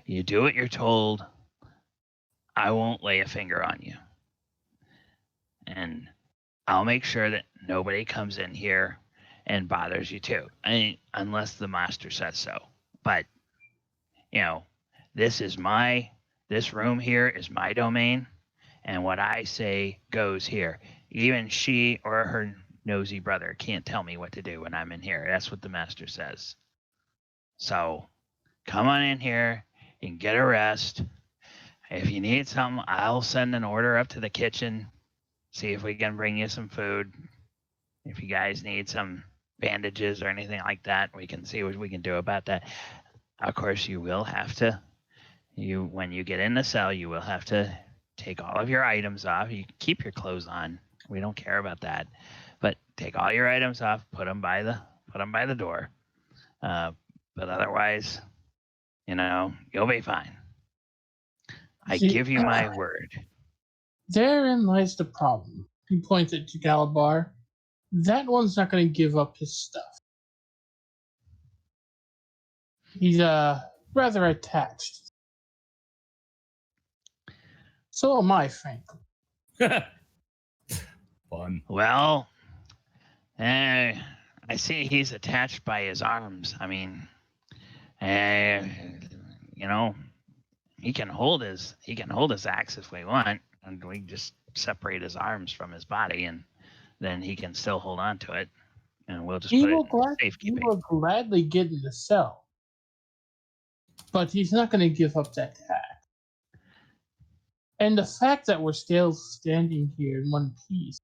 You do what you're told. I won't lay a finger on you. And I'll make sure that nobody comes in here and bothers you too. Unless the master says so. But, this room here is my domain, and what I say goes here. Even she or her nosy brother can't tell me what to do when I'm in here. That's what the master says. So, come on in here and get a rest. If you need something, I'll send an order up to the kitchen. See if we can bring you some food. If you guys need some bandages or anything like that, we can see what we can do about that. Of course, you will have to, when you get in the cell, you will have to take all of your items off. You can keep your clothes on. We don't care about that. But take all your items off, put them by the door. But otherwise, you'll be fine. I give you my word. Therein lies the problem. He pointed to Galibar. That one's not going to give up his stuff. He's rather attached. So am I, frankly. Fun. Well, I see he's attached by his arms. I mean, he can hold his axe if we want, and we just separate his arms from his body, and then he can still hold on to it, and we'll just put it in safekeeping. He will gladly get in the cell, but he's not going to give up that axe. And the fact that we're still standing here in one piece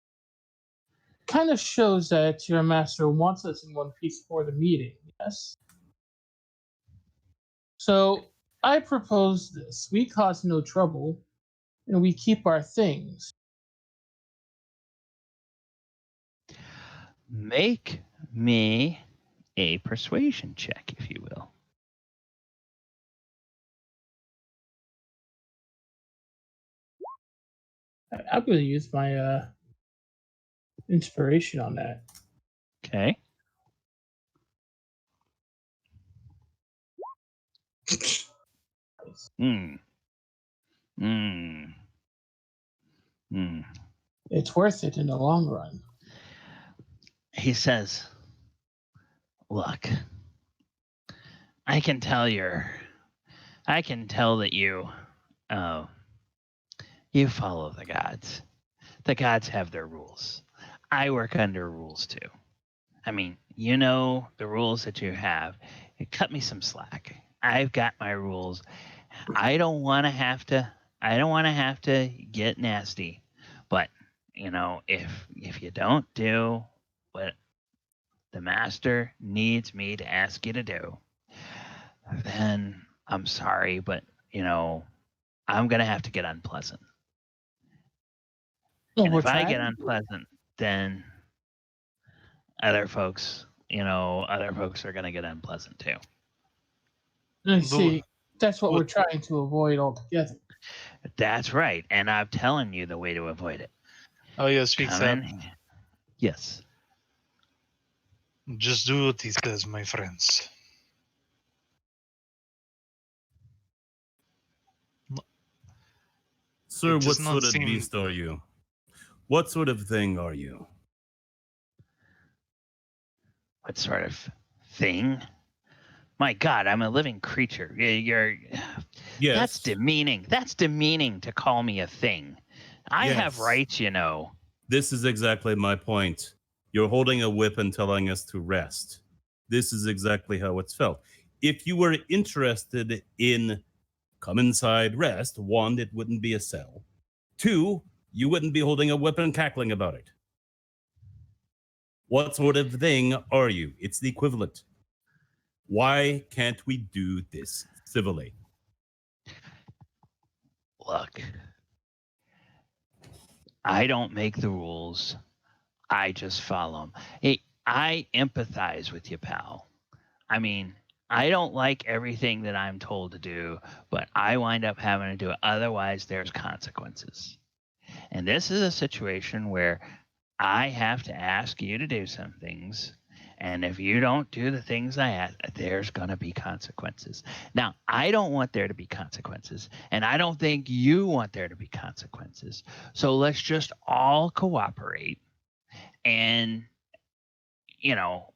kind of shows that your master wants us in one piece for the meeting, yes? So I propose this. We cause no trouble, and we keep our things. Make me a persuasion check, if you will. I'm going to use my inspiration on that. Okay. It's worth it in the long run. He says, look, I can tell that you follow the gods. The gods have their rules. I work under rules too. I mean, the rules that you have. Cut me some slack. I've got my rules. I don't want to have to get nasty. But, if you don't do what the master needs me to ask you to do, then I'm sorry, but, I'm going to have to get unpleasant. Well, and if I get unpleasant, then other folks are going to get unpleasant too. I see. That's what we're trying to avoid altogether. That's right. And I'm telling you the way to avoid it. Oh, yeah, speaks up. Yes. Just do what he says, my friends. Sir, what sort of beast are you? What sort of thing are you? What sort of thing? My God, I'm a living creature. You're Yes. That's demeaning. That's demeaning to call me a thing. I have Yes. rights, you know. This is exactly my point. You're holding a whip and telling us to rest. This is exactly how it's felt. If you were interested in come inside, rest, one, it wouldn't be a cell. Two, you wouldn't be holding a whip and cackling about it. What sort of thing are you? It's the equivalent. Why can't we do this civilly? Look, I don't make the rules. I just follow them. Hey, I empathize with you, pal. I mean, I don't like everything that I'm told to do, but I wind up having to do it. Otherwise, there's consequences. And this is a situation where I have to ask you to do some things. And if you don't do the things I ask, there's going to be consequences. Now, I don't want there to be consequences, and I don't think you want there to be consequences. So let's just all cooperate, and, you know,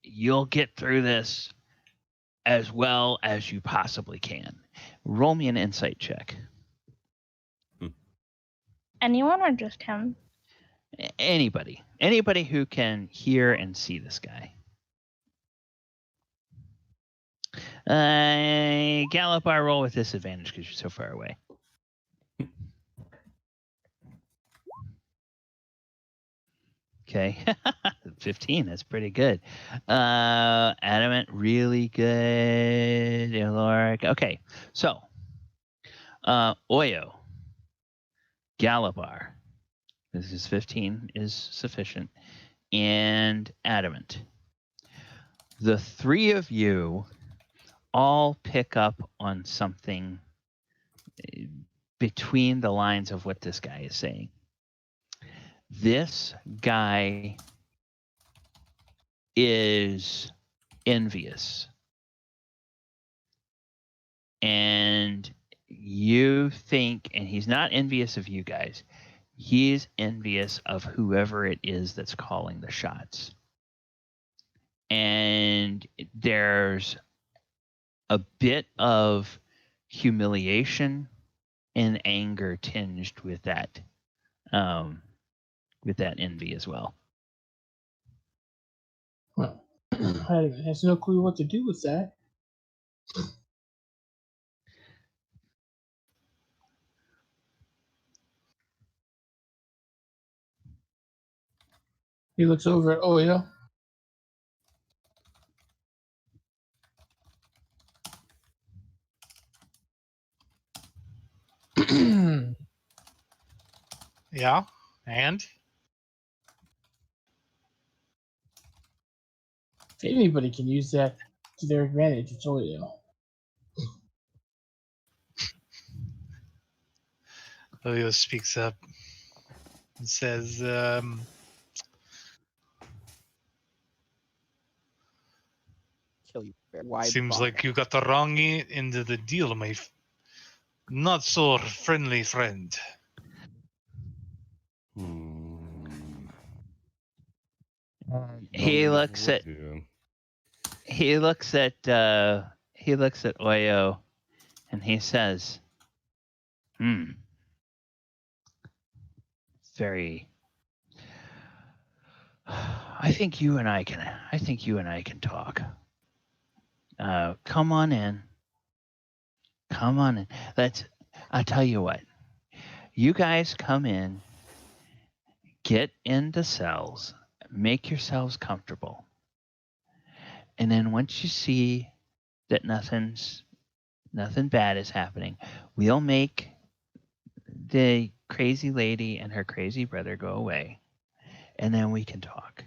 you'll get through this as well as you possibly can. Roll me an insight check. Anyone or just him? Anybody who can hear and see this guy. Gallibard, roll with disadvantage because you're so far away. Okay. 15, that's pretty good. Adamant, really good. Elora. Okay, so Oyo, Galibar, this is 15 is sufficient, and Adamant. The three of you all pick up on something between the lines of what this guy is saying. This guy is envious. And you think, and he's not envious of you guys, he's envious of whoever it is that's calling the shots. And there's a bit of humiliation and anger tinged with that envy as well. Well, I has no clue what to do with that. He looks over at Oyo. Yeah, and If anybody can use that to their advantage, it's Oyo. Oyo speaks up and says, Kill you. Wide seems bot. like you got the wrong end of the deal, my not so friendly friend. He looks at Oyo and he says, very I think you and I can talk. Come on in. I'll tell you what. You guys come in, get into cells, make yourselves comfortable. And then once you see that nothing bad is happening, we'll make the crazy lady and her crazy brother go away. And then we can talk.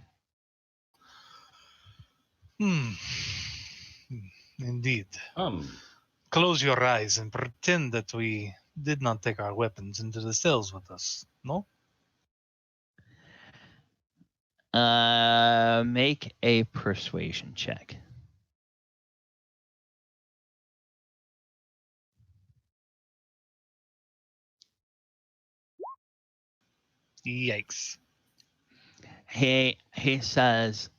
Indeed. Close your eyes and pretend that we did not take our weapons into the cells with us, no? Make a persuasion check. Yikes. He says,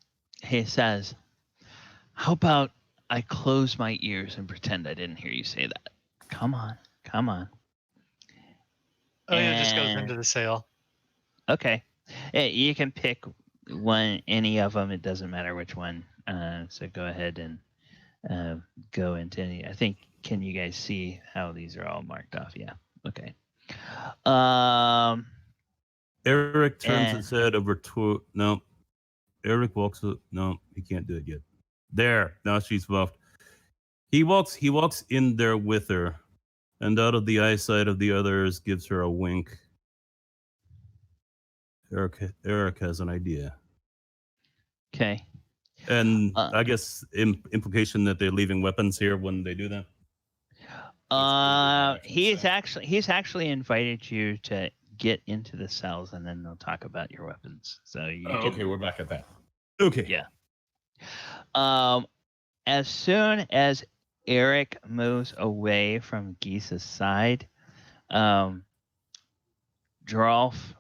how about I close my ears and pretend I didn't hear you say that. Come on. Oh yeah, it just goes And- into the sail. Okay. You can pick one, any of them. It doesn't matter which one. So go ahead and go into any. I think. Can you guys see how these are all marked off? Yeah. Okay. Eric turns and- his head over to. No. Eric walks. No, he can't do it yet. There. Now she's buffed. He walks in there with her, and out of the eyesight of the others gives her a wink. Eric has an idea. Okay. And I guess implication that they're leaving weapons here when they do that. He's actually invited you to get into the cells, and then they'll talk about your weapons. So you can, okay, we're back at that. Okay. Yeah. As soon as Eric moves away from Gisa's side, Geralf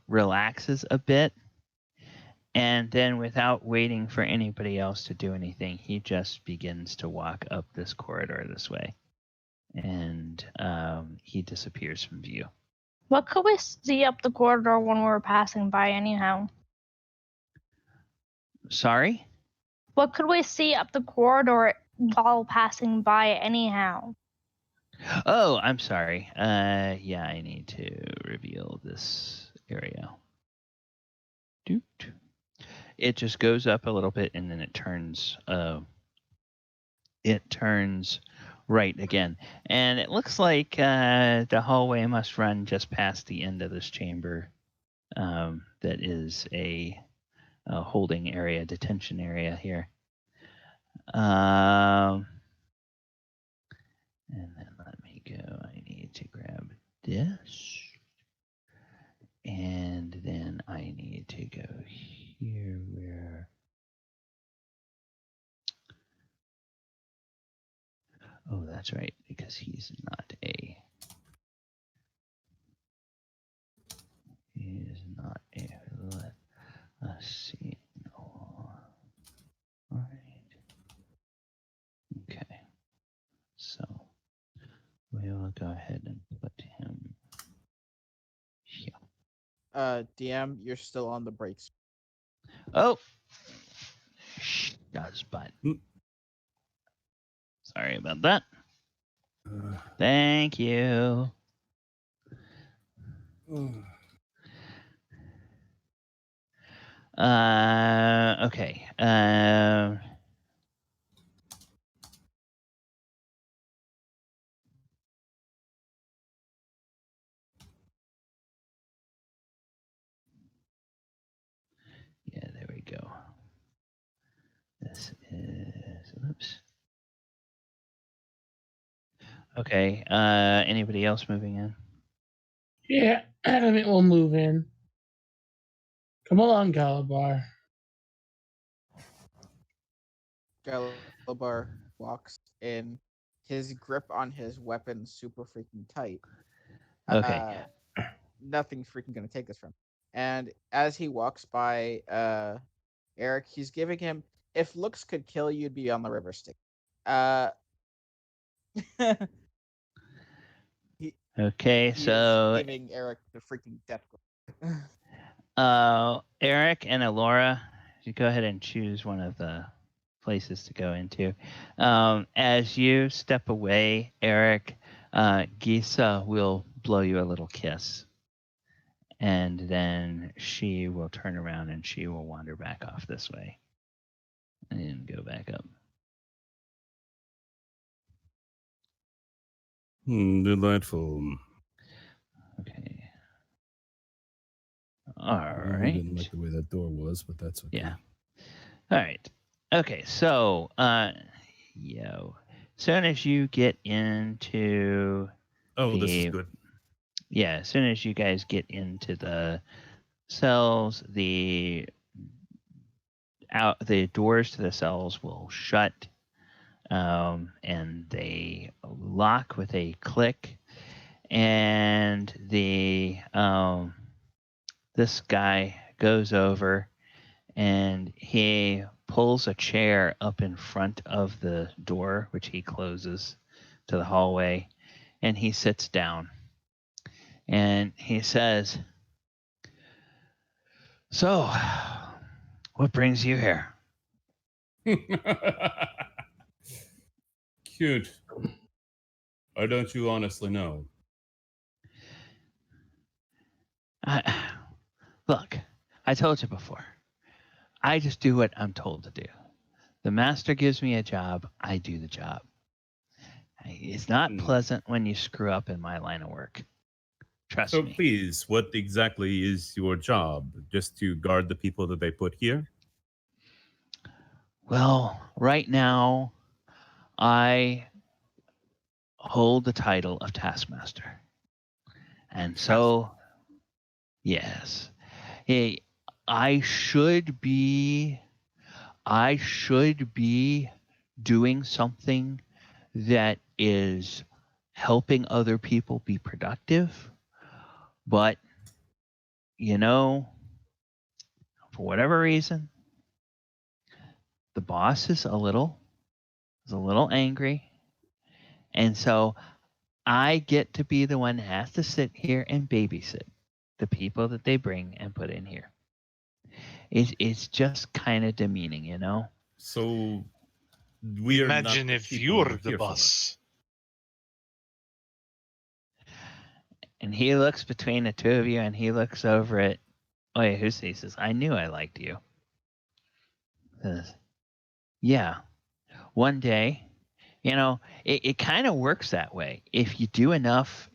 relaxes a bit, and then without waiting for anybody else to do anything, he just begins to walk up this corridor this way, and he disappears from view. What could we see up the corridor when we were passing by anyhow? Sorry? What could we see up the corridor while passing by anyhow? Oh, I'm sorry. Yeah, I need to reveal this area. Doot. It just goes up a little bit and then it turns right again. And it looks like the hallway must run just past the end of this chamber. That is a holding area, detention area here. And then let me go. I need to grab this. And then I need to go here where... Oh, that's right, because he's not a... Let's see. No. All right. Okay. So we will go ahead and put him here. DM, you're still on the brakes. Oh, does but. Sorry about that. Thank you. Okay. Yeah, there we go. This is, oops. Okay, anybody else moving in? Yeah, Adamant will move in. Come along, Galibar. Galibar walks in, his grip on his weapon super freaking tight. Okay. Nothing's freaking gonna take this from him. And as he walks by Eric, he's giving him, if looks could kill, you'd be on the river stick. Okay, He so is giving Eric the freaking death grip. Eric and Elora, you go ahead and choose one of the places to go into. As you step away, Eric, Gisa will blow you a little kiss. And then she will turn around and she will wander back off this way. And go back up. Delightful. Okay. All I right. didn't like the way that door was, but that's okay. Yeah. All right. Okay. So, soon as you get into, this is good. Yeah, as soon as you guys get into the cells, the doors to the cells will shut, and they lock with a click, and this guy goes over and he pulls a chair up in front of the door, which he closes to the hallway, and he sits down. And he says, "So, what brings you here?" Cute. Or don't you honestly know? Look, I told you before. I just do what I'm told to do. The master gives me a job, I do the job. It's not pleasant when you screw up in my line of work. Trust me. So please, what exactly is your job? Just to guard the people that they put here? Well, right now, I hold the title of Taskmaster. And so, yes. Hey, I should be doing something that is helping other people be productive. But, you know, for whatever reason, the boss is a little angry. And so I get to be the one that has to sit here and babysit the people that they bring and put in here. It's just kind of demeaning, you know? So we are Imagine not if people you're here the for. boss. And he looks between the two of you and he looks over at Oyohusa. He says, "I knew I liked you." Says, "Yeah, one day, you know, it kind of works that way. If you do enough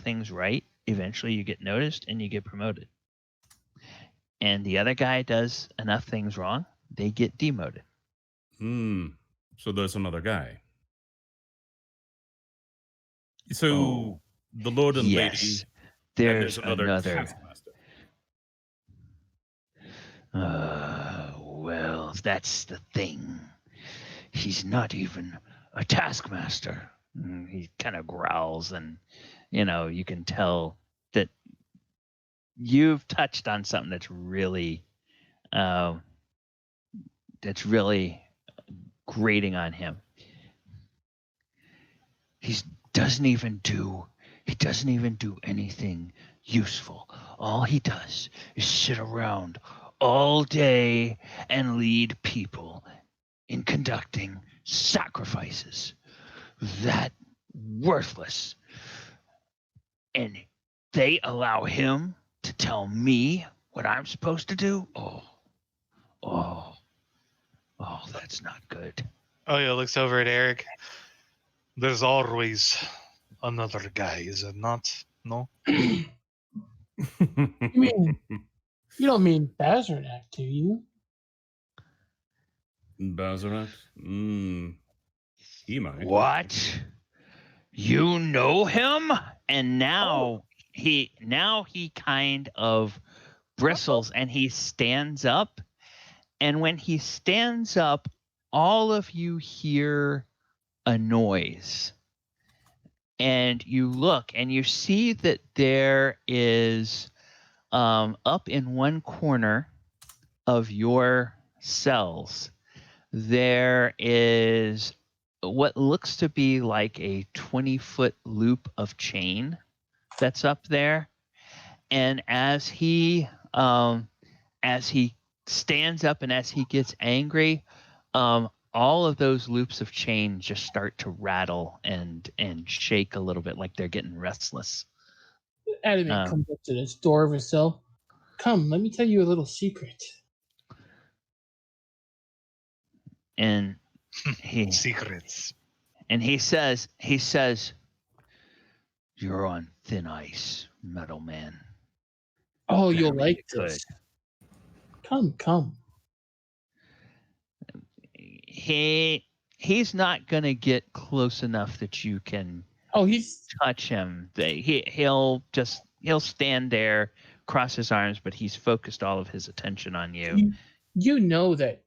things right, eventually you get noticed and you get promoted. And the other guy does enough things wrong, they get demoted." So there's another guy. So the Lord and Lady, yes, and there's another another. Taskmaster. Well, that's the thing. He's not even a taskmaster. He kind of growls, and you can tell that you've touched on something that's really grating on him. He doesn't even do anything useful. All he does is sit around all day and lead people in conducting sacrifices. That worthless. And they allow him to tell me what I'm supposed to do? Oh, that's not good. Oyo looks over at Eric. There's always another guy, is it not? No? You don't mean Bazarnak, do you? Bazarat? He might. What? You know him? And now he kind of bristles and he stands up. And when he stands up, all of you hear a noise. And you look and you see that there is up in one corner of your cells, there is what looks to be like a 20-foot loop of chain that's up there. And as he stands up and as he gets angry, all of those loops of chain just start to rattle and shake a little bit, like they're getting restless. Adamant comes up to this door of his cell. "Come, let me tell you a little secret." And Secrets. And he says, "You're on thin ice, Metal Man." Oh, you'll Very like this. Come. He's not gonna get close enough that you can touch him. He'll stand there, cross his arms, but he's focused all of his attention on you. You know that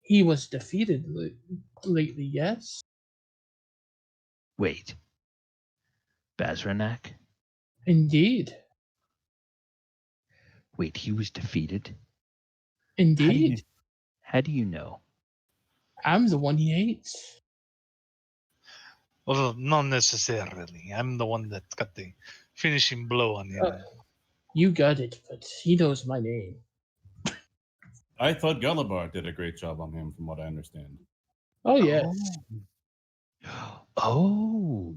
he was defeated lately, yes? Wait. Bazarnak? Indeed. Wait, he was defeated? Indeed. How do you know? I'm the one he hates. Well, not necessarily. I'm the one that got the finishing blow on him. You got it, but he knows my name. I thought Galibar did a great job on him, from what I understand. Oh, yes. Oh.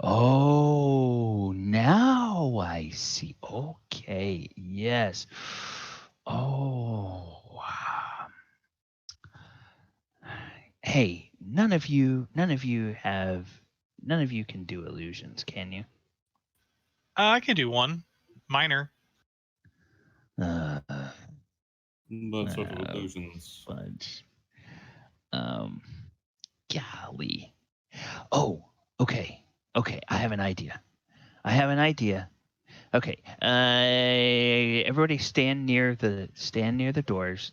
Oh, now I see. Okay, yes. Oh, wow. Hey, none of you can do illusions, can you? I can do one. Minor. What sort of illusions? Fudge. Golly. Oh, okay. I have an idea. Okay. Everybody stand near the doors.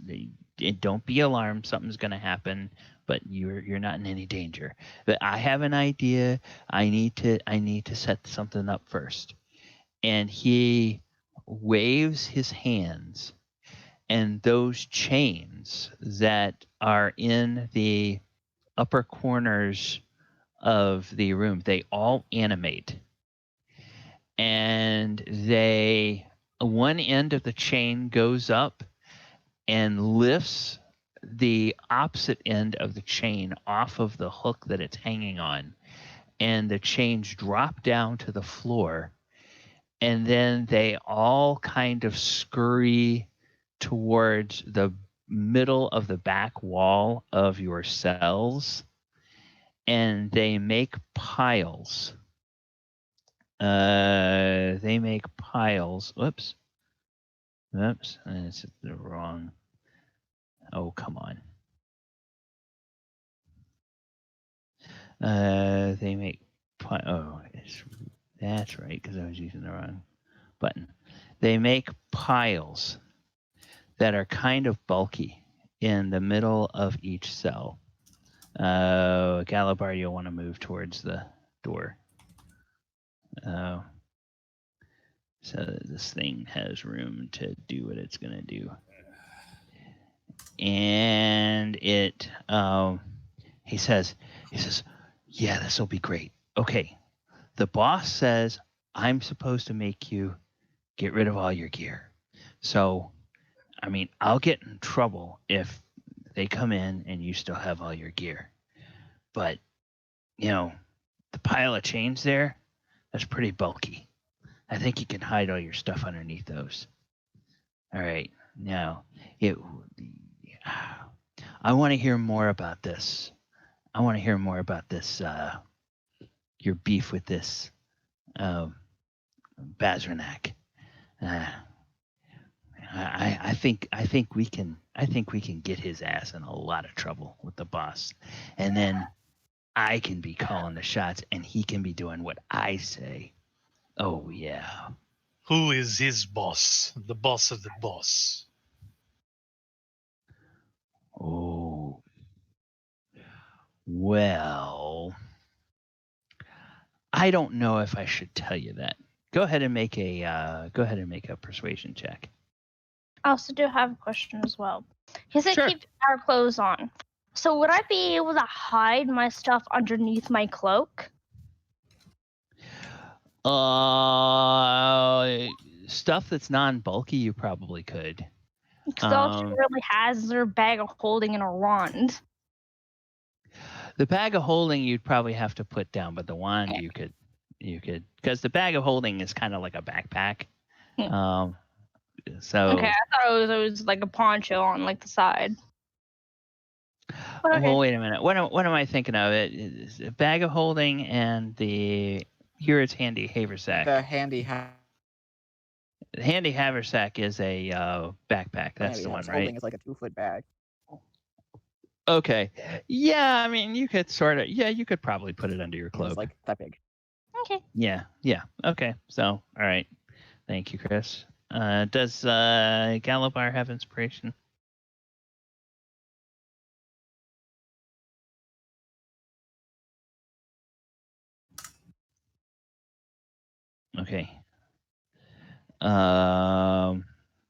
Don't be alarmed. Something's gonna happen, but you're not in any danger. But I have an idea. I need to set something up first. And he waves his hands, and those chains that are in the upper corners of the room, they all animate. And one end of the chain goes up and lifts the opposite end of the chain off of the hook that it's hanging on, and the chains drop down to the floor, and then they all kind of scurry towards the middle of the back wall of your cells, and they make piles. Whoops. That's the wrong. Oh, come on. They make that's right, because I was using the wrong button. They make piles that are kind of bulky in the middle of each cell. Galibar, you'll want to move towards the door. So that this thing has room to do what it's going to do. And it, he says, yeah, this will be great. Okay. The boss says, I'm supposed to make you get rid of all your gear. So, I mean, I'll get in trouble if they come in and you still have all your gear. But, the pile of chains there, that's pretty bulky. I think you can hide all your stuff underneath those. All right. Now, I want to hear more about this. Your beef with this Bazranak. I think we can get his ass in a lot of trouble with the boss, and then I can be calling the shots, and he can be doing what I say. Oh yeah. Who is his boss? The boss of the boss. Oh. Well, I don't know if I should tell you that. Go ahead and make a persuasion check. I also do have a question as well. He said Sure. keep our clothes on. So would I be able to hide my stuff underneath my cloak? Stuff that's non-bulky, you probably could. Because all she really has is her bag of holding and a wand. The bag of holding you'd probably have to put down, but the wand you could, because the bag of holding is kind of like a backpack. So okay, I thought it was like a poncho on like the side. Okay. Well, wait a minute. What am I thinking of? It is a bag of holding and here it's handy haversack. The handy The handy haversack is a backpack. That's the one, right? Holding is like a 2-foot bag. Okay. Yeah, I mean, you could you could probably put it under your cloak. It's like that big. Okay. Yeah. Okay. So, all right. Thank you, Chris. Does Galibar have inspiration? Okay. All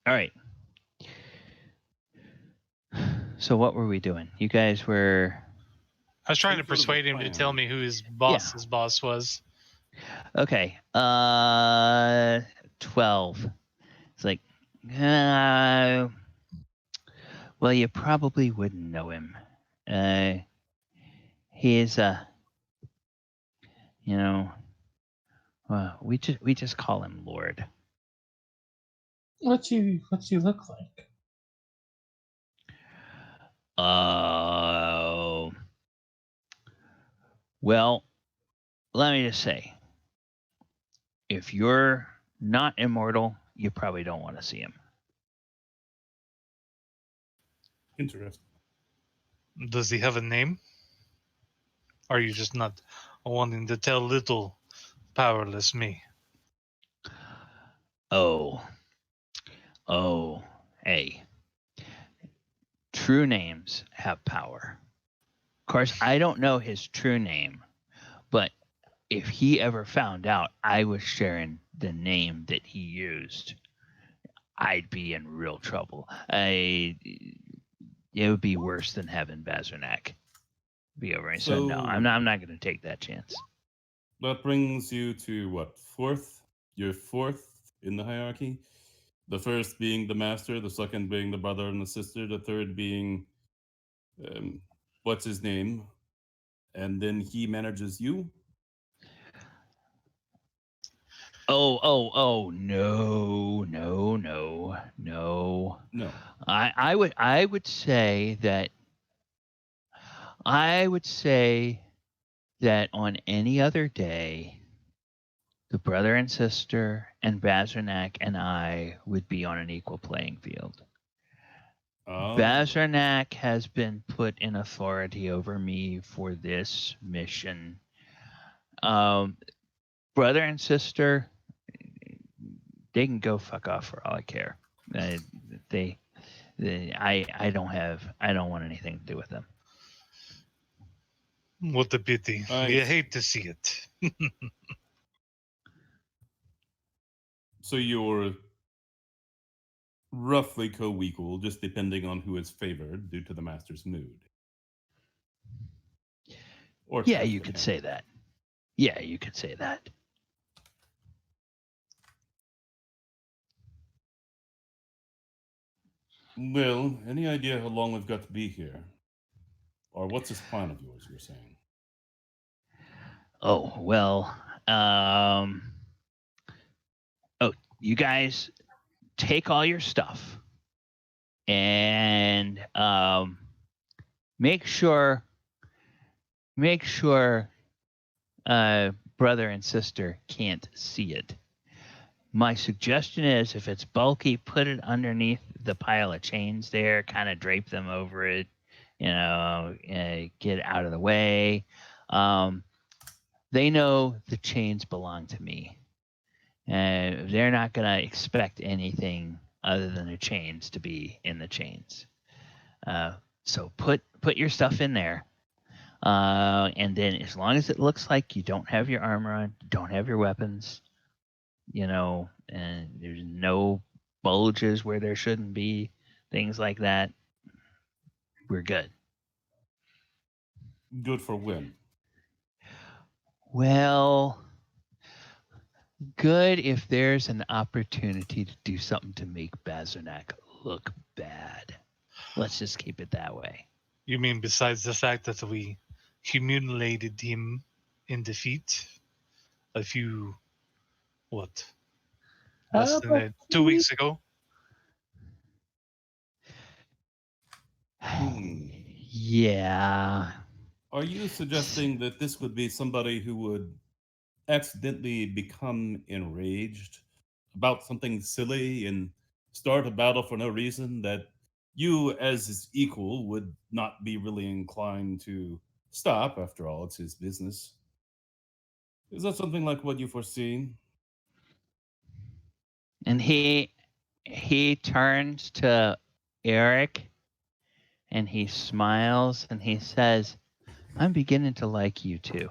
right. So what were we doing? You guys were... I was trying to Some sort of a persuade him to plan. tell me who his boss's boss was. Okay. 12. It's like, well, you probably wouldn't know him. He's we just call him Lord. What's he look like? Well, let me just say, if you're not immortal, you probably don't want to see him. Interesting. Does he have a name? Or are you just not wanting to tell little powerless me? Oh, hey. True names have power. Of course, I don't know his true name, but if he ever found out I was sharing the name that he used, I'd be in real trouble. It would be worse than having Bazarnak be over me. So no, I'm not going to take that chance. That brings you to what? Fourth? You're fourth in the hierarchy? The first being the master, the second being the brother and the sister, the third being what's his name? And then he manages you? Oh, no. No. I would say that on any other day, the brother and sister and Bazarnak and I would be on an equal playing field. Bazarnak has been put in authority over me for this mission. Brother and sister, they can go fuck off for all I care. I don't want anything to do with them. What a pity. You hate to see it. So you're roughly co-equal, just depending on who is favored due to the master's mood. Or yeah, you could say that. Yeah, you could say that. Well, any idea how long we've got to be here? Or what's this plan of yours, you're saying? Oh, well, you guys take all your stuff and make sure brother and sister can't see it. My suggestion is, if it's bulky, put it underneath the pile of chains there, kind of drape them over it, get out of the way. They know the chains belong to me. They're not going to expect anything other than the chains to be in the chains. So put your stuff in there. And then as long as it looks like you don't have your armor on, don't have your weapons, and there's no bulges where there shouldn't be, things like that, we're good. Good for when? Well, good if there's an opportunity to do something to make Bazarnak look bad. Let's just keep it that way. You mean besides the fact that we humiliated him in defeat a few, less than 2 weeks ago? Yeah. Are you suggesting that this would be somebody who would accidentally become enraged about something silly and start a battle for no reason that you, as his equal, would not be really inclined to stop? After all, it's his business. Is that something like what you foresee? And he turns to Eric and he smiles and he says, I'm beginning to like you too.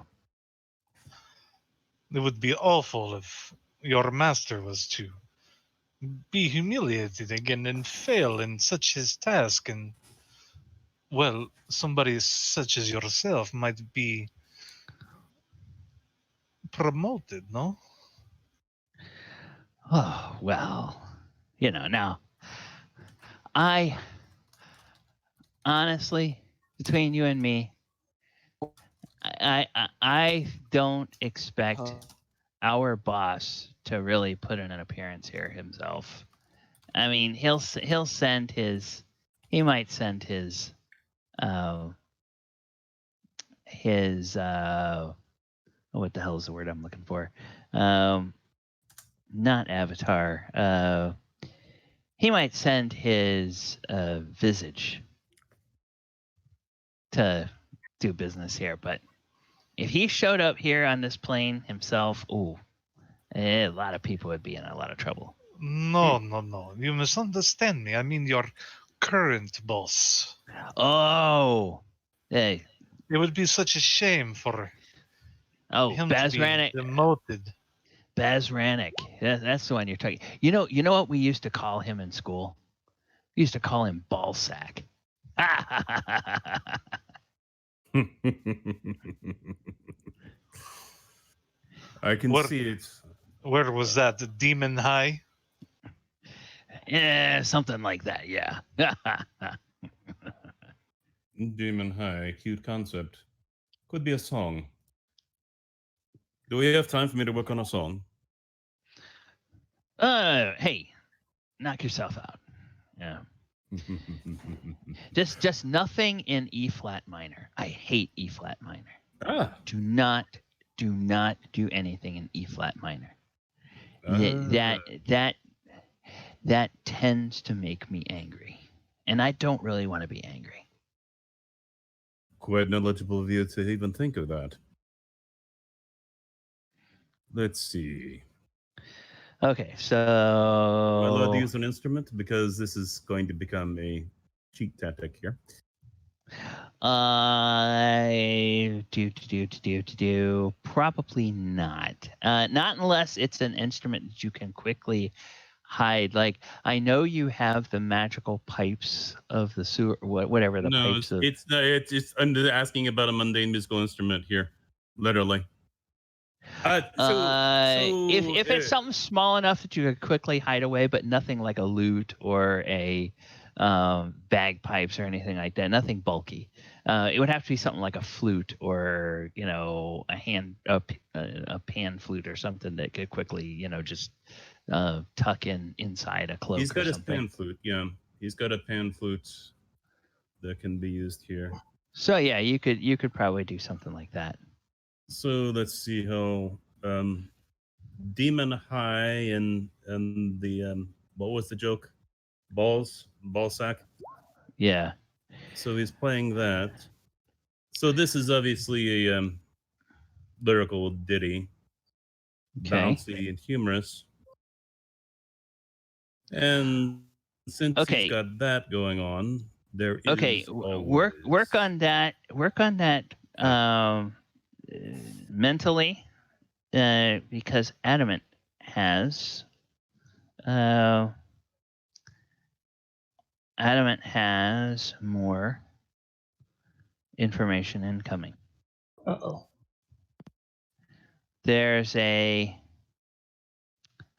It would be awful if your master was to be humiliated again and fail in such his task. And Well, somebody such as yourself might be promoted, no? Oh, well, now I honestly, between you and me, I don't expect our boss to really put in an appearance here himself. I mean, he might send his what the hell is the word I'm looking for? Not avatar. He might send his visage to do business here, but if he showed up here on this plane himself, a lot of people would be in a lot of trouble. No. You misunderstand me. I mean your current boss. Oh, hey. It would be such a shame for him to be Bazranik. demoted. Bazranik. That's the one you're talking. You know what we used to call him in school? We used to call him Ballsack. I can see it. Where was that? The Demon High? Yeah, something like that, yeah. Demon High, cute concept. Could be a song. Do we have time for me to work on a song? Hey, knock yourself out. Yeah. just nothing in E flat minor. I hate E flat minor. Do not do anything in E flat minor. That tends to make me angry, and I don't really want to be angry. Quite knowledgeable of you to even think of that. Let's see. Okay, so Am I allowed to use an instrument? Because this is going to become a cheat tactic here. Probably not. Not unless it's an instrument that you can quickly hide. Like, I know you have the magical pipes of the sewer, whatever the pipes of. It's I'm asking about a mundane musical instrument here, literally. If it's something small enough that you could quickly hide away, but nothing like a lute or a bagpipes or anything like that, nothing bulky. It would have to be something like a flute or a pan flute or something that could quickly just tuck inside a cloak. He's got his something. pan flute. Yeah, he's got a pan flute that can be used here. So yeah, you could probably do something like that. So let's see how Demon High and the what was the joke? Ballsack. Yeah. So he's playing that. So this is obviously a lyrical ditty, bouncy and humorous. And since he's got that going on, there is work on that. Work on that mentally, because Adamant has more information incoming. There's the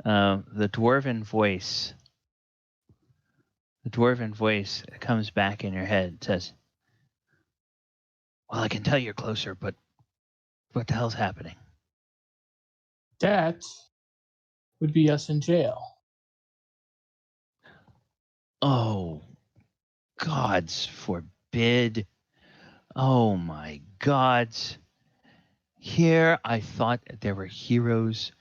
dwarven voice. The dwarven voice comes back in your head and says, "Well, I can tell you're closer, but what the hell's happening?" That would be us in jail. Oh, gods forbid. Oh my gods. Here I thought there were heroes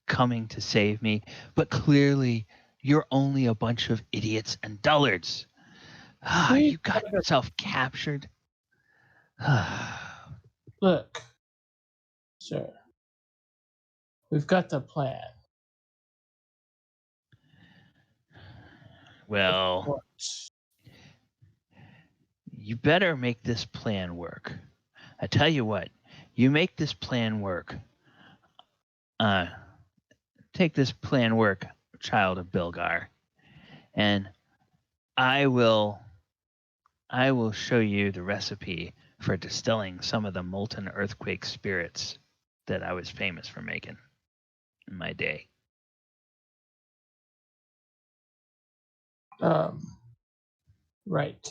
coming to save me, but clearly you're only a bunch of idiots and dullards. You got yourself captured. Look, sir, we've got the plan. Well, you better make this plan work. I tell you what, you make this plan work. Take this plan work, child of Bilgar, and I will I will show you the recipe for distilling some of the molten earthquake spirits that I was famous for making in my day. Right.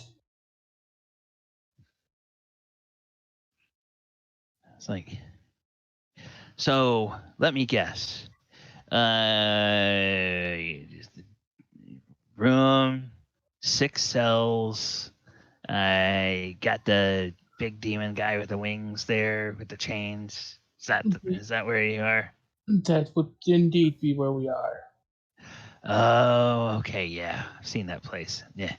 It's like, so let me guess. Room, 6 cells. I got the big demon guy with the wings there with the chains. Is that where you are? That would indeed be where we are. Oh, okay, yeah. I've seen that place. Yeah.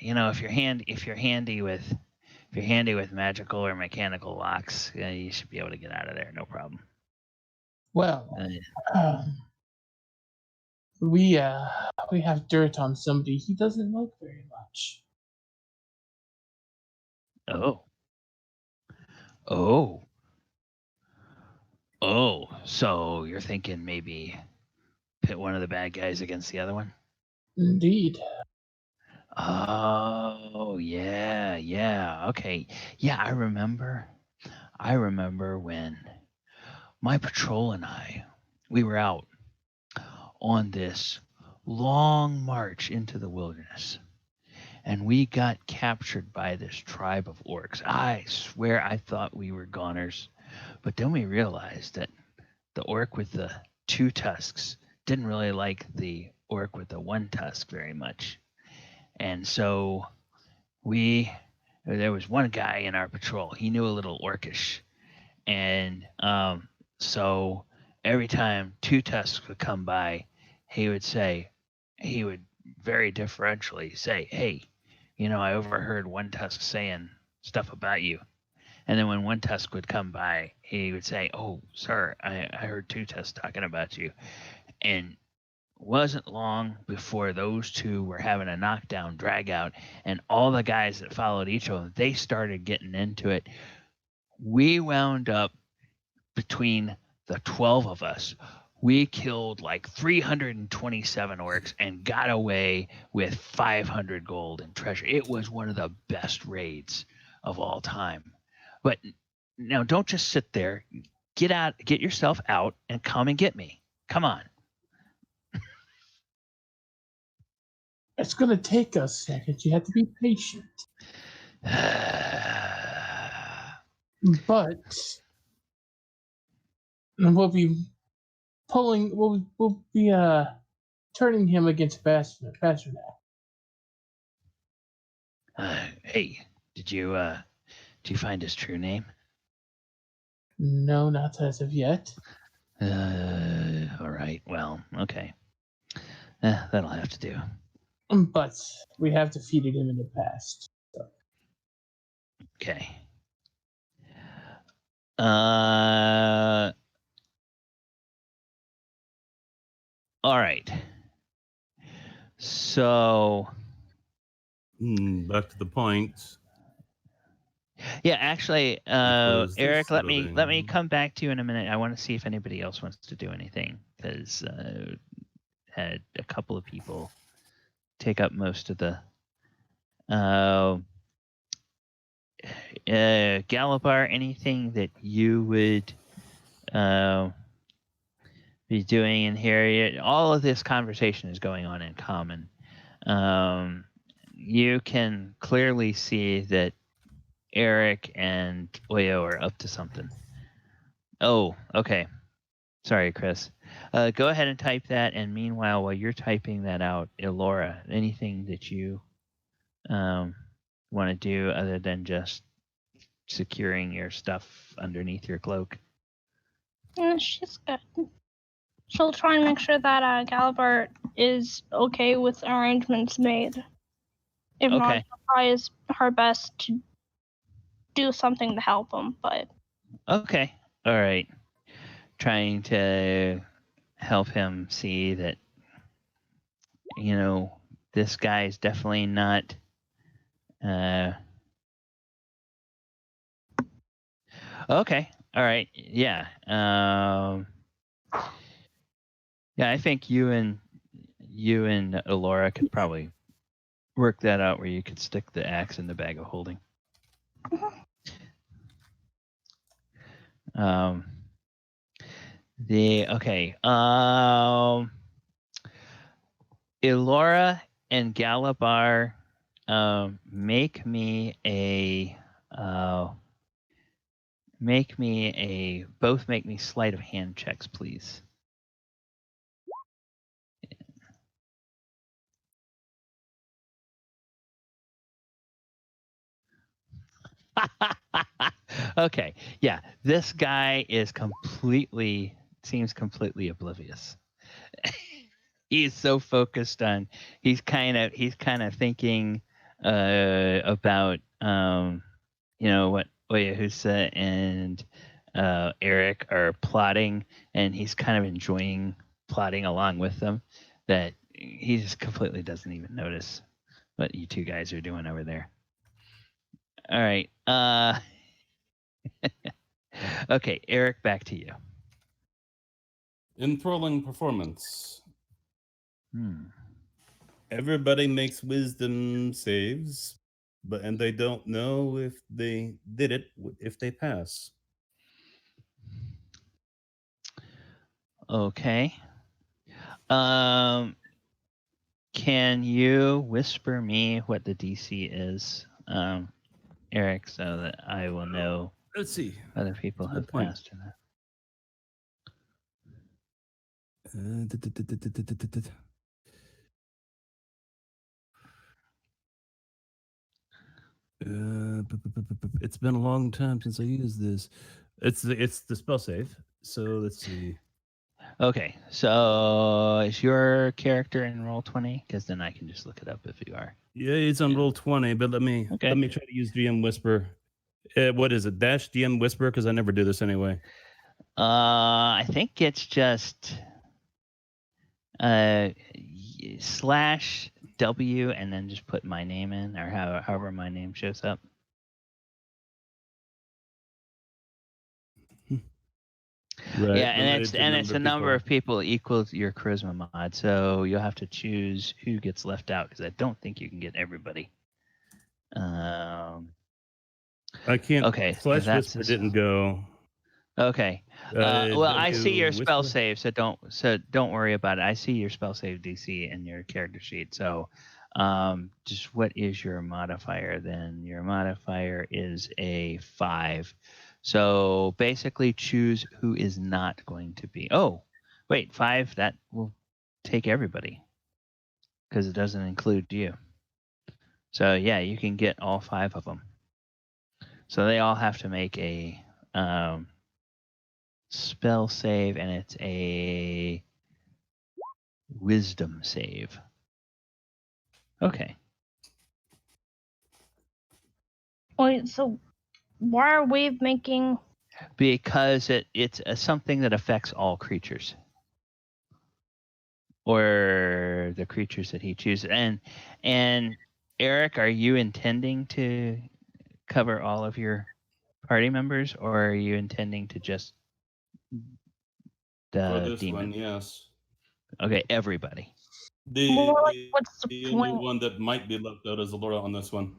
If you're handy with magical or mechanical locks, you should be able to get out of there, no problem. Well, we have dirt on somebody he doesn't like very much. So you're thinking maybe pit one of the bad guys against the other one? Indeed. Oh, yeah. Okay. Yeah, I remember when my patrol and we were out on this long march into the wilderness, and we got captured by this tribe of orcs. I swear I thought we were goners, but then we realized that the orc with the 2 tusks didn't really like the orc with the 1 tusk very much. And so there was one guy in our patrol. He knew a little orcish. And so every time 2 tusks would come by, he would very deferentially say, "Hey, I overheard 1 tusk saying stuff about you." And then when 1 tusk would come by, he would say, "Oh, sir, I heard 2 tusks talking about you." And wasn't long before those 2 were having a knockdown drag out, and all the guys that followed each of them, they started getting into it. We wound up, between the 12 of us, we killed like 327 orcs and got away with 500 gold in treasure. It was one of the best raids of all time. But now don't just sit there. Get yourself out and come and get me. Come on. It's going to take us a second. You have to be patient. But we'll be turning him against Pasternak. Hey, did you find his true name? No, not as of yet. All right. Well, okay. That'll have to do. But we have defeated him in the past. So. Okay. All right. So. Back to the point. Yeah, actually, Eric, let me loading? come back to you in a minute. I want to see if anybody else wants to do anything, because had a couple of people take up most of the Galibar. Anything that you would be doing in here? All of this conversation is going on in common. You can clearly see that Eric and Oyo are up to something. Oh, okay. Sorry, Chris. Go ahead and type that, and meanwhile, while you're typing that out, Elora, anything that you want to do other than just securing your stuff underneath your cloak? She's good. She'll try and make sure that Galibar is okay with arrangements made. If not, she'll try her best to do something to help him. But okay, all right. Trying to help him see that, this guy is definitely not. Okay, all right, yeah. Yeah, I think you and you and Elora could probably work that out where you could stick the axe in the bag of holding. Elora and Galibar, make me sleight of hand checks, please. Okay, yeah, this guy seems completely oblivious. He's so focused on, he's kind of thinking about what Oyohusa and Eric are plotting, and he's kind of enjoying plotting along with them, that he just completely doesn't even notice what you two guys are doing over there. All right. Okay, Eric, back to you. Enthralling performance. Everybody makes wisdom saves, and they don't know if they did it if they pass. Okay. Can you whisper me what the DC is, Eric, so that I will know? Let's see. Other people have passed in that. It's been a long time since I used this. It's the spell save. So let's see. Okay, so is your character in Roll20? Because then I can just look it up if you are. Yeah, it's on Roll20, but let me try to use DM Whisper. What is it? Dash DM Whisper? Because I never do this anyway. I think it's just /W and then just put my name in, or however my name shows up. Right. Yeah, and it's a number of people equals your charisma mod, so you'll have to choose who gets left out, because I don't think you can get everybody. I can't. Okay, Flesh Whisper didn't go. Okay. Well, I see your Whisper? spell save, so don't worry about it. I see your spell save DC in your character sheet. So, just what is your modifier then? Your modifier is a 5. So basically, choose who is not going to be. Oh, wait, 5. That will take everybody because it doesn't include you. So yeah, you can get all 5 of them. So they all have to make a spell save, and it's a wisdom save. Okay. Wait, so why are we making? Because it's something that affects all creatures, or the creatures that he chooses. And Eric, are you intending to cover all of your party members, or are you intending to just For the this demon? one, yes. Okay, everybody. What's the only point? one that might be left out is Elora on this one.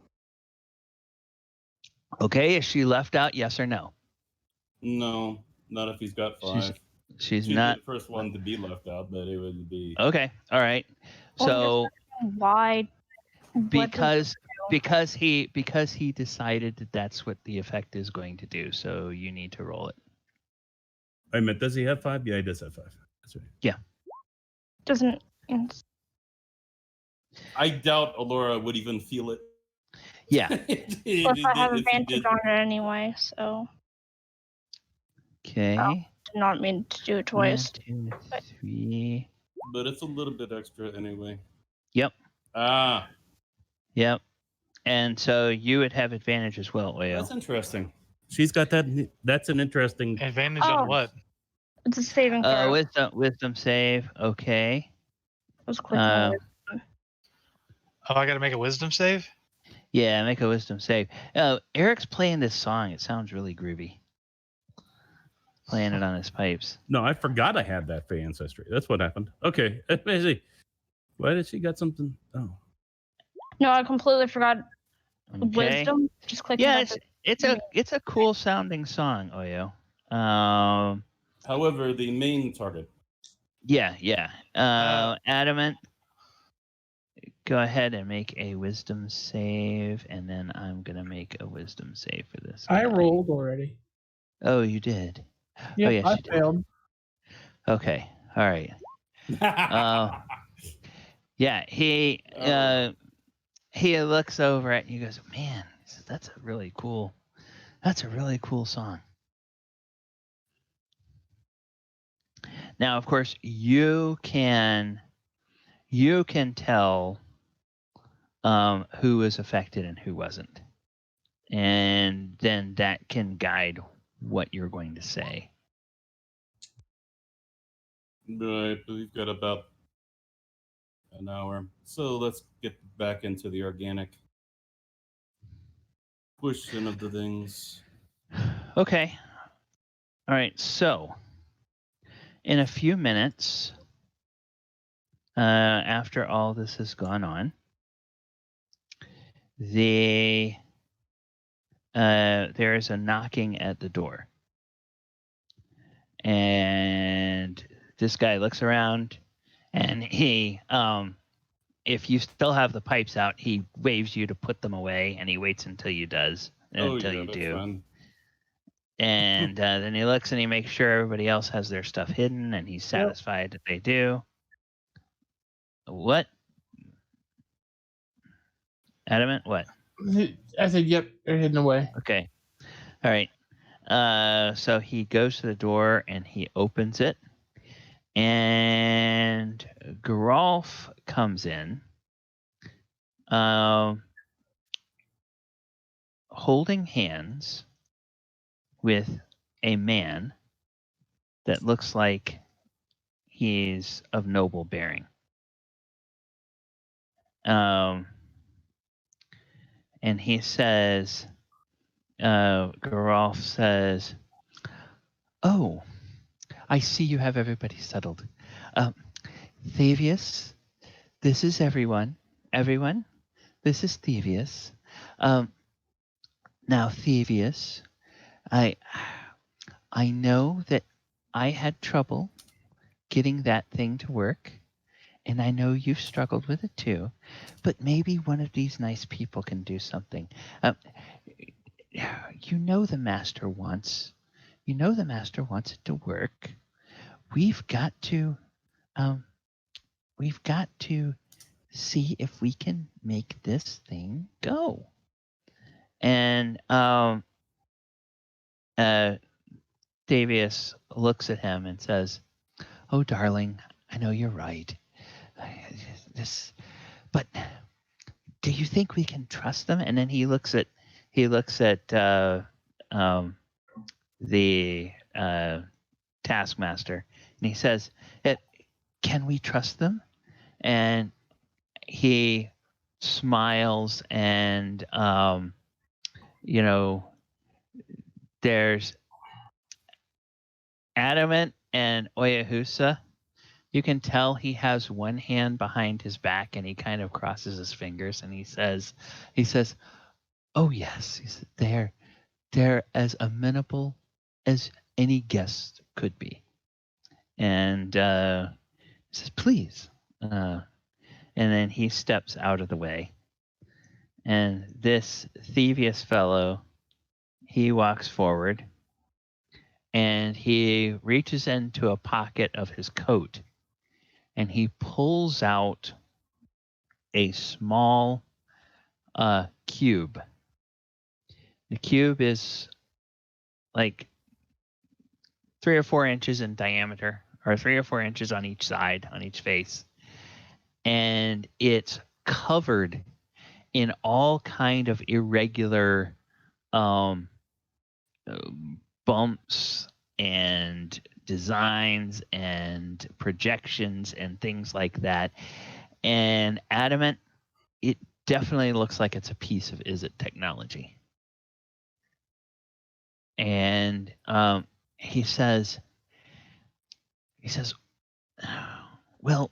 Okay, is she left out? Yes or no? No, not if he's got 5. She's She'd not be the first one to be left out, but it would be. Okay. All right. So Why? because he decided that that's what the effect is going to do. So you need to roll it. I meant, does he have 5? Yeah, he does have 5. That's right. Yeah. Doesn't. I doubt Elora would even feel it. Yeah. Plus, I have advantage on it anyway, so. Okay. I did not mean to do it twice. 1, 2, 3. But it's a little bit extra anyway. Yep. Ah. Yep. And so you would have advantage as well, Oyo. That's interesting. She's got that. That's an interesting advantage on what? It's a saving throw. Wisdom save. Okay. I was clicking on wisdom. Oh, I got to make a wisdom save? Yeah, make a wisdom save. Eric's playing this song. It sounds really groovy. Playing it on his pipes. No, I forgot I had that for Ancestry. That's what happened. Okay. Why did she got something? Oh. No, I completely forgot Okay. wisdom. Just click Yeah, back. it's a cool sounding song, Oyo. However, the main target. Yeah. Adamant, go ahead and make a wisdom save, and then I'm gonna make a wisdom save for this guy. I rolled already. Oh, you did. Yep, yes, I you did. failed. Okay. All right. Yeah, he looks over at you and goes, "Man, that's a really cool song." Now, of course, you can tell who was affected and who wasn't, and then that can guide what you're going to say. Right, but we've got about an hour, so let's get back into the organic portion of the things. Okay. All right. So, in a few minutes, after all this has gone on, there is a knocking at the door, and this guy looks around, and he, if you still have the pipes out, he waves you to put them away, and he waits until you do. Fine. And then he looks and he makes sure everybody else has their stuff hidden, and he's satisfied that they do. What? Adamant? What? I said, yep, they're hidden away. Okay. All right. So he goes to the door and he opens it, and Geralf comes in, holding hands with a man that looks like he's of noble bearing. And he says, Geralf says, "Oh, I see you have everybody settled. Thavius, this is everyone. Everyone, this is Thavius. Now, Thavius, I know that I had trouble getting that thing to work, and I know you've struggled with it too, but maybe one of these nice people can do something. You know the master wants it to work. We've got to see if we can make this thing go." And Davius looks at him and says, "Oh, darling, I know you're right. But do you think we can trust them?" And then he looks at the taskmaster, and he says, "Can we trust them?" And he smiles, and there's Adamant and Oyohusa. You can tell he has one hand behind his back, and he kind of crosses his fingers, and he says, "Oh yes," he said, they're as amenable as any guest could be." And he says, "Please." And then he steps out of the way. And this Thievius fellow, he walks forward, and he reaches into a pocket of his coat, and he pulls out a small cube. The cube is like 3 or 4 inches in diameter, or 3 or 4 inches on each side, on each face. And it's covered in all kind of irregular bumps and designs and projections and things like that. And Adamant, it definitely looks like it's a piece of Izzet technology. And he says, "Well,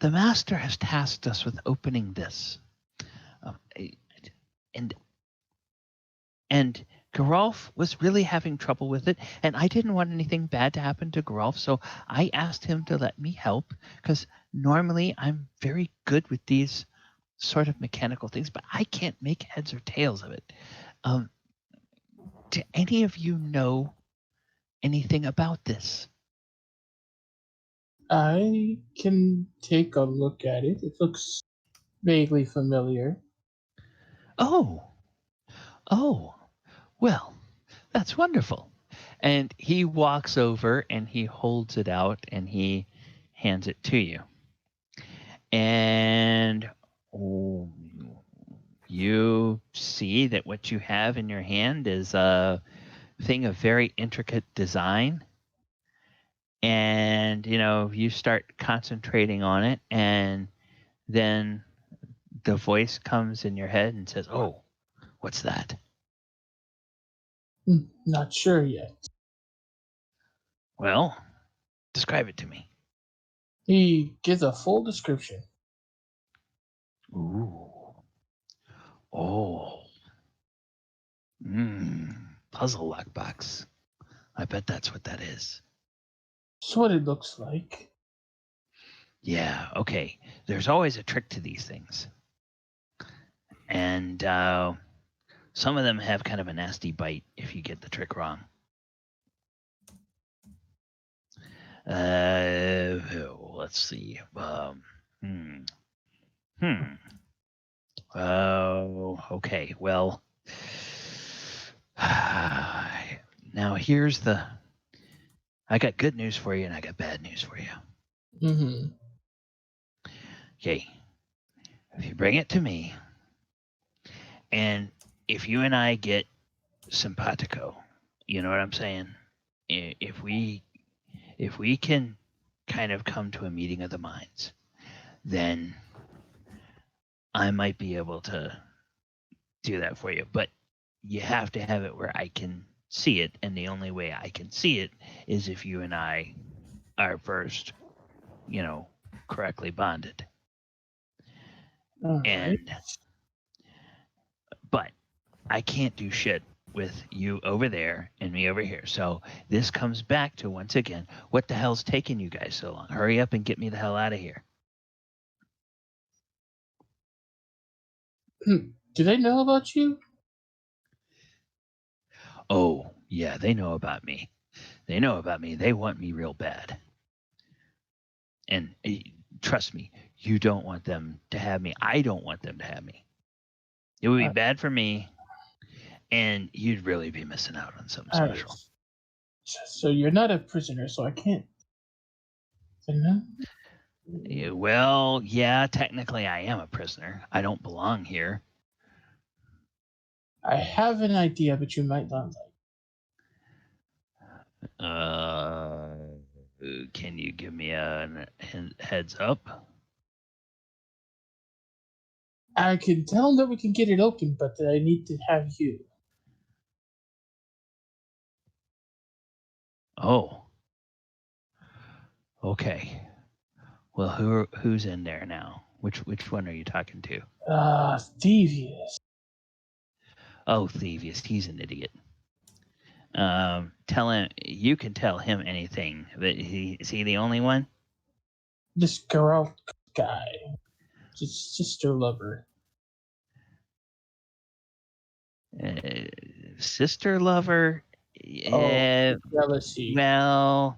the master has tasked us with opening this. And Geralf was really having trouble with it, and I didn't want anything bad to happen to Geralf, so I asked him to let me help, because normally I'm very good with these sort of mechanical things, but I can't make heads or tails of it. Do any of you know anything about this? I can take a look at it. It looks vaguely familiar. Oh, well, that's wonderful. And he walks over and he holds it out and he hands it to you. And you see that what you have in your hand is a thing of very intricate design. And, you start concentrating on it, and then the voice comes in your head and says, "Oh, what's that?" Not sure yet. Well, describe it to me. He gives a full description. Ooh. Oh. Puzzle lockbox. I bet that's what that is. That's what it looks like. Yeah, okay. There's always a trick to these things. And some of them have kind of a nasty bite if you get the trick wrong. Let's see. Oh, okay. Well, now here's I got good news for you and I got bad news for you. Mm-hmm. Okay. If you bring it to me, and if you and I get simpatico, you know what I'm saying? If we can kind of come to a meeting of the minds, then I might be able to do that for you. But you have to have it where I can see it, and the only way I can see it is if you and I are first, correctly bonded. Right. But I can't do shit with you over there and me over here. So this comes back to, once again, what the hell's taking you guys so long? Hurry up and get me the hell out of here. Do they know about you? Oh, yeah, they know about me. They know about me. They want me real bad. And trust me, you don't want them to have me. I don't want them to have me. It would be bad for me, and you'd really be missing out on something special. Right. So you're not a prisoner, so I can't. Well, yeah, technically I am a prisoner. I don't belong here. I have an idea, but you might not like. Can you give me a heads up? I can tell them that we can get it open, but I need to have you. Oh. Okay. Well, who's in there now? Which one are you talking to? Thievius. Oh, Thievius. He's an idiot. Tell him. You can tell him anything. But is he the only one? This girl guy. Just sister lover. Sister lover. Jealousy. Well,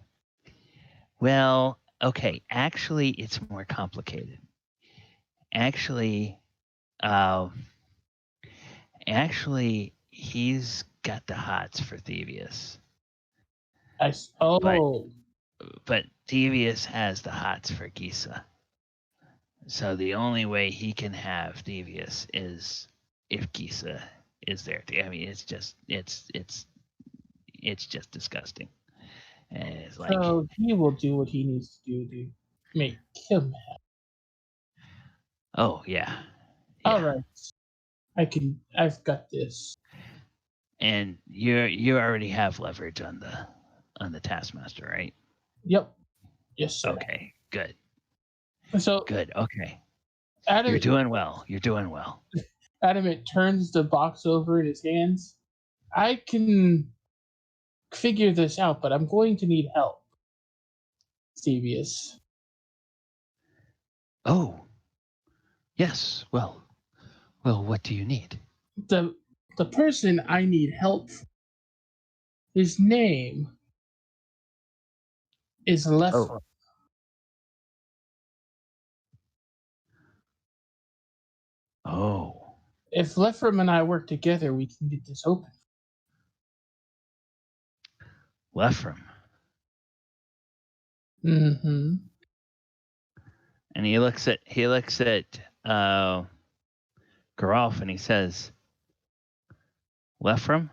okay. Actually, it's more complicated. Actually, he's got the hots for Thievius. But Thievius has the hots for Gisa. So the only way he can have Thievius is if Gisa is there. I mean, it's just disgusting. And it's like, so he will do what he needs to do to make him happy. Oh yeah. All right. I've got this. And you already have leverage on the Taskmaster, right? Yep. Yes, sir. Okay, good. So Good. Okay. You're Adam, doing well. You're doing well. Adamant turns the box over in his hands. I can figure this out, but I'm going to need help. Sevius. Oh. Yes. Well, what do you need? The person I need help for, his name is Lefra. Oh. If Lefram and I work together, we can get this open. Lefram. Mm-hmm. And he looks at Geralf and he says, Lefram?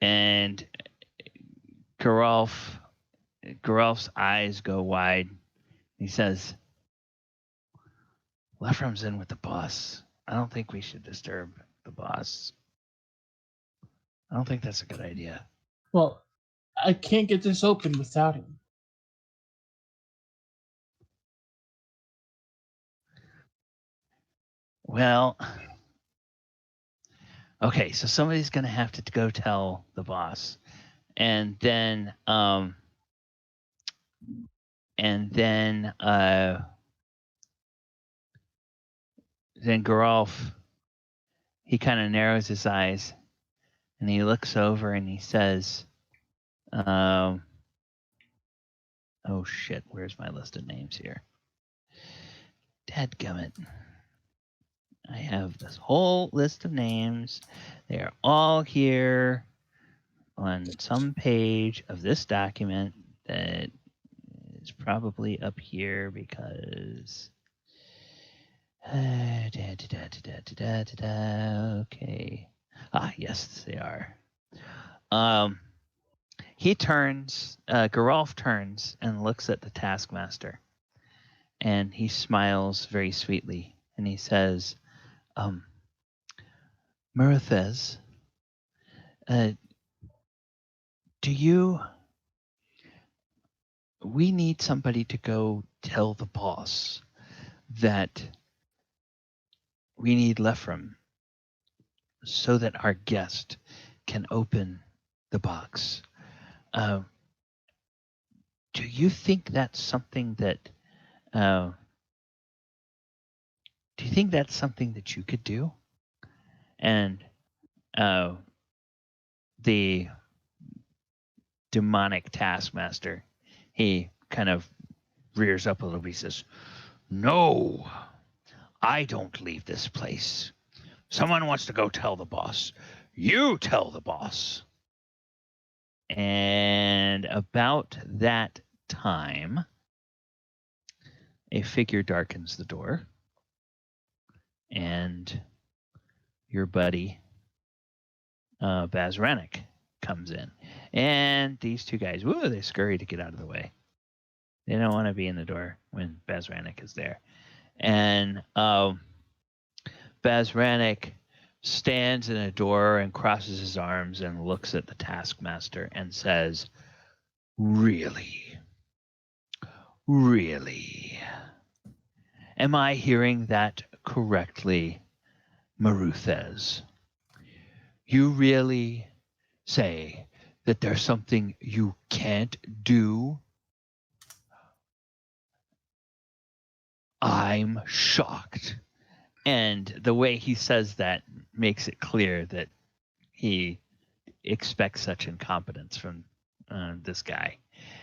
And Geralf's eyes go wide. He says, Lefram's in with the boss. I don't think we should disturb the boss. I don't think that's a good idea. Well, I can't get this open without him. Well, okay, so somebody's going to have to go tell the boss. And then Geralf, he kind of narrows his eyes and he looks over and he says, oh shit, where's my list of names here? Dadgummit. I have this whole list of names. They are all here on some page of this document that is probably up here because okay. Yes, they are. Geralf turns and looks at the taskmaster and he smiles very sweetly and he says, Meruthez, we need somebody to go tell the boss that we need Lefram so that our guest can open the box. Do you think that's something that you could do? And the demonic taskmaster, he kind of rears up a little bit. He says, no, I don't leave this place. Someone wants to go tell the boss. You tell the boss. And about that time, a figure darkens the door. And your buddy, Bazranik, comes in. And these two guys, they scurry to get out of the way. They don't want to be in the door when Bazranik is there. And Bazranik stands in a door and crosses his arms and looks at the taskmaster and says, really? Really? Am I hearing that correctly, Meruthez? You really say that there's something you can't do? I'm shocked. And the way he says that makes it clear that he expects such incompetence from this guy.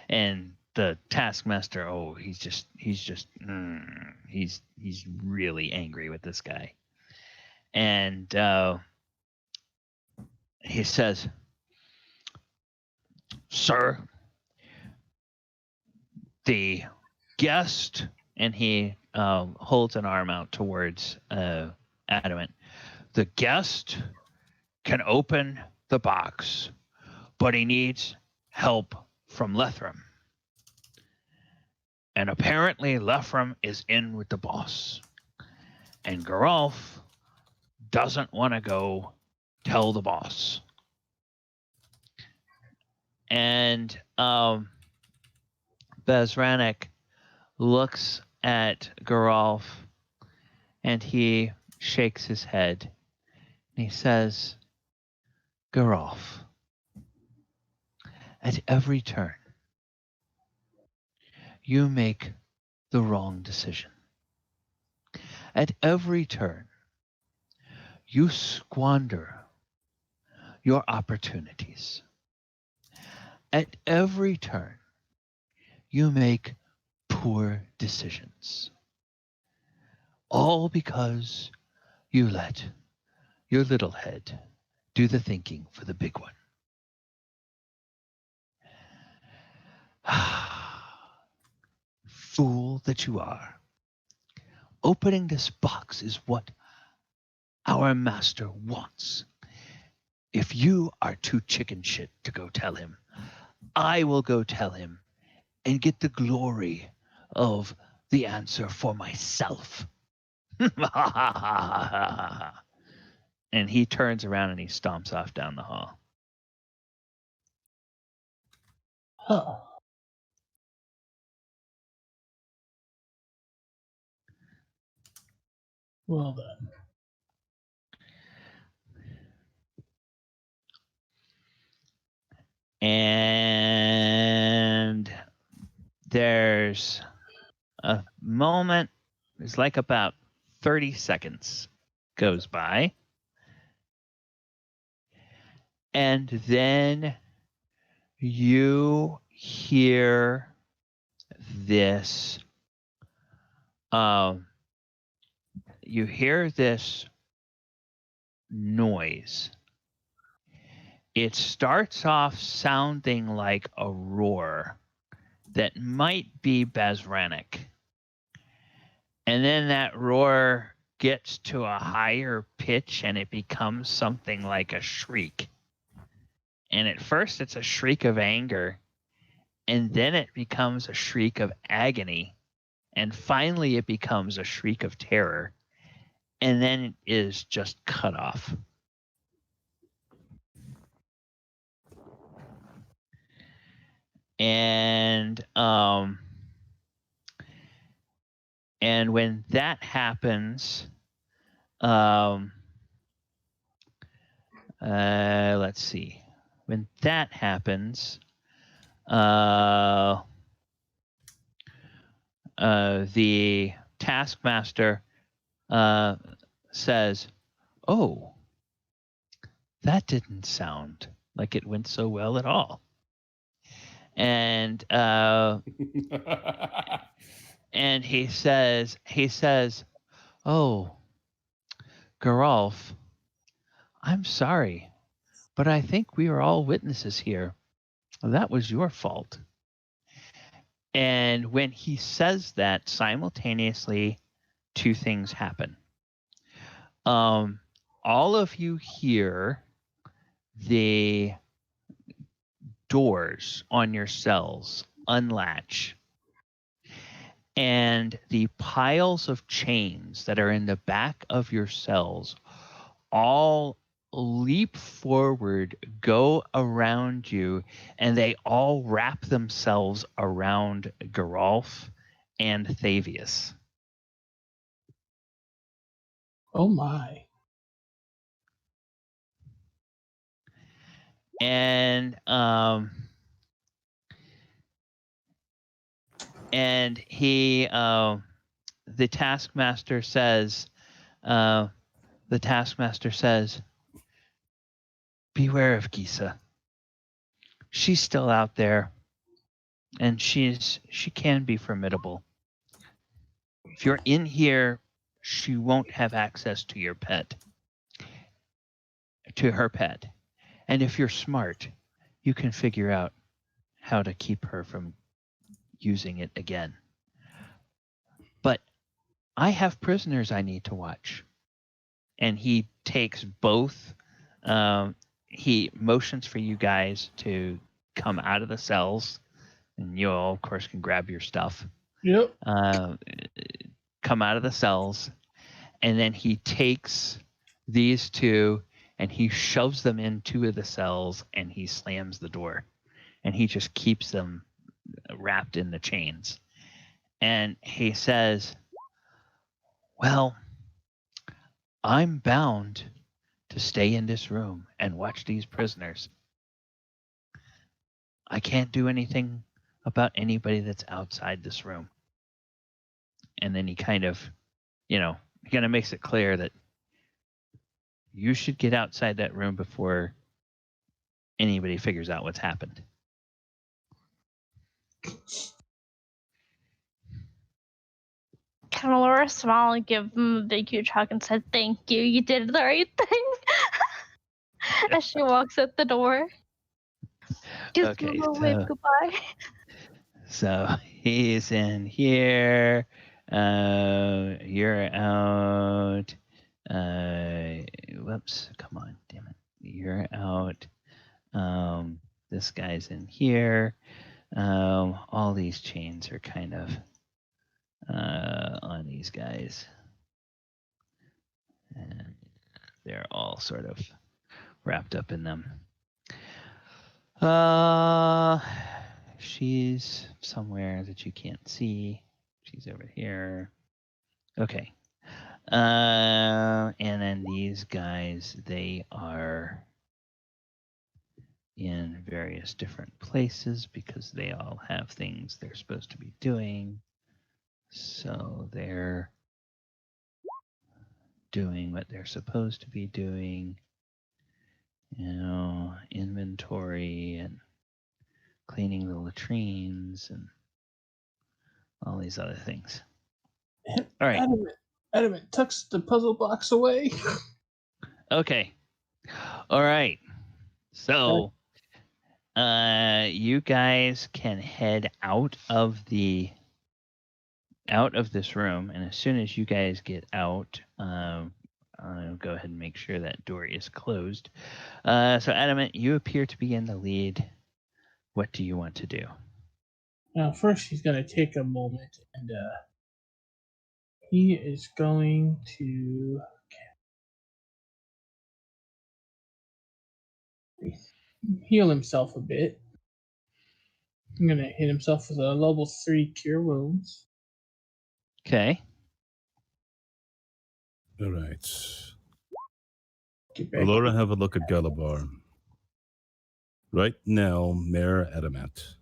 And the taskmaster, he's really angry with this guy. And he says, sir, the guest, and he holds an arm out towards Adamant. The guest can open the box, but he needs help from Lefram. And apparently Lefram is in with the boss. And Geralf doesn't want to go tell the boss. And Bazranik looks at Geralf and he shakes his head and he says, Geralf, at every turn, you make the wrong decision. At every turn, you squander your opportunities. At every turn, you make poor decisions. All because you let your little head do the thinking for the big one. Fool that you are. Opening this box is what our master wants. If you are too chicken shit to go tell him, I will go tell him and get the glory of the answer for myself. And he turns around and he stomps off down the hall. Huh. Well done. And there's a moment, it's like about 30 seconds goes by. And then you hear this, noise. It starts off sounding like a roar that might be Bazranic. And then that roar gets to a higher pitch and it becomes something like a shriek. And at first it's a shriek of anger, and then it becomes a shriek of agony, and finally it becomes a shriek of terror, and then it is just cut off. And when that happens, let's see. When that happens, the taskmaster says, "Oh, that didn't sound like it went so well at all." And and he says, "Oh, Geralf, I'm sorry, but I think we are all witnesses here. That was your fault." And when he says that, simultaneously, two things happen. All of you hear the doors on your cells unlatch, and the piles of chains that are in the back of your cells all leap forward, go around you, and they all wrap themselves around Geralf and Thavius. Oh my. And he the taskmaster says, beware of Gisa. She's still out there, and she can be formidable. If you're in here, she won't have access to her pet. And if you're smart, you can figure out how to keep her from using it again. But I have prisoners I need to watch. And he takes both. He motions for you guys to come out of the cells, and you all, of course, can grab your stuff. Yep. Come out of the cells, and then he takes these two and he shoves them in two of the cells, and he slams the door, and he just keeps them wrapped in the chains. And he says, well, I'm bound to stay in this room and watch these prisoners. I can't do anything about anybody that's outside this room. And then he kind of, he kind of makes it clear that you should get outside that room before anybody figures out what's happened. Can Elora smile and give him a big huge hug and said, "Thank you, you did the right thing." As she walks out the door. Gives Okay, him a wave goodbye. So he's in here. You're out. Whoops. Come on, damn it. You're out. This guy's in here. All these chains are kind of on these guys. And they're all sort of wrapped up in them. She's somewhere that you can't see. She's over here. Okay. And then these guys, they are in various different places because they all have things they're supposed to be doing. So they're doing what they're supposed to be doing. Inventory and cleaning the latrines and all these other things. All right. Adamant tucks the puzzle box away. Okay. All right. So, you guys can head out of this room, and as soon as you guys get out, I'll go ahead and make sure that door is closed. So, Adamant, you appear to be in the lead. What do you want to do? Now, first, he's going to take a moment, and he is going to heal himself a bit. I'm going to hit himself with a level 3 Cure Wounds. Okay. All right. Elora, have a look at Galibar. Right now, Mayor Adamant.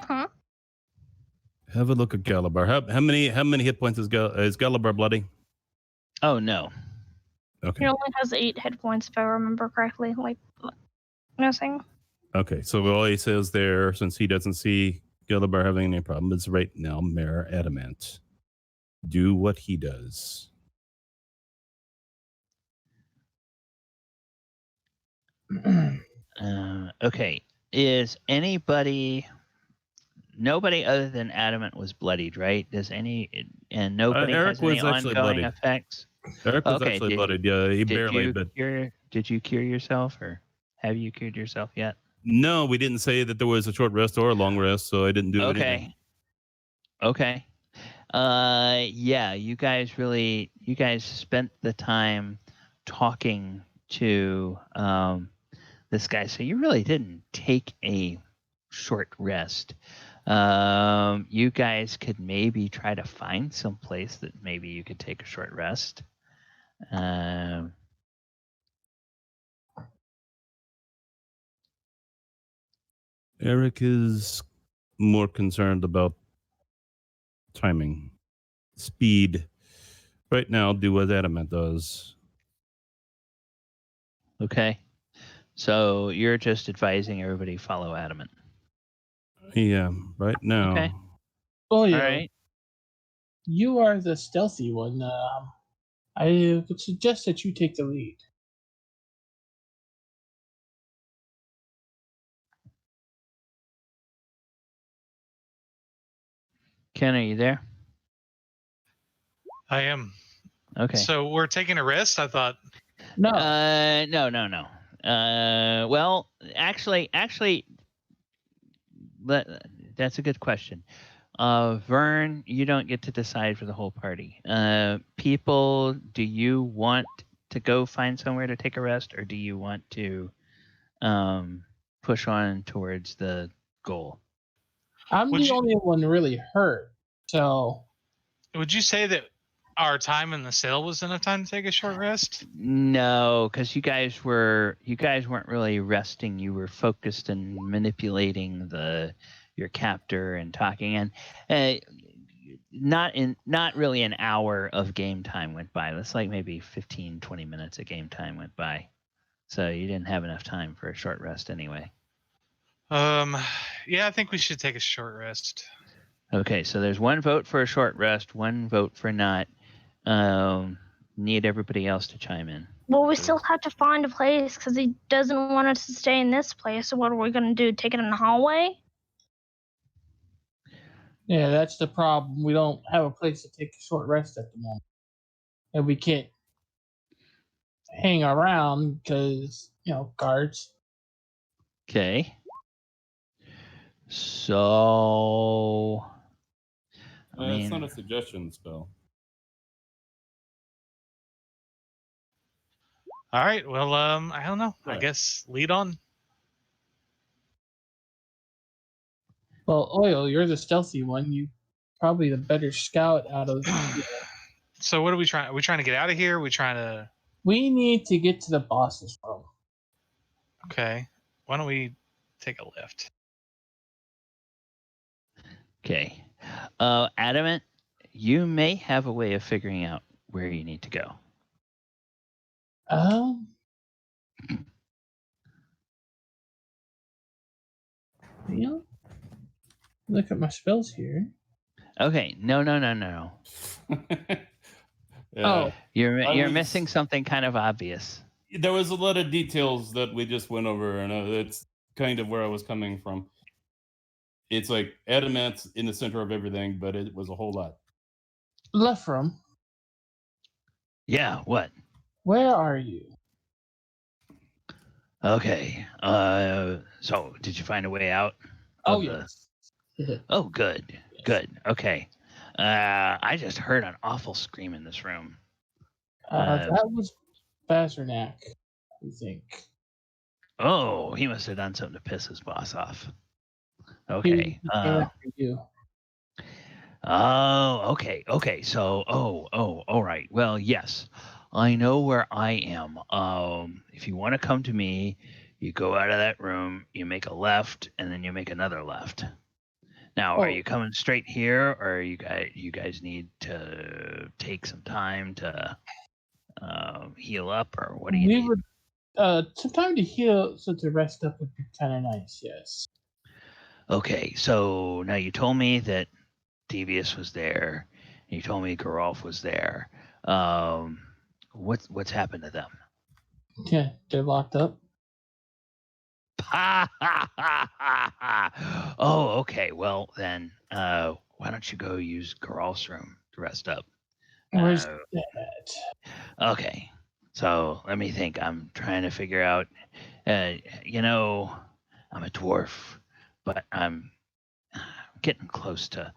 Huh? Have a look at Galibar. How many hit points is Galibar bloody? Oh, no. Okay. He only has 8 hit points, if I remember correctly. Missing. Okay, so all he says there, since he doesn't see Galibar having any problem, is right now, Mayor Adamant. Do what he does. Okay. Is nobody other than Adamant was bloodied, right? Nobody Eric has any was actually ongoing bloodied. effects? Eric was actually bloodied. Yeah, he barely. Did you cure yourself, or have you cured yourself yet? No, we didn't say that there was a short rest or a long rest, so I didn't do anything. Okay. Yeah, you guys spent the time talking to this guy, so you really didn't take a short rest. You guys could maybe try to find some place that maybe you could take a short rest. Eric is more concerned about timing, speed. Right now, do what Adamant does. Okay. So you're just advising everybody follow Adamant. Yeah, right now. Okay. Oh, yeah. All right. You are the stealthy one. I would suggest that you take the lead. Ken, are you there? I am. Okay. So we're taking a rest? I thought. No. No. Well, actually, that's a good question. Vern, you don't get to decide for the whole party. People, do you want to go find somewhere to take a rest, or do you want to push on towards the goal. I'm Would the you- only one really hurt, so Would you say that our time in the sail was enough time to take a short rest? No, because you guys weren't really resting. You were focused and manipulating your captor and talking, and not really an hour of game time went by. It's like maybe 15, 20 minutes of game time went by. So you didn't have enough time for a short rest anyway. Yeah, I think we should take a short rest. Okay, so there's one vote for a short rest, one vote for not. Need everybody else to chime in. Well, we still have to find a place because he doesn't want us to stay in this place. So what are we going to do? Take it in the hallway? yeah, that's the problem. We don't have a place to take a short rest at the moment, and we can't hang around because guards. Okay. So, It's not a suggestion spell. All right. Well, I don't know. I Right. guess lead on. Well, Oil, you're the stealthy one. You probably the better scout out of. So what are we trying? Are we trying to get out of here? Are we trying to? We need to get to the boss's room. Okay. Why don't we take a lift? okay. Adamant, you may have a way of figuring out where you need to go. Look at my spells here. Okay. No. Oh. You're missing something kind of obvious. There was a lot of details that we just went over, and it's kind of where I was coming from. It's like Adamant's in the center of everything, but it was a whole lot. Lephram, Yeah, what? where are you? Okay. So did you find a way out? Oh, of the- yes. Oh, good. Good. Okay. I just heard an awful scream in this room. That was Bazernak, I think. Oh, he must have done something to piss his boss off. He Okay. came after you. Oh, okay. Okay. So, all right. Well, yes, I know where I am. If you want to come to me, you go out of that room, you make a left, and then you make another left. Now, are Oh. you coming straight here, or you guys need to take some time to heal up, or what do you We need? would some time to heal, so to rest up would be kind of nice. Yes. Okay, so now you told me that Devious was there, and you told me Geralf was there. What's happened to them? Yeah, they're locked up. Oh, okay. Well, then, why don't you go use Geralf's room to rest up? Where's that? Okay. So let me think. I'm trying to figure out. I'm a dwarf, but I'm getting close to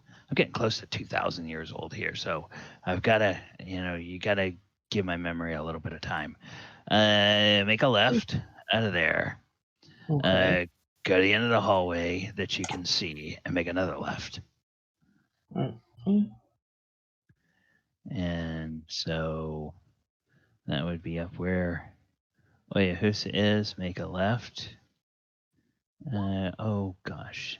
2,000 years old here. So I've got to, you got to give my memory a little bit of time. Make a left out of there. Okay. Go to the end of the hallway that you can see and make another left. And so that would be up where Oyohusa is. Make a left. Oh gosh.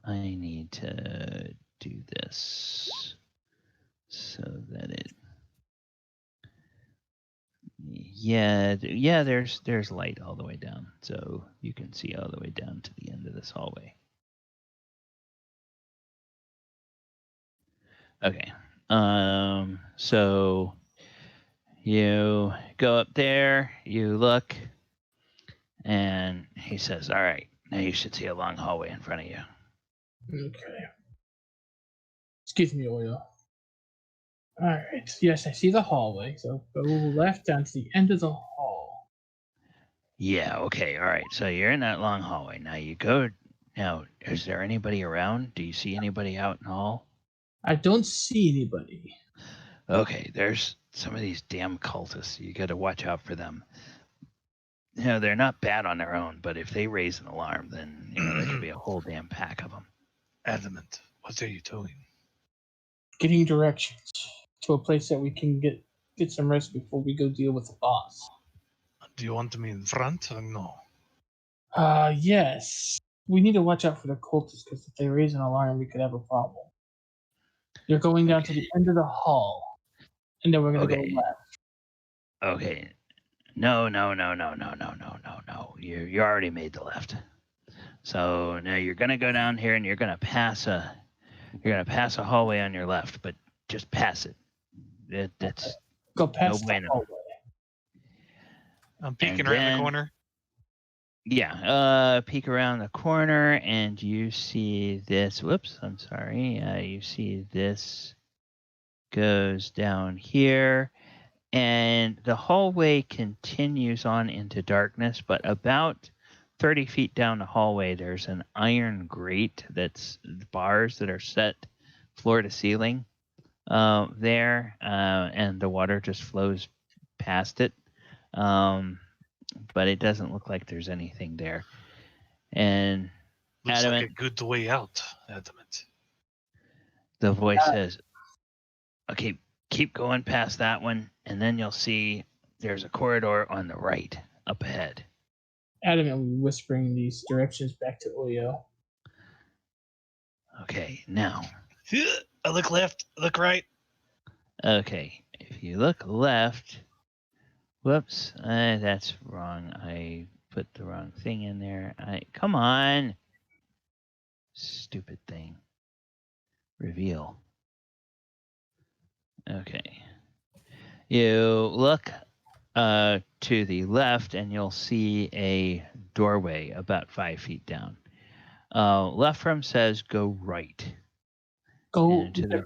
I need to do this so that it. Yeah. There's light all the way down, so you can see all the way down to the end of this hallway. Okay. So you go up there, you look, and he says, "All right, now you should see a long hallway in front of you." Okay. Excuse me, Oil. All right. Yes, I see the hallway. So go left down to the end of the hall. Yeah. Okay. All right. So you're in that long hallway. Now you go. Now, is there anybody around? Do you see anybody out in the hall? I don't see anybody. Okay. There's some of these damn cultists. You got to watch out for them. they're not bad on their own, but if they raise an alarm, then there could be a whole damn pack of them. Adamant, what are you doing? Getting directions to a place that we can get some rest before we go deal with the boss. Do you want me in front or no? Yes. We need to watch out for the cultists because if they raise an alarm, we could have a problem. You're going down to the end of the hall, and then we're going to go left. Okay. No. You already made the left. So now you're gonna go down here and you're gonna pass a hallway on your left, but just pass it. That's Go past no the bueno. hallway. I'm peeking And right in then- the corner. Yeah, peek around the corner and you see this. Whoops, I'm sorry. You see this goes down here, and the hallway continues on into darkness, but about 30 feet down the hallway, there's an iron grate that's bars that are set floor to ceiling there, and the water just flows past it. But it doesn't look like there's anything there. And Looks Adamant, like a good way out, Adamant. the voice says, okay, keep going past that one, and then you'll see there's a corridor on the right up ahead. Adamantly whispering these directions back to Oyo. Okay, now. I look left, I look right. Okay, if you look left, whoops, that's wrong. I put the wrong thing in there. Come on. Stupid thing. Reveal. Okay. You look to the left and you'll see a doorway about 5 feet down. Left from says go right. Go. And to the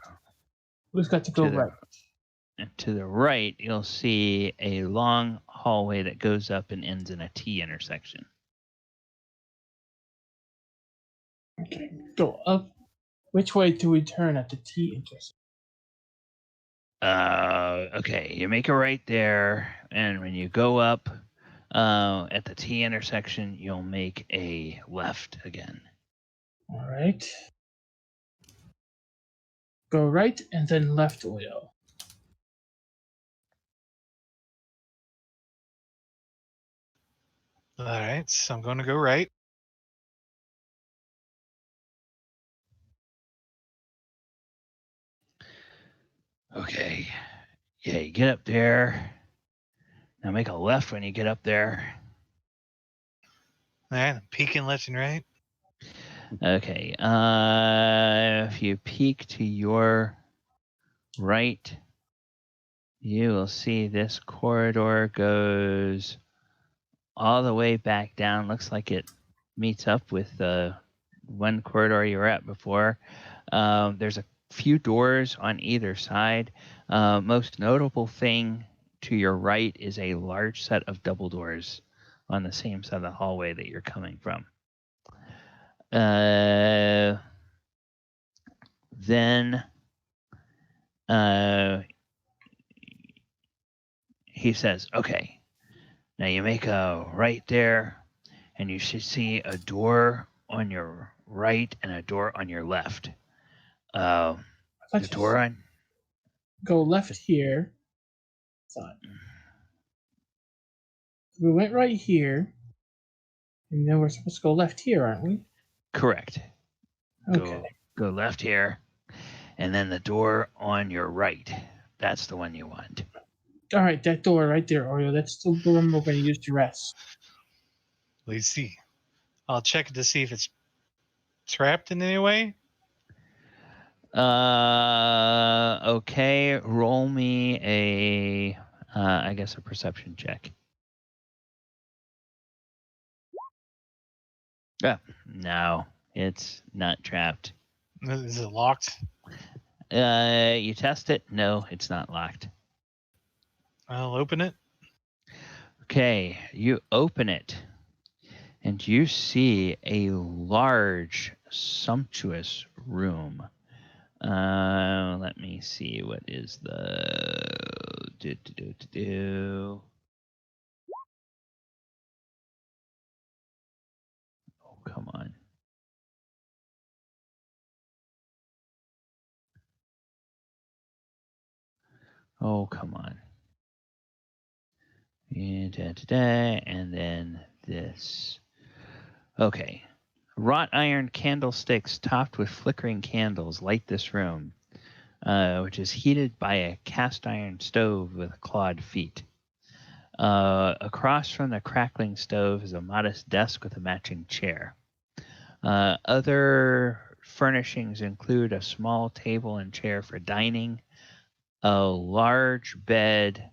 We've got to go right. And to the right, you'll see a long hallway that goes up and ends in a T intersection. Okay. Go up. Which way do we turn at the T intersection? Okay, you make a right there, and when you go up at the T intersection, you'll make a left again. All right. Go right and then left, Oyo. All right, so I'm going to go right. Okay. Yeah, you get up there. Now make a left when you get up there. All right, I'm peeking left and right. Okay. If you peek to your right, you will see this corridor goes all the way back down. Looks like it meets up with the one corridor you were at before. There's a few doors on either side. Most notable thing to your right is a large set of double doors on the same side of the hallway that you're coming from. Then he says, okay, now you make a right there, and you should see a door on your right and a door on your left. The door on... Go left here. We went right here, and then we're supposed to go left here, aren't we? Correct. Okay. Go left here, and then the door on your right. That's the one you want. All right, that door right there, Oreo. That's the room we're going to use to rest. Let's see. I'll check it to see if it's trapped in any way. Okay. Roll me a, I guess a perception check. No, it's not trapped. Is it locked? You test it? No, it's not locked. I'll open it. Okay, you open it, and you see a large, sumptuous room. Let me see, what is the... Oh, come on. And then this. Okay. Wrought iron candlesticks topped with flickering candles light this room, which is heated by a cast iron stove with clawed feet. Across from the crackling stove is a modest desk with a matching chair. Other furnishings include a small table and chair for dining, a large bed,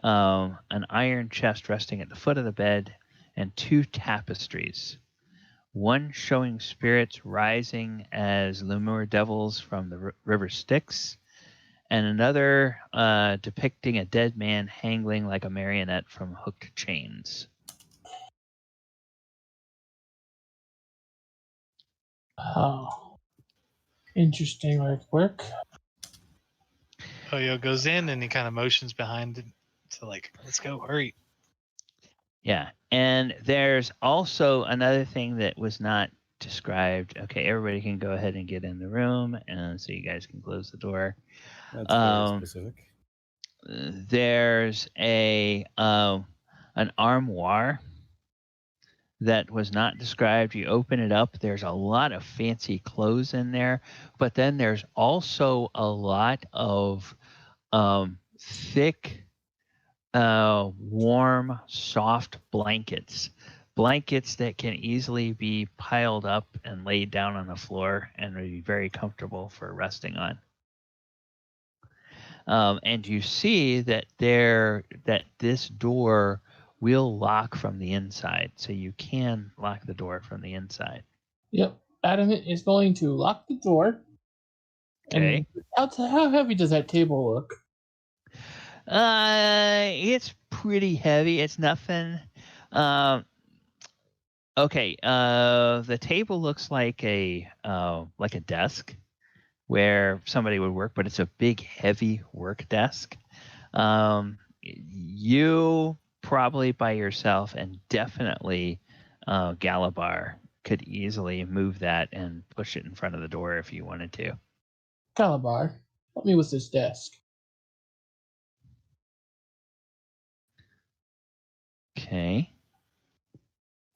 an iron chest resting at the foot of the bed, and 2 tapestries. One showing spirits rising as lemur devils from the river Styx, and another depicting a dead man hanging like a marionette from hooked chains. Oh, interesting artwork. Oyo goes in and he kind of motions behind it to like, let's go, hurry. Yeah, and there's also another thing that was not described. Okay, everybody can go ahead and get in the room, and so you guys can close the door. That's very specific. There's an armoire that was not described. You open it up, there's a lot of fancy clothes in there, but then there's also a lot of thick, warm, soft blankets that can easily be piled up and laid down on the floor and would be very comfortable for resting on. And you see that this door will lock from the inside, so you can lock the door from the inside. Yep. Adamant is going to lock the door. Okay. And how heavy does that table look? It's pretty heavy. It's nothing. Okay. The table looks like a desk where somebody would work, but it's a big, heavy work desk. You probably by yourself, and definitely Galibar could easily move that and push it in front of the door if you wanted to. Galibar, help me with this desk. Okay.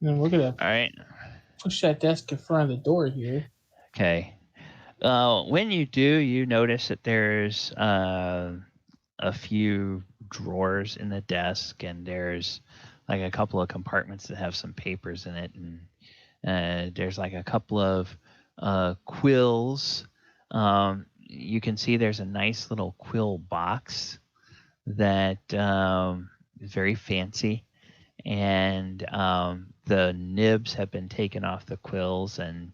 And we're gonna All right. push that desk in front of the door here. Okay. When you do, you notice that there's a few drawers in the desk, and there's like a couple of compartments that have some papers in it, and there's like a couple of quills. You can see there's a nice little quill box that is very fancy, and the nibs have been taken off the quills, and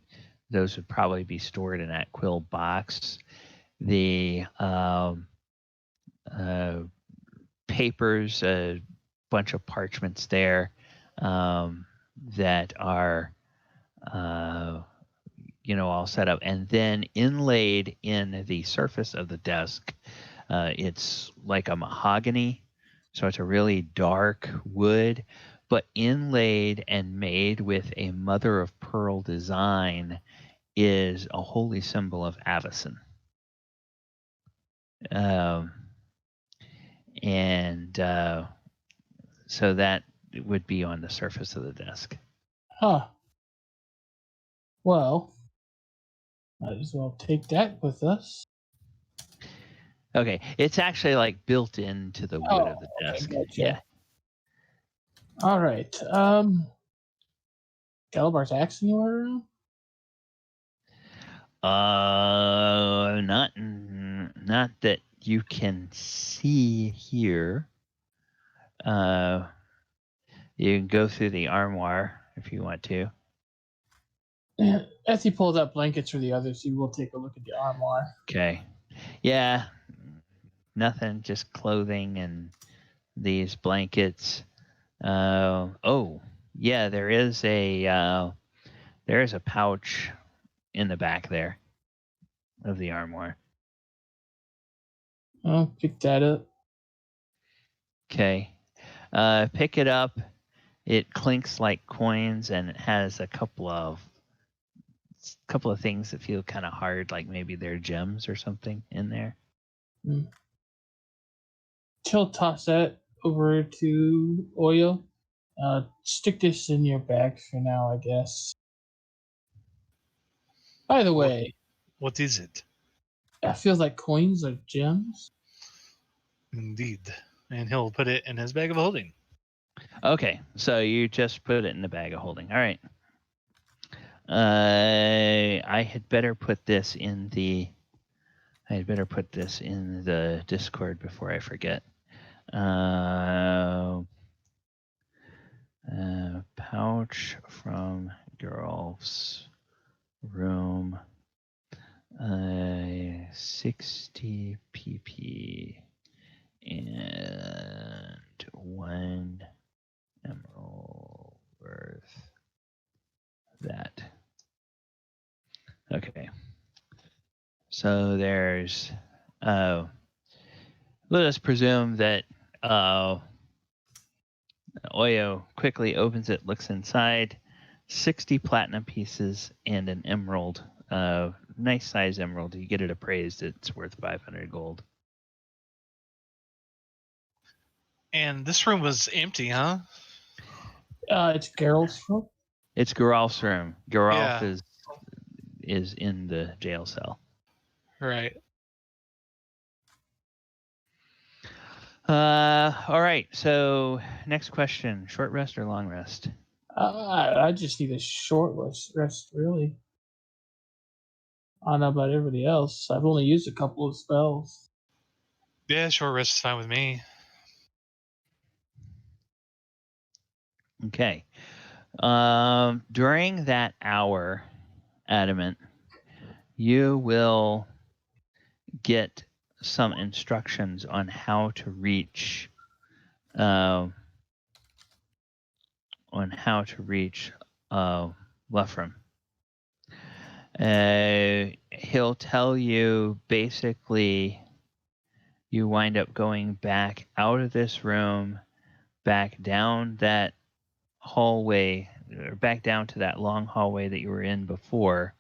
those would probably be stored in that quill box. The papers, a bunch of parchments there that are, all set up. And then inlaid in the surface of the desk, it's like a mahogany. So it's a really dark wood, but inlaid and made with a mother of pearl design is a holy symbol of Avacyn. So that would be on the surface of the desk. Huh. Well, might as well take that with us. Okay, it's actually like built into the wood of the desk. Okay, gotcha. Yeah. All right. Galibar's axe anywhere around? Not that you can see here. You can go through the armoire if you want to. As he pulls out blankets for the others, you will take a look at the armoire. Okay. Yeah. Nothing, just clothing and these blankets. Oh, yeah, there is a pouch in the back there of the armoire. I'll pick that up. Okay. Pick it up. It clinks like coins, and it has a couple of things that feel kind of hard, like maybe they're gems or something in there. She'll toss that over to Oyo. Stick this in your bag for now, I guess. By the way, What is it? it feels like coins or gems. Indeed. And he'll put it in his bag of holding. Okay, so you just put it in the bag of holding. All right. I had better put this in the. I had better put this in the Discord before I forget. Pouch from Geralf's room. 60 pp and 1 emerald worth that. Okay. So there's let us presume that Oyo quickly opens it, looks inside, 60 platinum pieces and an emerald. Nice size emerald. You get it appraised, it's worth 500 gold. And this room was empty, huh? It's Geralt's room. It's Geralf's room. Geralf Yeah. is in the jail cell. Right. All right. So next question: short rest or long rest? I just need a short rest, really. I don't know about everybody else. I've only used a couple of spells. Yeah, short rest is fine with me. Okay. During that hour, Adamant, you will get some instructions on how to reach Lefram. He'll tell you basically you wind up going back out of this room, back down that hallway, or back down to that long hallway that you were in before,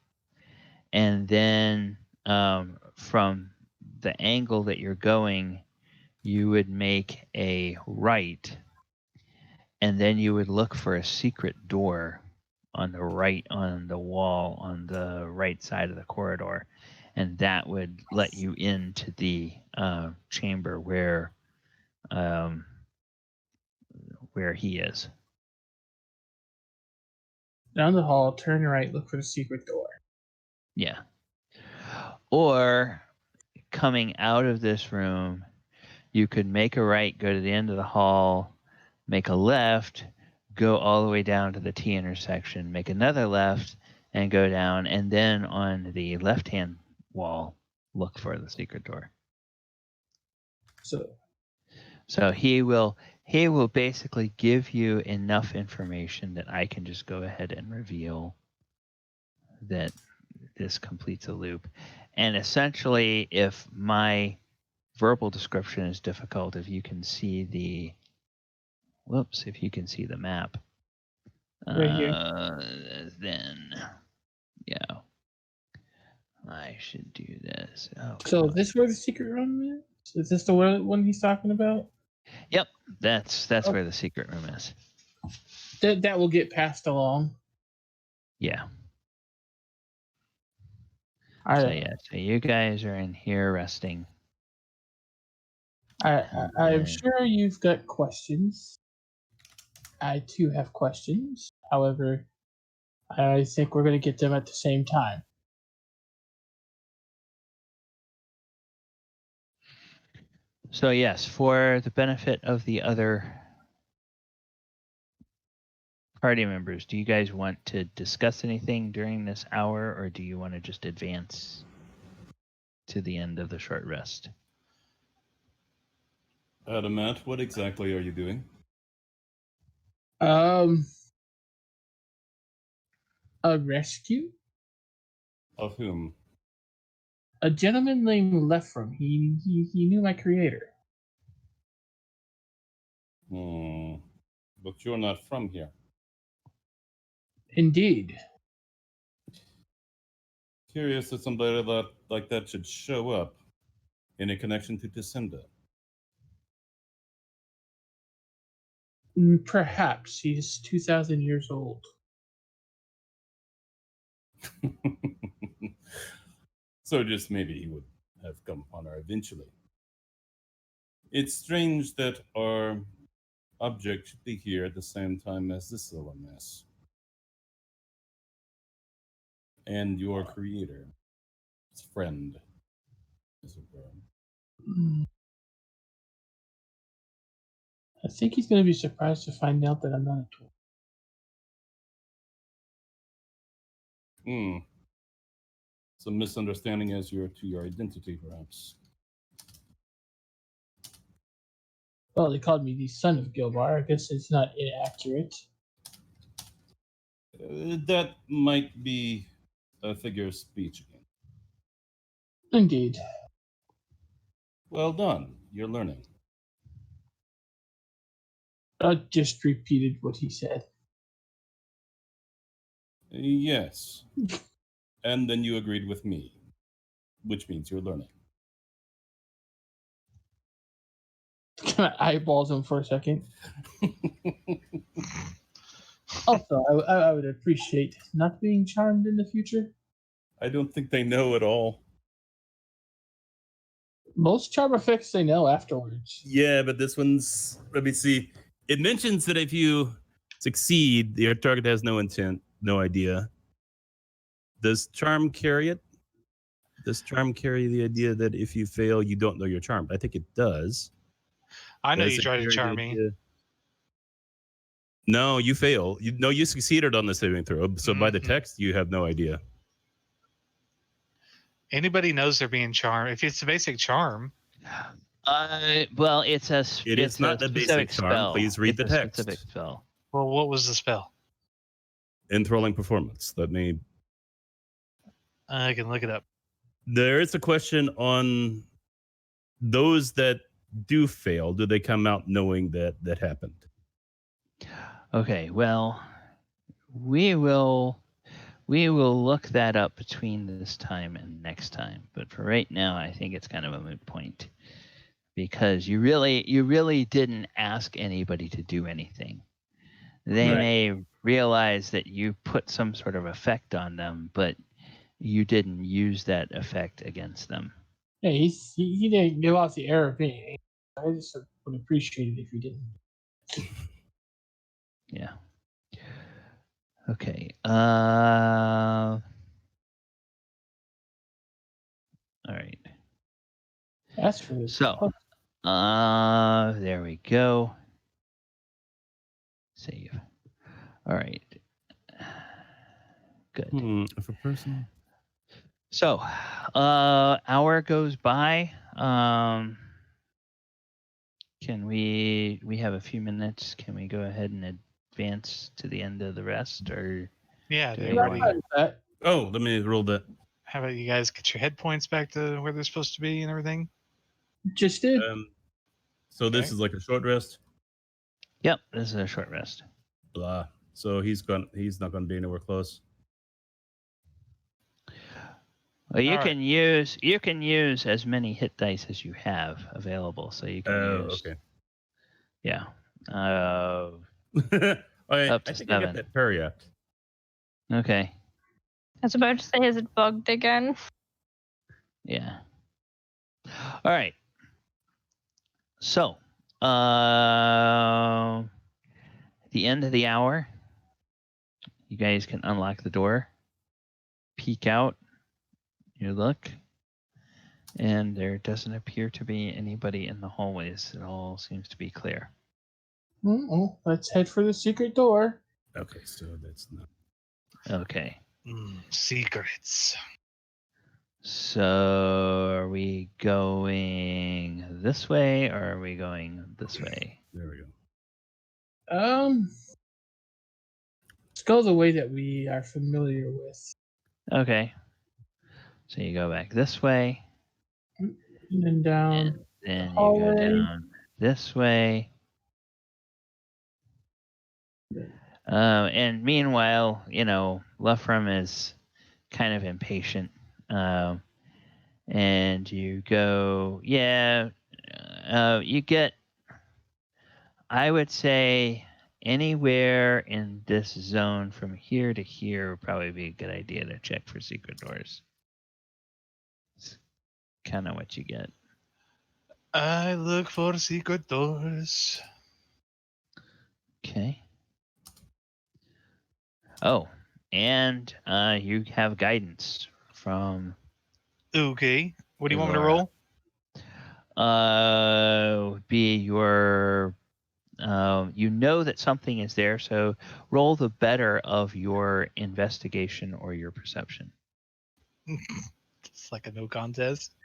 and then from the angle that you're going, you would make a right, and then you would look for a secret door on the right, on the wall on the right side of the corridor, and that would let you into the chamber where he is. Down the hall, turn right, look for the secret door. Yeah. Or coming out of this room, you could make a right, go to the end of the hall, make a left, go all the way down to the T intersection, make another left, and go down, and then on the left-hand wall, look for the secret door. So he will basically give you enough information that I can just go ahead and reveal that this completes a loop. And essentially, if my verbal description is difficult, if you can see the map, Right here. then yeah, I should do this. Oh, So is this where the secret room is? Is this the one he's talking about? Yep, that's where the secret room is. That will get passed along. Yeah. So you guys are in here resting. I'm sure you've got questions. I too have questions. However, I think we're going to get them at the same time. So yes, for the benefit of the other party members, do you guys want to discuss anything during this hour, or do you want to just advance to the end of the short rest? Adamant, what exactly are you doing? A rescue? Of whom? A gentleman named Lefram. He knew my creator. But you're not from here. Indeed. Curious that somebody like that should show up in a connection to Ticinda. Perhaps he's 2,000 years old. So just maybe he would have come upon her eventually. It's strange that our object should be here at the same time as this little mess. And your creator, his friend, as it were. I think he's going to be surprised to find out that I'm not a tool. Some misunderstanding as to your identity, perhaps. Well, they called me the son of Galibar. I guess it's not inaccurate. That might be a figure of speech again. Indeed. Well done. You're learning. I just repeated what he said. Yes. And then you agreed with me, which means you're learning. Kind of eyeballs him for a second. Also, I would appreciate not being charmed in the future. I don't think they know at all. Most charm effects they know afterwards. Yeah, but this one's, let me see. It mentions that if you succeed, your target has no intent, no idea. Does charm carry it? Does charm carry the idea that if you fail, you don't know you're charmed? I think it does. I know Does you it tried to carry charm the me. idea- No, you fail. You succeeded on the saving throw. So by the text, you have no idea. Anybody knows they're being charmed. If it's a basic charm. Well, it's a. It is not the basic charm. Spell. Please read the text. Specific spell. Well, what was the spell? Enthralling performance. Let me. I can look it up. There is a question on those that do fail. Do they come out knowing that happened? Okay. Well, we will look that up between this time and next time. But for right now, I think it's kind of a moot point because you really didn't ask anybody to do anything. They may realize that you put some sort of effect on them, but you didn't use that effect against them. Yeah, he didn't give off the air of being. I just would appreciate it if you didn't. Yeah. Okay. All right. That's for this. So, there we go. Save. All right. Good. If a person. So, hour goes by. Can we have a few minutes? Can we go ahead and advance to the end of the rest, or? Yeah, do they're we- ready. Oh, let me roll that. How about you guys get your head points back to where they're supposed to be and everything? Just did. So this Okay. is like a short rest. Yep, this is a short rest. Blah. So he's not gonna be anywhere close. Well, you All can use as many hit dice as you have available, so you can use. Okay. Yeah. I Up to think I 7. got that parry act. Okay. I was about to say, is it bugged again? Yeah. All right. So, at the end of the hour, you guys can unlock the door, peek out, you look, and there doesn't appear to be anybody in the hallways. It all seems to be clear. Let's head for the secret door. Okay, so that's not. Okay. Secrets. So, are we going this way, or are we going this way? There we go. Let's go the way that we are familiar with. Okay. So you go back this way, And then down. and then you go hallway. down this way. And meanwhile, Lefram is kind of impatient. And you go, you get, I would say anywhere in this zone from here to here would probably be a good idea to check for secret doors. It's kind of what you get. I look for secret doors. Okay. Oh, and you have guidance from Okay. What do you want me to Elora. roll? Would be your you know that something is there, so roll the better of your investigation or your perception. It's like a no contest.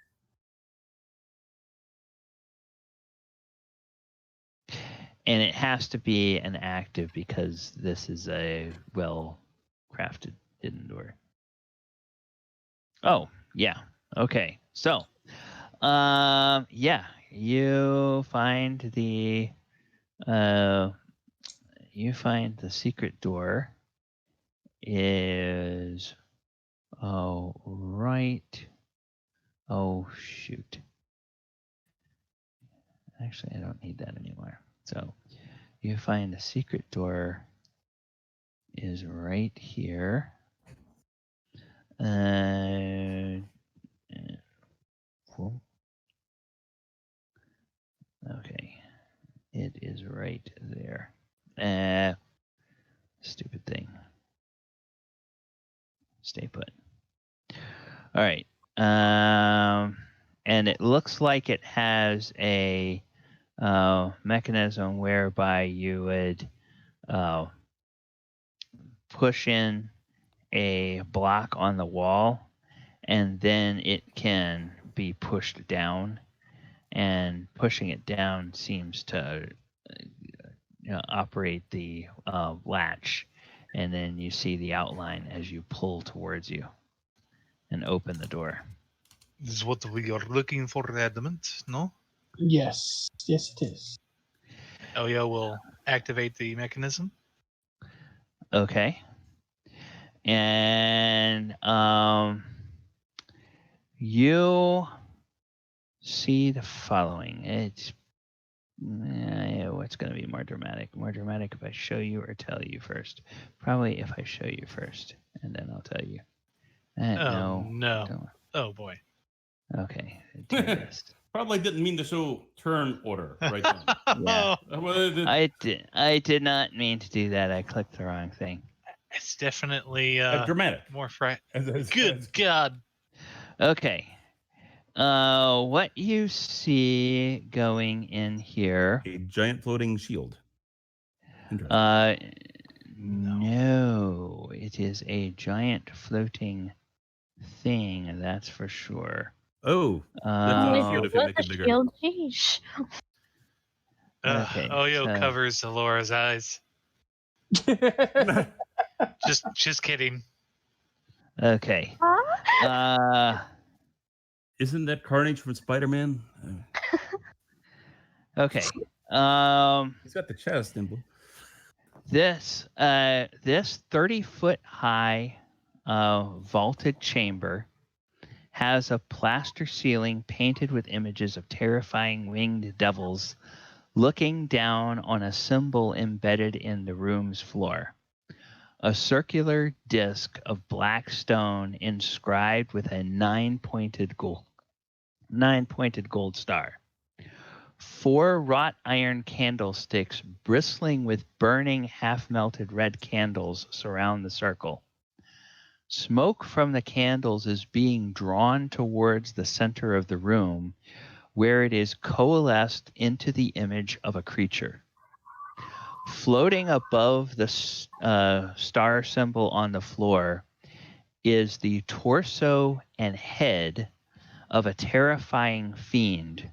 And it has to be an active because this is a well-crafted hidden door. Oh, yeah. Okay. So, yeah, you find the secret door is right. Oh shoot. Actually, I don't need that anymore. So you find the secret door is right here. Cool. Okay. It is right there. Stupid thing. Stay put. All right. And it looks like it has a mechanism whereby you would push in a block on the wall, and then it can be pushed down. And pushing it down seems to operate the latch, and then you see the outline as you pull towards you and open the door. This is what we are looking for, Adamant, no? Yes, yes, it is. Oyo will activate the mechanism. Okay. And you see the following. It's what's going to be more dramatic? More dramatic if I show you or tell you first. Probably if I show you first, and then I'll tell you. No. Don't. Oh boy. Okay. Do this. Probably didn't mean to show turn order right then. Yeah. Well, I did not mean to do that. I clicked the wrong thing. It's definitely dramatic. more Good God. Okay. What you see going in here? A giant floating shield. Interesting. No, it is a giant floating thing. That's for sure. Oh, Maybe shield it if you was make a it bigger. shield. Sheesh. Okay, Oyo so- covers Elora's eyes. Just kidding. Okay. Huh? Isn't that Carnage from Spider-Man? Okay. He's got the chest symbol. This 30-foot high vaulted chamber has a plaster ceiling painted with images of terrifying winged devils looking down on a symbol embedded in the room's floor. A circular disc of black stone inscribed with a nine-pointed gold star. 4 wrought iron candlesticks bristling with burning half-melted red candles surround the circle. Smoke from the candles is being drawn towards the center of the room, where it is coalesced into the image of a creature. Floating above the star symbol on the floor is the torso and head of a terrifying fiend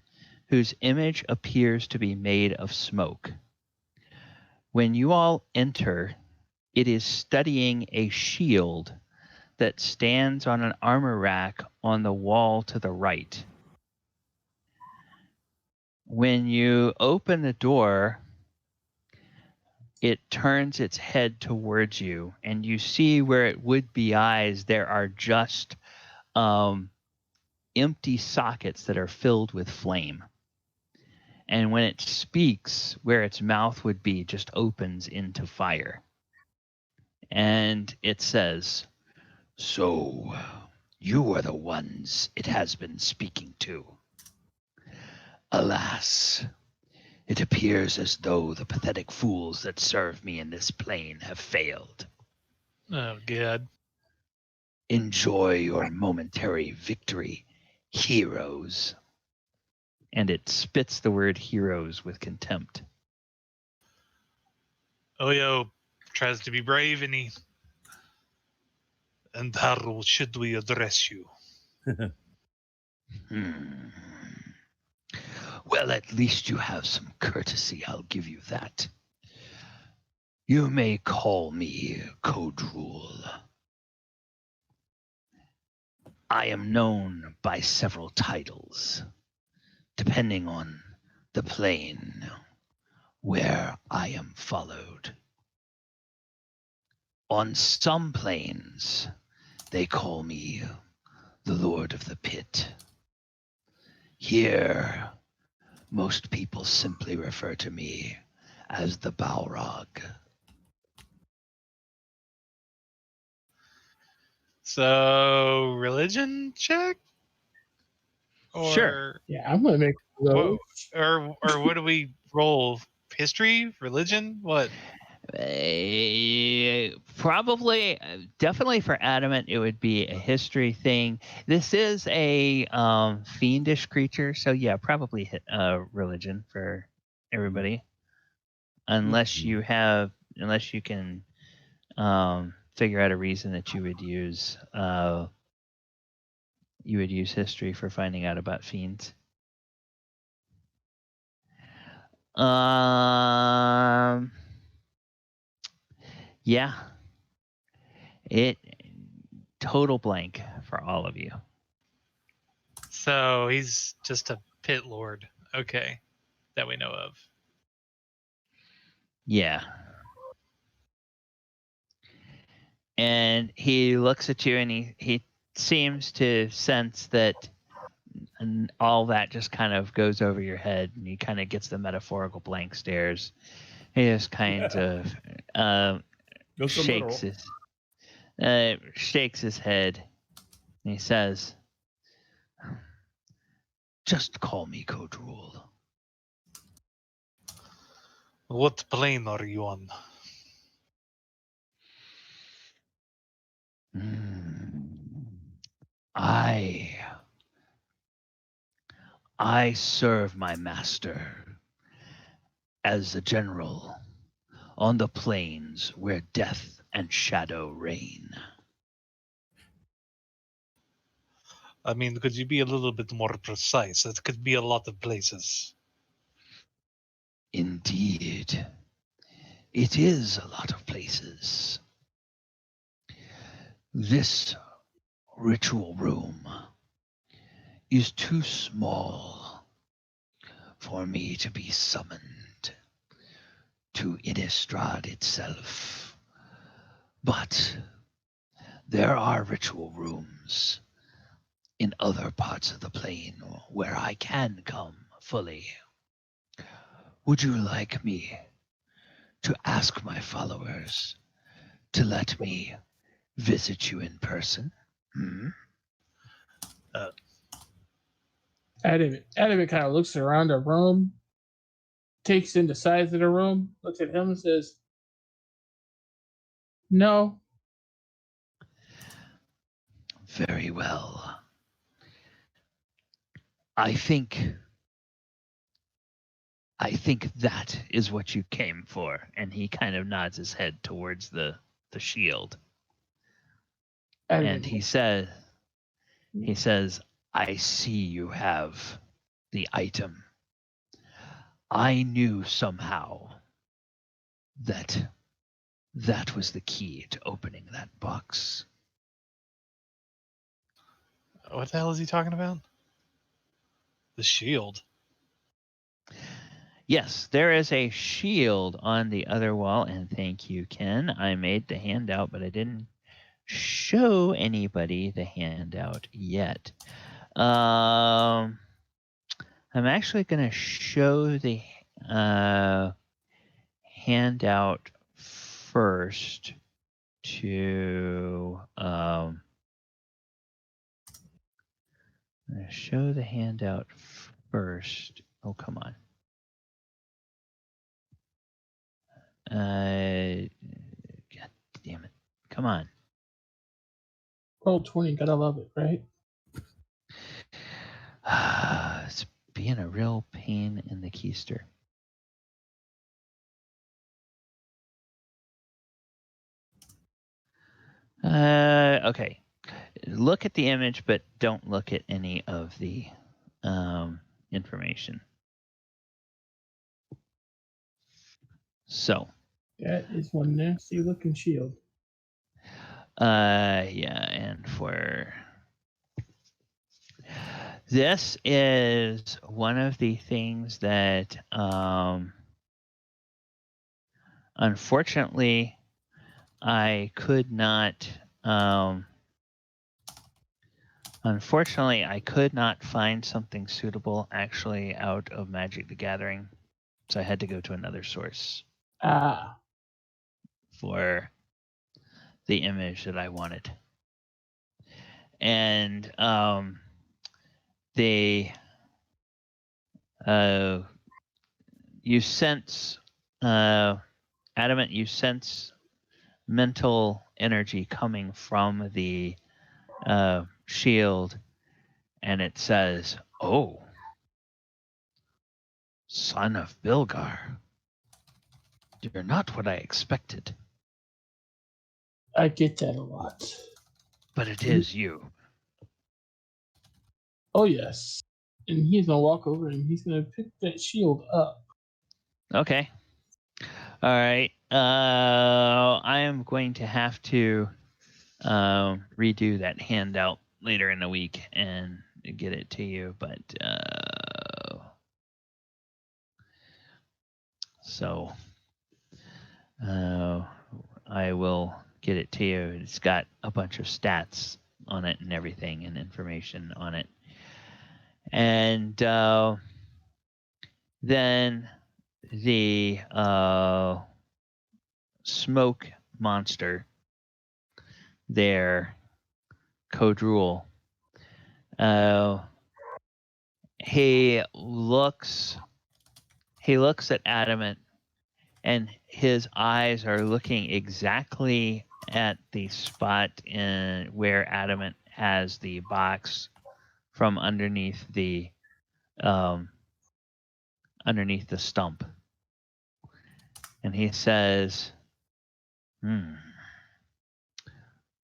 whose image appears to be made of smoke. When you all enter, it is studying a shield that stands on an armor rack on the wall to the right. When you open the door, it turns its head towards you, and you see where it would be eyes, there are just empty sockets that are filled with flame. And when it speaks, where its mouth would be just opens into fire. And it says, "So, you are the ones it has been speaking to. Alas, it appears as though the pathetic fools that serve me in this plane have failed. Oh, God. Enjoy your momentary victory, heroes." And it spits the word heroes with contempt. Oyo tries to be brave, and how should we address you? Well, at least you have some courtesy, I'll give you that. You may call me Code Rule. I am known by several titles, depending on the plane where I am followed. On some planes, they call me the Lord of the Pit. Here, most people simply refer to me as the Balrog. So, religion check? Or, Sure. Yeah, I'm gonna make Whoa. those. Or what do we roll? History? Religion? What? Probably, definitely for Adamant, it would be a history thing. This is a fiendish creature, so yeah, probably religion for everybody, unless you can figure out a reason that you would use history for finding out about fiends. Yeah. It total blank for all of you. So he's just a pit lord. Okay. That we know of. Yeah. And he looks at you and he seems to sense that and all that just kind of goes over your head and he kind of gets the metaphorical blank stares. He just kind of shakes his head and he says, "Just call me Code Rule." What plane are you on? I serve my master as a general on the plains where death and shadow reign. I mean, could you be a little bit more precise? It could be a lot of places. Indeed, it is a lot of places. This ritual room is too small for me to be summoned to Innistrad itself. But there are ritual rooms in other parts of the plane where I can come fully. Would you like me to ask my followers to let me visit you in person? Adamant kind of looks around the room, takes in the size of the room, looks at him and says, "No." Very well. I think that is what you came for. And he kind of nods his head towards the shield. Adamant, And he says, "I see you have the item. I knew somehow that was the key to opening that box." What the hell is he talking about? The shield. Yes, there is a shield on the other wall, and thank you, Ken. I made the handout, but I didn't show anybody the handout yet. I'm actually going to show the handout first to I'm going to show the handout first. Oh, come on. God damn it. Come on. Roll 20, gotta love it, right? It's being a real pain in the keister. Okay. Look at the image, but don't look at any of the information. So. That is one nasty looking shield. Yeah, and for this is one of the things that unfortunately I could not find something suitable actually out of Magic the Gathering. So I had to go to another source for the image that I wanted. And you sense Adamant, you sense mental energy coming from the shield, and it says, "Oh, son of Bilgar, you're not what I expected." I get that a lot. But it is you. Oh, yes. And he's going to walk over and he's going to pick that shield up. Okay. All right. I am going to have to redo that handout later in the week and get it to you, but so I will get it to you. It's got a bunch of stats on it and everything and information on it. And then the smoke monster there, Codrule, he looks at Adamant, and his eyes are looking exactly at the spot in where Adamant has the box from underneath the stump. And he says,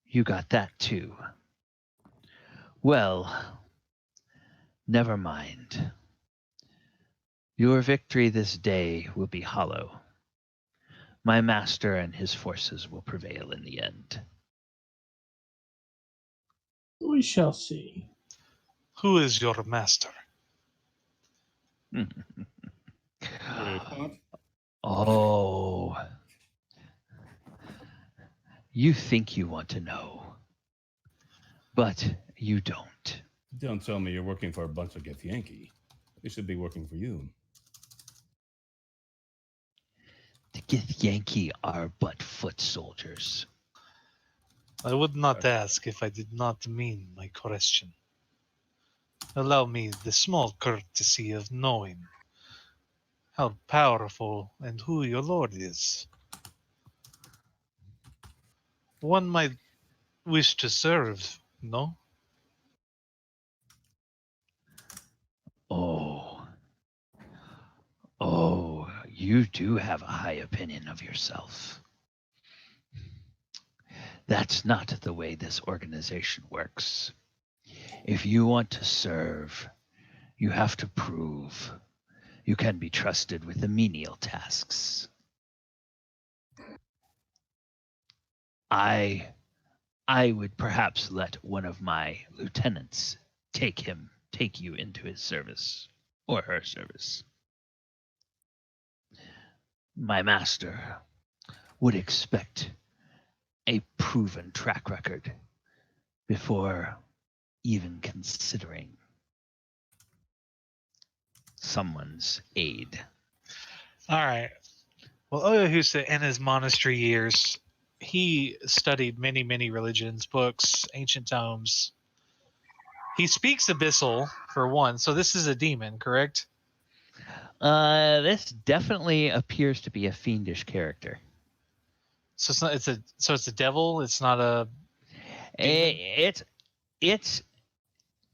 you got that too. Well, never mind. Your victory this day will be hollow. My master and his forces will prevail in the end. We shall see. Who is your master? Oh, you think you want to know, but you don't. Don't tell me you're working for a bunch of Githyanki. They should be working for you. The Githyanki are but foot soldiers. I would not ask if I did not mean my question. Allow me the small courtesy of knowing how powerful and who your lord is. One might wish to serve, no? Oh, you do have a high opinion of yourself. That's not the way this organization works. If you want to serve, you have to prove you can be trusted with the menial tasks. I would perhaps let one of my lieutenants take you into his service or her service. My master would expect a proven track record before even considering. someone's aid. All right. Well, Oyohusa, in his monastery years, he studied many, many religions, books, ancient tomes. He speaks Abyssal, for one, so this is a demon, correct? This definitely appears to be a fiendish character. So it's not. It's a devil. It's not a. Demon?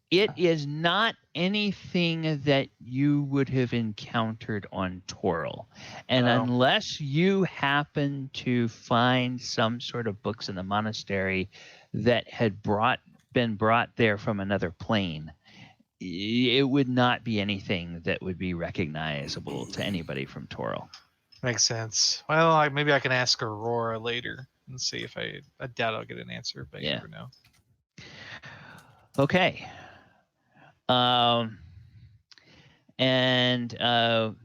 It is not anything that you would have encountered on Toril. And Oh. unless you happen to find some sort of books in the monastery that had been brought there from another plane, it would not be anything that would be recognizable to anybody from Toril. Makes sense. Well, maybe I can ask Aurora later and see if I doubt I'll get an answer, but you never know. Okay. And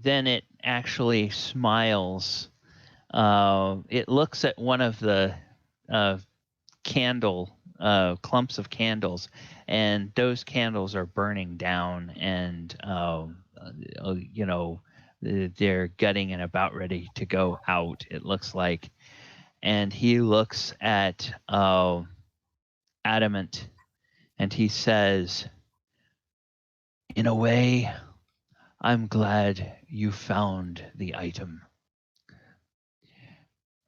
then it actually smiles. It looks at one of the clumps of candles, and those candles are burning down, and they're gutting and about ready to go out, it looks like. And he looks at Adamant, and he says, "In a way, I'm glad you found the item.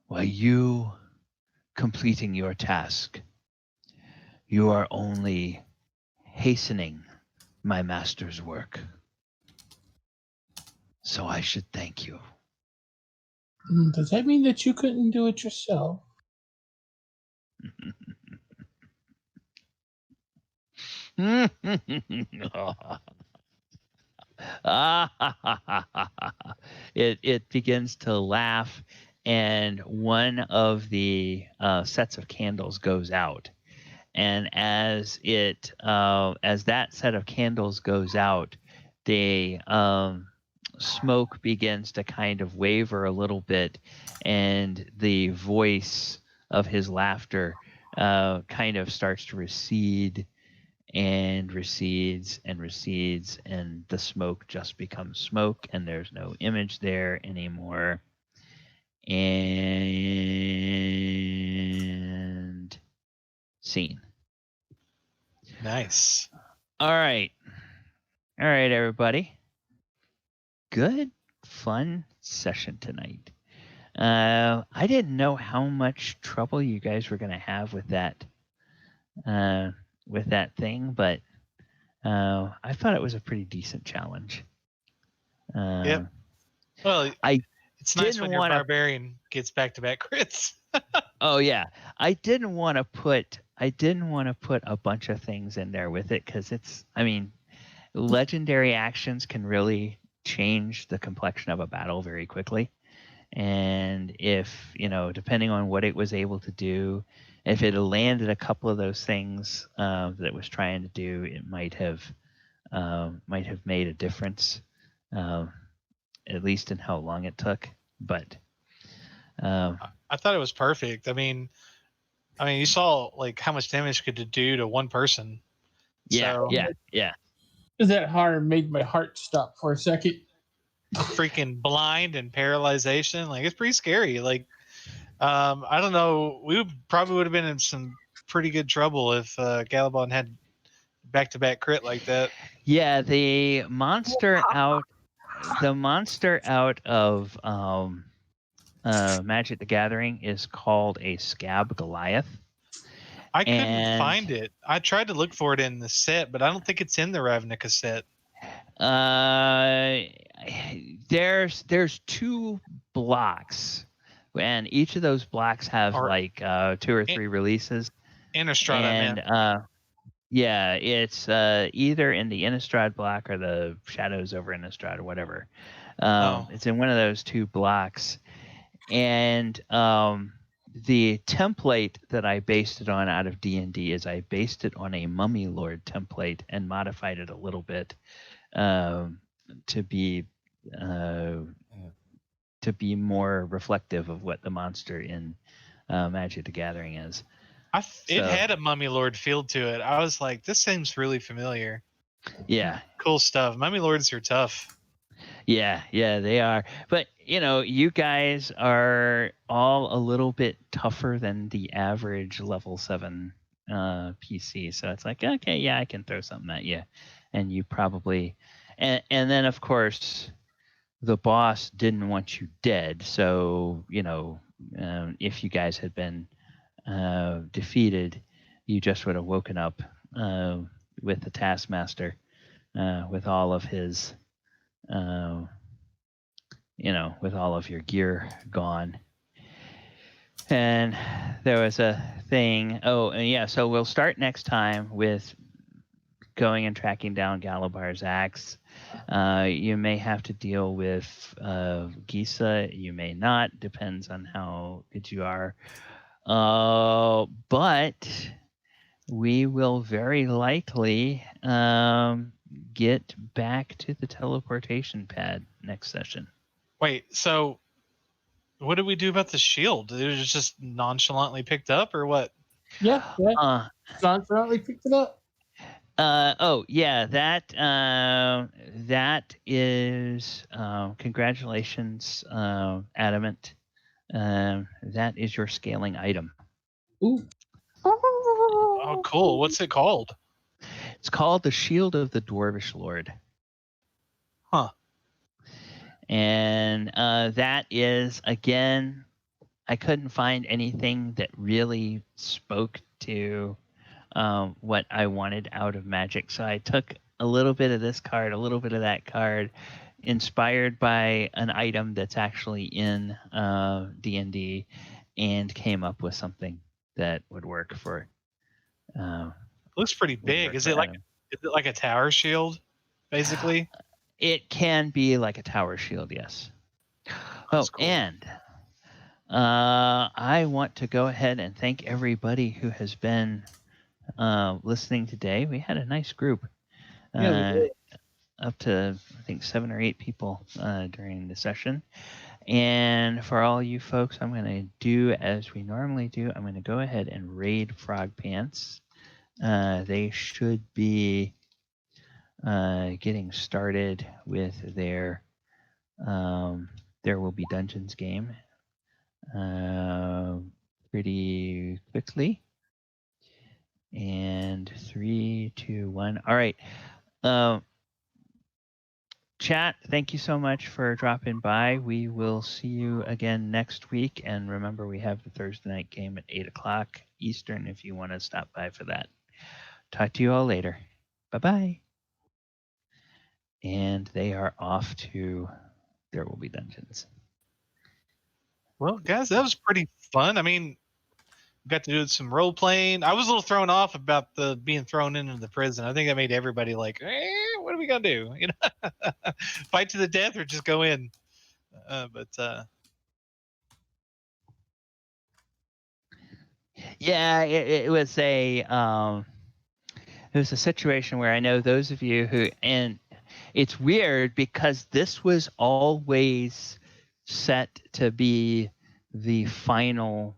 By you completing your task, you are only hastening my master's work. So I should thank you." Does that mean that you couldn't do it yourself? It begins to laugh, and one of the sets of candles goes out. And as that set of candles goes out, the smoke begins to kind of waver a little bit, and the voice of his laughter kind of starts to recede and recedes and recedes, and the smoke just becomes smoke, and there's no image there anymore. And scene. Nice. All right, everybody. Good, fun session tonight. I didn't know how much trouble you guys were going to have with that thing, but I thought it was a pretty decent challenge. Yep. Well, it's nice when your barbarian gets back-to-back crits. Oh yeah, I didn't want to put a bunch of things in there with it, because legendary actions can really change the complexion of a battle very quickly. And if, depending on what it was able to do, if it had landed a couple of those things that it was trying to do, it might have made a difference, at least in how long it took. But I thought it was perfect. I mean, you saw how much damage could do to one person. Yeah. That harm made my heart stop for a second. Freaking blind and paralyzation, it's pretty scary. I don't know, we probably would have been in some pretty good trouble if Gallibond had back-to-back crit like that. Yeah, the monster out of Magic the Gathering is called a Skaab Goliath. I couldn't find it. I tried to look for it in the set, but I don't think it's in the Ravnica set. There's 2 blocks, and each of those blocks have 2 or 3 releases. Innistrad, and it's either in the Innistrad block or the Shadows over Innistrad or whatever. It's in one of those 2 blocks, and the template that I based it on out of D&D is I based it on a Mummy Lord template and modified it a little bit to be more reflective of what the monster in Magic the Gathering is. It had a Mummy Lord feel to it. I was like, this seems really familiar. Yeah. Cool stuff. Mummy Lords are tough. Yeah, they are. But you guys are all a little bit tougher than the average level 7 PC. So it's like, okay, yeah, I can throw something at you, and you probably, and then of course, the boss didn't want you dead. So if you guys had been defeated, you just would have woken up with the Taskmaster, with all of his. With all of your gear gone. And there was a thing. Oh, and yeah, so we'll start next time with going and tracking down Gallibar's axe. You may have to deal with Gisa. You may not. Depends on how good you are. But we will very likely get back to the teleportation pad next session. Wait, so what did we do about the shield? It was just nonchalantly picked up, or what? Yeah, nonchalantly picked it up. That is congratulations, Adamant. That is your scaling item. Ooh. Oh, cool. What's it called? It's called the Shield of the Dwarvish Lord. Huh. And that is, again, I couldn't find anything that really spoke to what I wanted out of Magic. So I took a little bit of this card, a little bit of that card, inspired by an item that's actually in D&D, and came up with something that would work for. Looks pretty big. Is it like a tower shield, basically? It can be like a tower shield, yes. That's cool. And I want to go ahead and thank everybody who has been listening today. We had a nice group. Up to, I think, 7 or 8 people during the session. And for all you folks, I'm going to do as we normally do. I'm going to go ahead and raid Frog Pants. They should be getting started with their There Will Be Dungeons game pretty quickly. And 3, 2, 1. All right. Chat, thank you so much for dropping by. We will see you again next week. And remember, we have the Thursday night game at 8 o'clock Eastern if you want to stop by for that. Talk to you all later. Bye-bye. And they are off to There Will Be Dungeons. Well, guys, that was pretty fun. I mean, got to do some role playing. I was a little thrown off about the being thrown into the prison. I think that made everybody like, what are we gonna do? Fight to the death or just go in? Yeah, it was a situation where I know those of you who, and it's weird because this was always set to be the final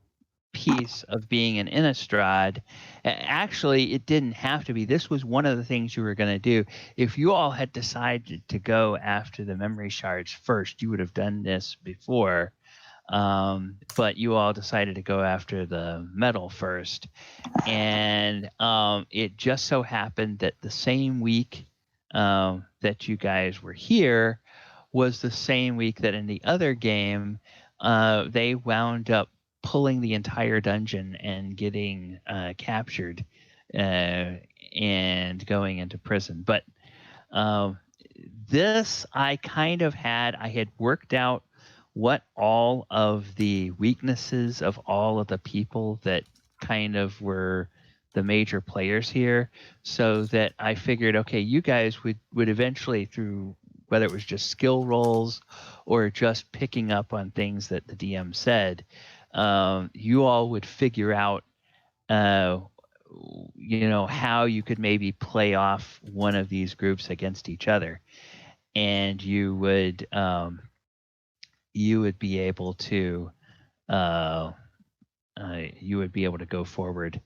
piece of being an Innistrad. Actually, it didn't have to be. This was one of the things you were going to do. If you all had decided to go after the memory shards first, you would have done this before. But you all decided to go after the metal first. And it just so happened that the same week that you guys were here was the same week that in the other game, they wound up pulling the entire dungeon and getting captured and going into prison. But this I had worked out what all of the weaknesses of all of the people that kind of were the major players here, so that I figured, okay, you guys would eventually, through whether it was just skill rolls or just picking up on things that the DM said, you all would figure out, how you could maybe play off one of these groups against each other, and you would be able to go forward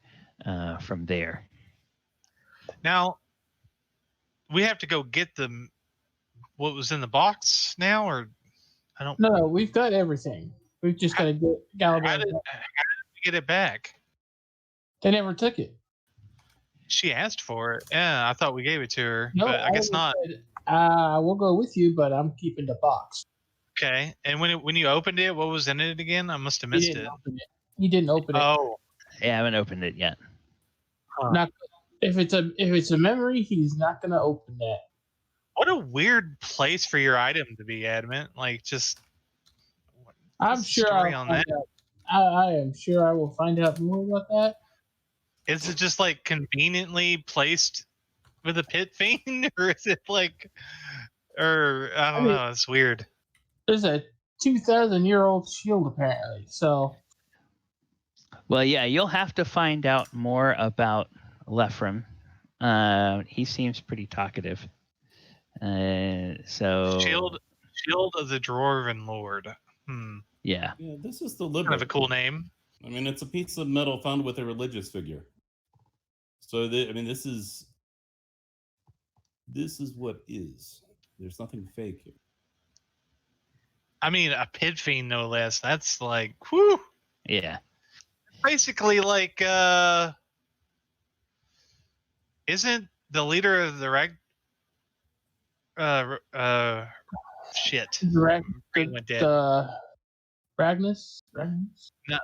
from there. Now we have to go get them. what was in the box now, or I don't. No, we've got everything. We've just got to get How Galibar. did we get it back? They never took it. She asked for it. Yeah, I thought we gave it to her, No, but I guess not. Said, we'll go with you, but I'm keeping the box. Okay. And when you opened it, what was in it again? I must have He missed didn't it. open it. He didn't open it. Oh, Yeah, I haven't opened it yet. Not if it's a memory, he's not gonna open that. what a weird place for your item to be, Adamant. Like, just. I'm what's the sure story I'll on find that? out. I am sure I will find out more about that. Is it just like conveniently placed with a pit fiend, or is it like, or I don't know? It's weird. There's a 2,000-year-old shield apparently. So Well, yeah, you'll have to find out more about Lephram. He seems pretty talkative. So Shield of the Dwarven Lord. yeah. Yeah, this is the Kind of liberal. a cool name. I mean, it's a piece of metal found with a religious figure. So, this is what is. There's nothing fake here. I mean, a pit fiend, no less. That's like, whew. Yeah. Basically, like, isn't the leader of the shit. Went dead. Ragnus? No,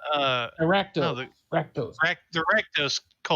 Rakdos. no, the Rakdos. Rakdos cult